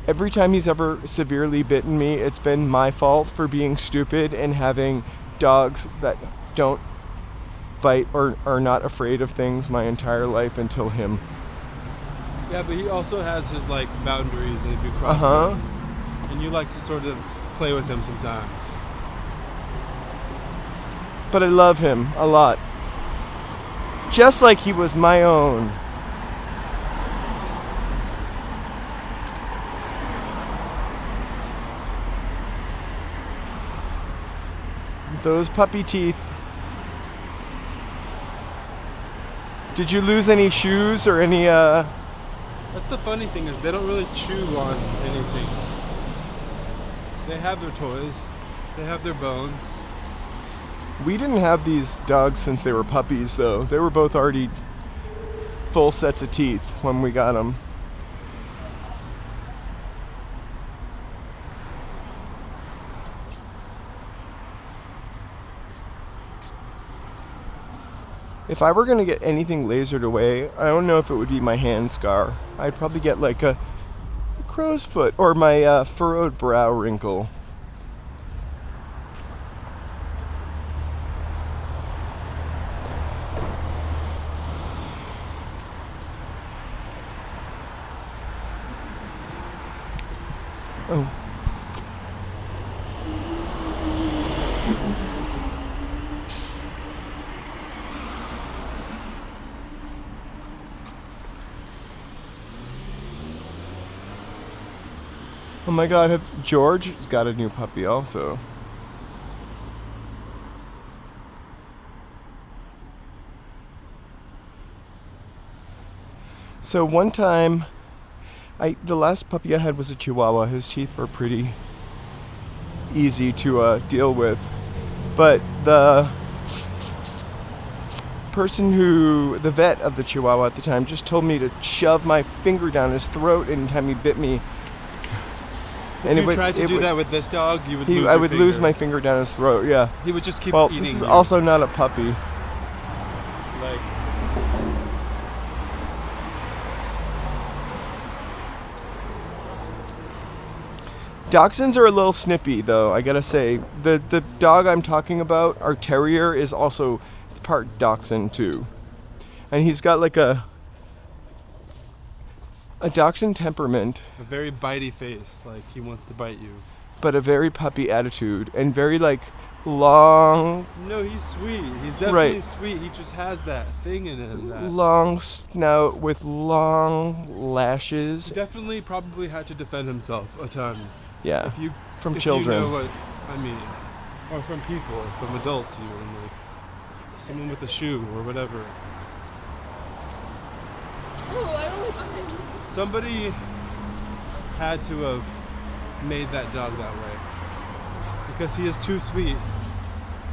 every time he's ever severely bitten me, it's been my fault for being stupid and having dogs that don't bite or are not afraid of things my entire life until him. Yeah, but he also has his like boundaries, and if you cross them, and you like to sort of play with him sometimes. But I love him a lot. Just like he was my own. Those puppy teeth. Did you lose any shoes or any That's the funny thing, is they don't really chew on anything. They have their toys, they have their bones. We didn't have these dogs since they were puppies, though. They were both already full sets of teeth when we got them. If I were going to get anything lasered away, I don't know if it would be my hand scar. I'd probably get like a crow's foot or my furrowed brow wrinkle. Oh. Oh my god, George has got a new puppy also. So one time, the last puppy I had was a Chihuahua. His teeth were pretty easy to deal with. But the vet of the Chihuahua at the time just told me to shove my finger down his throat anytime he bit me. If you tried to do that with this dog, you would lose I would finger. lose my finger down his throat, yeah. He would just keep well, eating this is you. also not a puppy. Like, Dachshunds are a little snippy, though, I gotta say. The dog I'm talking about, our terrier, it's part Dachshund, too. And he's got like a Dachshund temperament. a very bitey face, like he wants to bite you. But a very puppy attitude and very like long. No, he's sweet. He's definitely Right. sweet. He just has that thing in him. That Long snout with long lashes. he definitely probably had to defend himself a ton. Yeah, If you from if children. You know what I mean, or from people, from adults, even like someone with a shoe or whatever. Somebody had to have made that dog that way. Because he is too sweet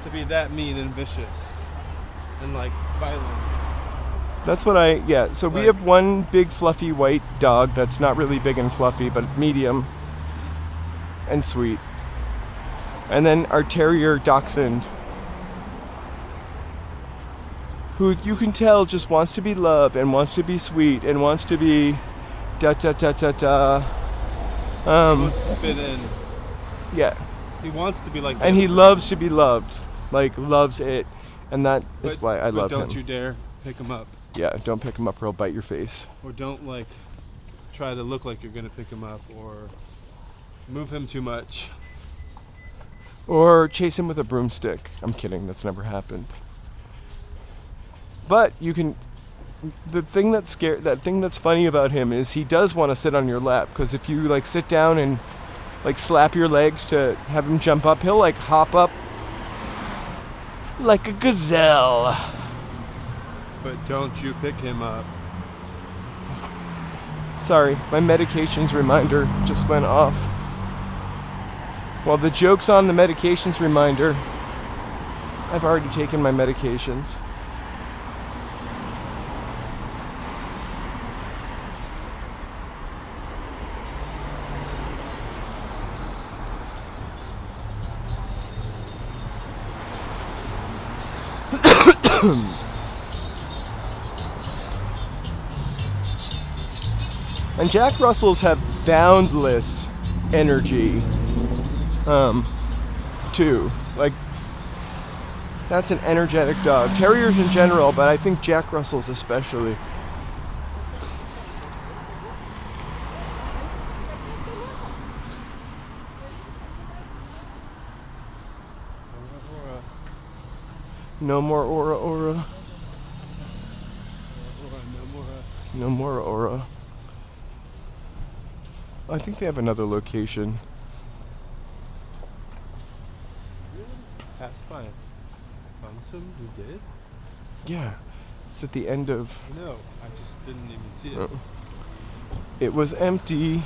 to be that mean and vicious and like violent. That's what yeah. So we Like- have one big fluffy white dog that's not really big and fluffy, but medium and sweet. And then our terrier dachshund, who you can tell just wants to be loved and wants to be sweet and wants to be da da da da da. He wants to fit in. Yeah. He wants to be like. And he loves to be loved, like loves it, and that is But- why I love But don't him. you dare pick him up, Yeah, don't pick him up or he'll bite your face. or don't like try to look like you're gonna pick him up, or move him too much. Or chase him with a broomstick. I'm kidding, that's never happened. But you can. The thing that's funny about him is he does want to sit on your lap, because if you like sit down and like slap your legs to have him jump up, he'll like hop up like a gazelle. But don't you pick him up. Sorry, my medications reminder just went off. Well, the joke's on the medications reminder. I've already taken my medications. And Jack Russells have boundless energy, too. Like, that's an energetic dog. Terriers in general, but I think Jack Russells especially. No more aura aura. No more aura. I think they have another location. Pass by. Found some who did? Yeah. It's at the end of. No, I just didn't even see it. Oh. It was empty.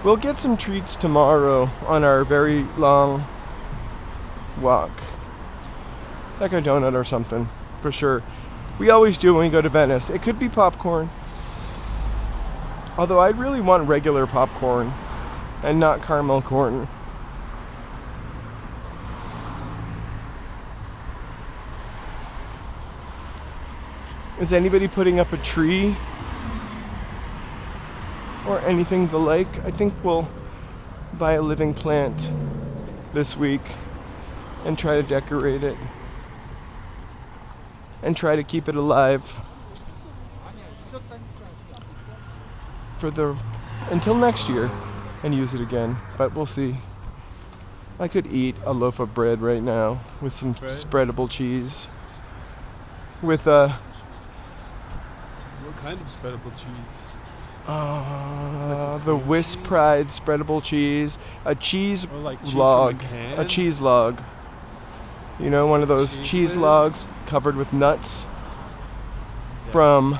We'll get some treats tomorrow on our very long walk. Like a donut or something, for sure. We always do when we go to Venice. It could be popcorn. Although I'd really want regular popcorn and not caramel corn. Is anybody putting up a tree? Or anything the like? I think we'll buy a living plant this week and try to decorate it and try to keep it alive for until next year and use it again, but we'll see. I could eat a loaf of bread right now with some Bread? spreadable cheese with What kind of spreadable cheese? the Wiss Pride spreadable cheese, a cheese Or like cheese from log, a can? a cheese log. You know, one of those Cheese cheese whiz? logs covered with nuts Yeah. from,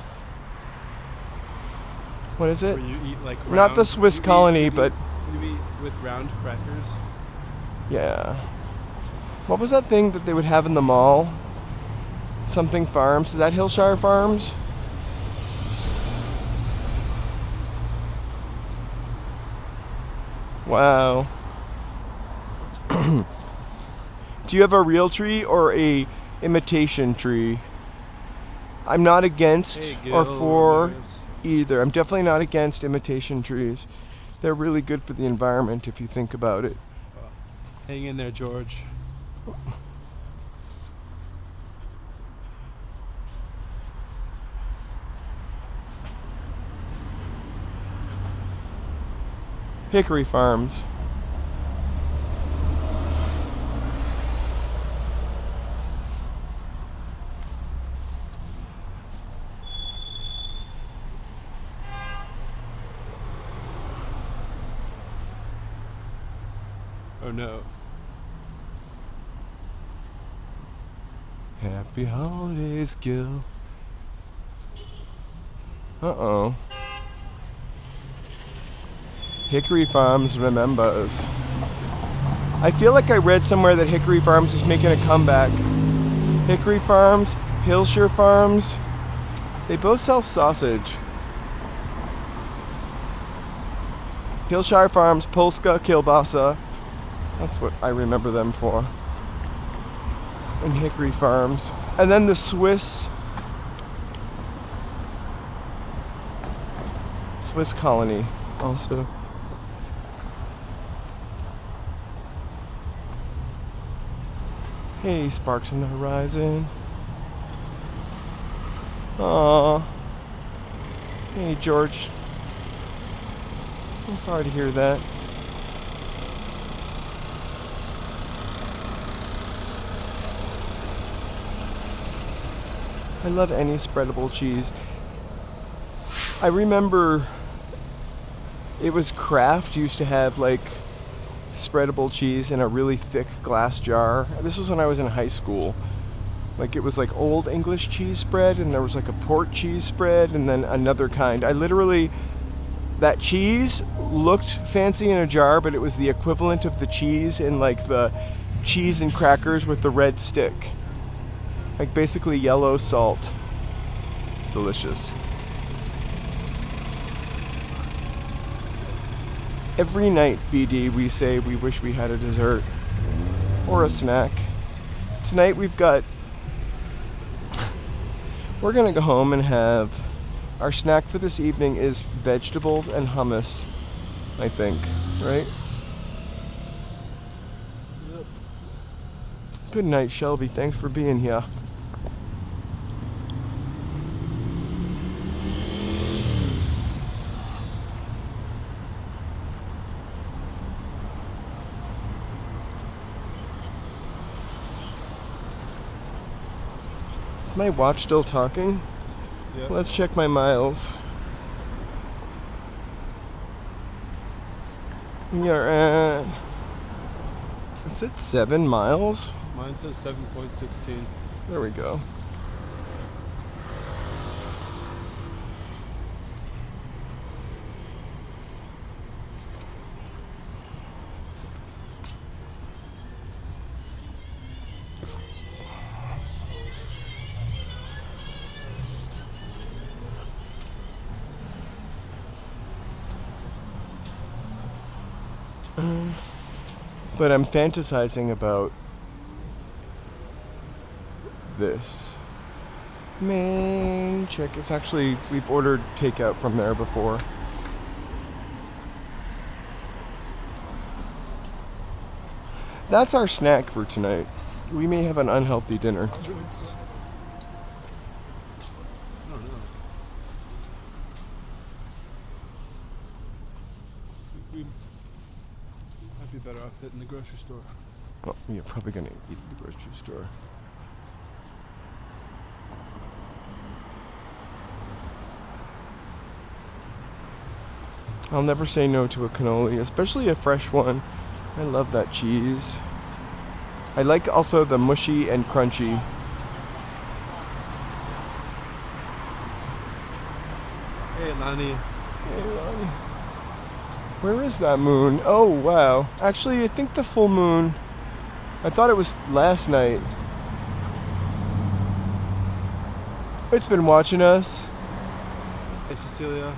what is it? Where you eat like Not the round- Swiss you eat- colony, you but you eat with round crackers. yeah. What was that thing that they would have in the mall? Something Farms. Is that Hillshire Farms? Wow. Do you have a real tree or a imitation tree? I'm not against Hey, or Gil, for nice. either. I'm definitely not against imitation trees. They're really good for the environment if you think about it. Hang in there, George. Hickory Farms. Oh no. Happy holidays, Gil. Uh-oh. Hickory Farms remembers. I feel like I read somewhere that Hickory Farms is making a comeback. Hickory Farms, Hillshire Farms, they both sell sausage. Hillshire Farms, Polska Kielbasa. That's what I remember them for. And Hickory Farms. And then the Swiss colony also. Hey, sparks in the horizon. Aww. Hey, George. I'm sorry to hear that. I love any spreadable cheese. I remember it was Kraft used to have like spreadable cheese in a really thick glass jar. This was when I was in high school. Like it was like old English cheese spread, and there was like a port cheese spread, and then another kind. That cheese looked fancy in a jar, but it was the equivalent of the cheese in like the cheese and crackers with the red stick. Like basically yellow salt. Delicious. Every night, BD, we say we wish we had a dessert or a snack. Tonight we're gonna go home and have our snack for this evening is vegetables and hummus, I think, right? Yep. Good night, Shelby. Thanks for being here. Is my watch still talking? Yep. Let's check my miles. We are at... Is it 7 miles? Mine says 7.16. There we go. But I'm fantasizing about this. Main check. It's actually, we've ordered takeout from there before. That's our snack for tonight. We may have an unhealthy dinner. I don't know. We might be better off hitting the grocery store. Well, you're probably gonna eat at the grocery store. I'll never say no to a cannoli, especially a fresh one. I love that cheese. I like also the mushy and crunchy. Hey, Lonnie. Hey, Lonnie. Where is that moon? Oh, wow. Actually, I think the full moon... I thought it was last night. It's been watching us. Hey, Cecilia.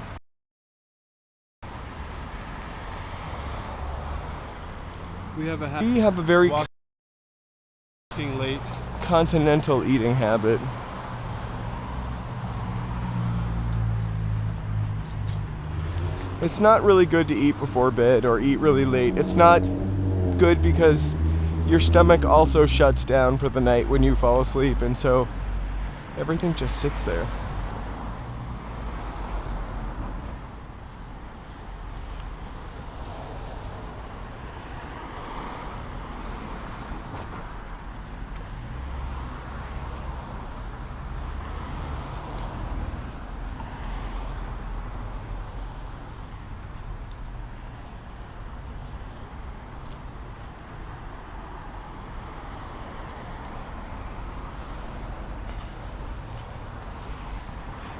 We have a very walking late. continental eating habit. It's not really good to eat before bed or eat really late. It's not good because your stomach also shuts down for the night when you fall asleep, and so everything just sits there.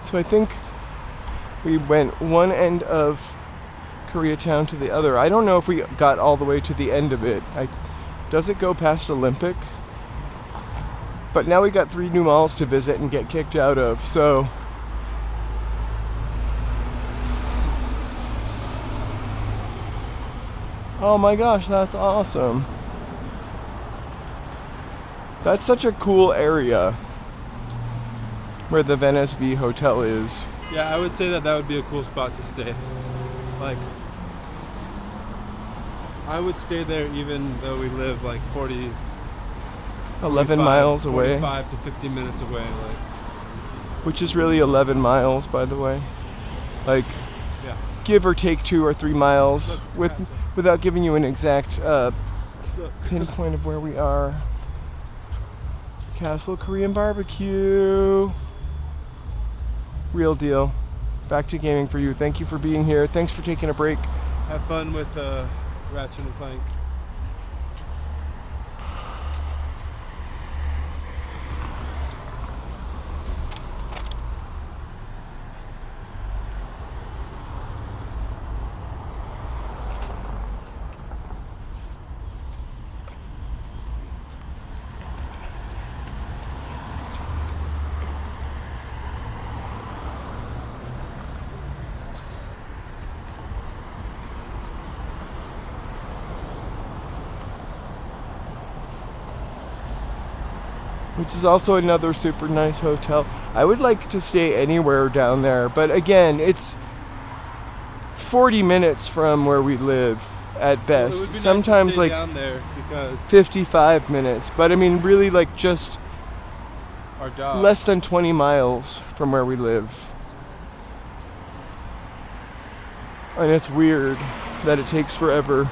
So I think we went one end of Koreatown to the other. I don't know if we got all the way to the end of it. Does it go past Olympic? But now we got 3 new malls to visit and get kicked out of, so... Oh my gosh, that's awesome. That's such a cool area where the Venice V Hotel is. Yeah, I would say that would be a cool spot to stay. Like, I would stay there even though we live like 11 miles away. 45 to 50 minutes away. Like, which is really 11 miles, by the way. Like, yeah. Give or take 2 or 3 miles without giving you an exact pinpoint of where we are. Castle Korean barbecue. Real deal. Back to gaming for you. Thank you for being here. Thanks for taking a break. Have fun with Ratchet and Clank. Which is also another super nice hotel. I would like to stay anywhere down there, but again, it's 40 minutes from where we live at best. Well, it would be sometimes nice to stay like down there because 55 minutes, but I mean really like just our dog. less than 20 miles from where we live. And it's weird that it takes forever.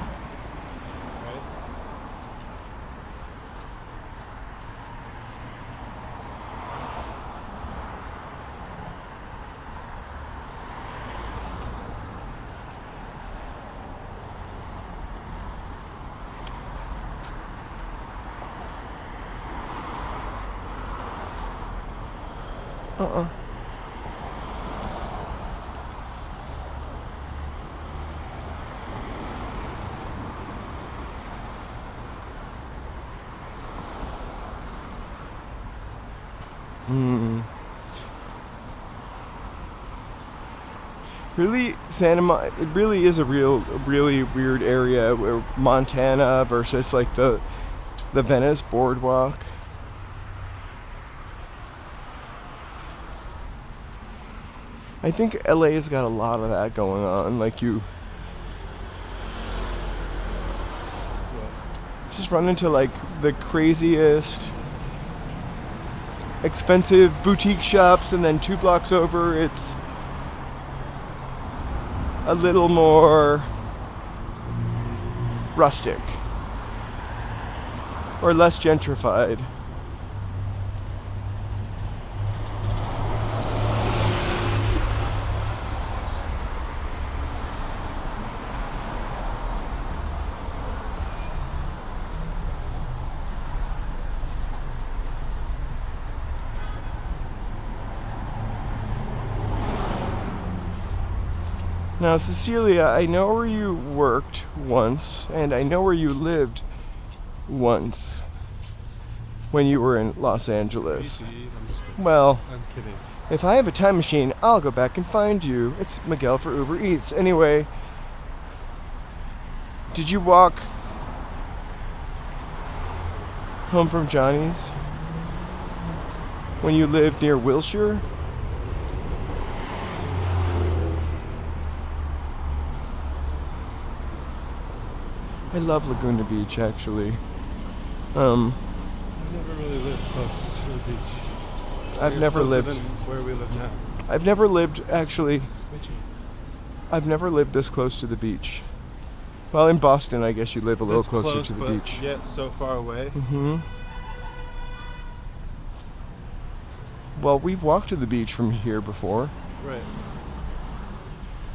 Really, it really is a really weird area where Montana versus like the Venice boardwalk. I think LA's got a lot of that going on. Like you just run into like the craziest expensive boutique shops, and then 2 blocks over it's a little more rustic or less gentrified. Now, Cecilia, I know where you worked once, and I know where you lived once when you were in Los Angeles. I'm just kidding. Well, I'm kidding. if I have a time machine, I'll go back and find you. It's Miguel for Uber Eats. Anyway, did you walk home from Johnny's when you lived near Wilshire? I love Laguna Beach, actually. I've never really lived close to the beach. I've never Closer lived. than where we live now. I've never lived, actually. I've never lived this close to the beach. Well, in Boston, I guess you live a little This closer close, to the but beach. yet so far away. Mm-hmm. Well, we've walked to the beach from here before. Right.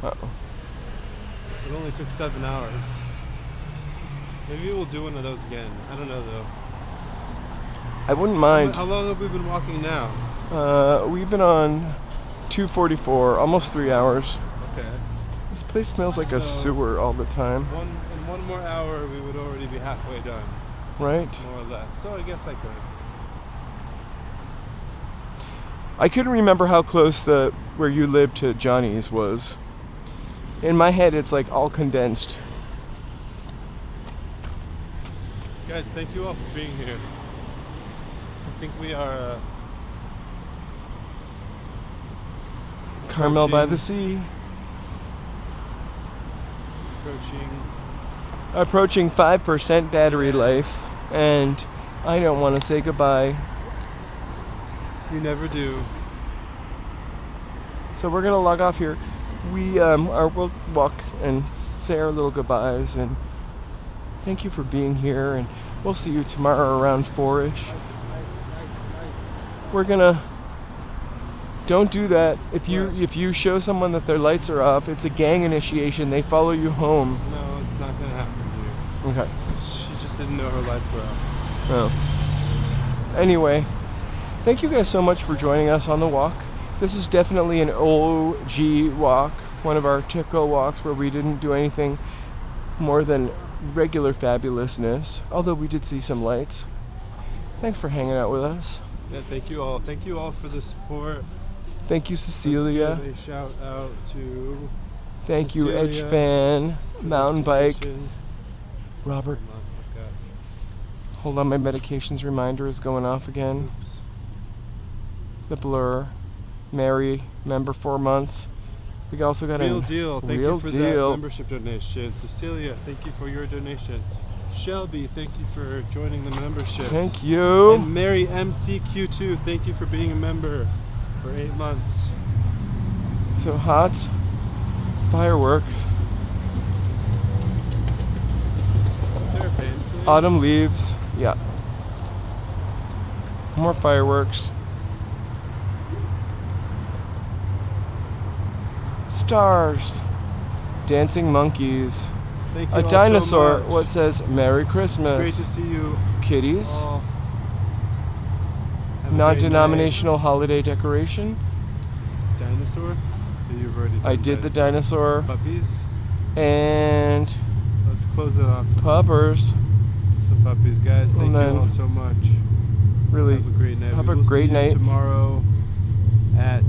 Uh-oh. It only took 7 hours. Maybe we'll do one of those again. I don't know though. I wouldn't mind. How long have we been walking now? We've been on 2:44, almost 3 hours. Okay. This place smells like a So- sewer all the time, In one more hour, we would already be halfway done, right? more or less. So I guess I could. I couldn't remember how close the where you lived to Johnny's was. In my head, it's like all condensed. Guys, thank you all for being here. I think we are Carmel by approaching- the Sea. approaching. Approaching 5% battery life, and I don't want to say goodbye. You never do. So we're gonna log off here. We'll walk and say our little goodbyes, and thank you for being here. And we'll see you tomorrow around 4ish. We're gonna. Don't do that. If you show someone that their lights are off, it's a gang initiation. They follow you home. No, it's not gonna happen here. Okay. She just didn't know her lights were off. Oh. Anyway, thank you guys so much for joining us on the walk. This is definitely an OG walk, one of our typical walks where we didn't do anything more than regular fabulousness, although we did see some lights. Thanks for hanging out with us. Yeah, thank you all. Thank you all for the support. Thank you, Cecilia. Let's give a shout out to Thank you, Edge Cecilia. Fan, Mountain Bike, Medication. Robert. Oh my God. Hold on, my medications reminder is going off again. Oops. The Blur, Mary, member 4 months. We also got Real a deal. Thank real you for deal. that membership donation. Cecilia, thank you for your donation. Shelby, thank you for joining the membership. Thank you. And Mary MCQ2, thank you for being a member for 8 months. So hot. Fireworks. Is there a pain? Autumn leaves. Yeah. More fireworks. Stars. Dancing monkeys. Thank you A all dinosaur. so much. What says Merry It's Christmas? great to see you Kitties. all. Have a great Non-denominational holiday decoration. night. Dinosaur? You've already done I did the dinosaur. Puppies. And Let's close it off with puppers. some puppies, guys. Thank And you then- all so much. Really Have a great night. have We a will great see night. You tomorrow at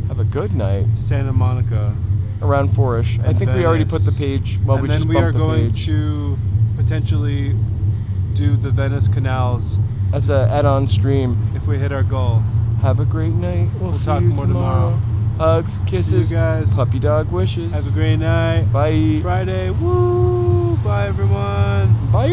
have a good night. Santa Monica. Around 4ish. I And think we already put the Venice. page. Well, And we then just we bumped are the going page to potentially do the Venice Canals as a add-on stream. if we hit our goal. Have a great night. We'll see talk you more tomorrow. Hugs, kisses, See you guys. puppy dog wishes. Have a great night. Bye. Friday. Woo! Bye, everyone. Bye.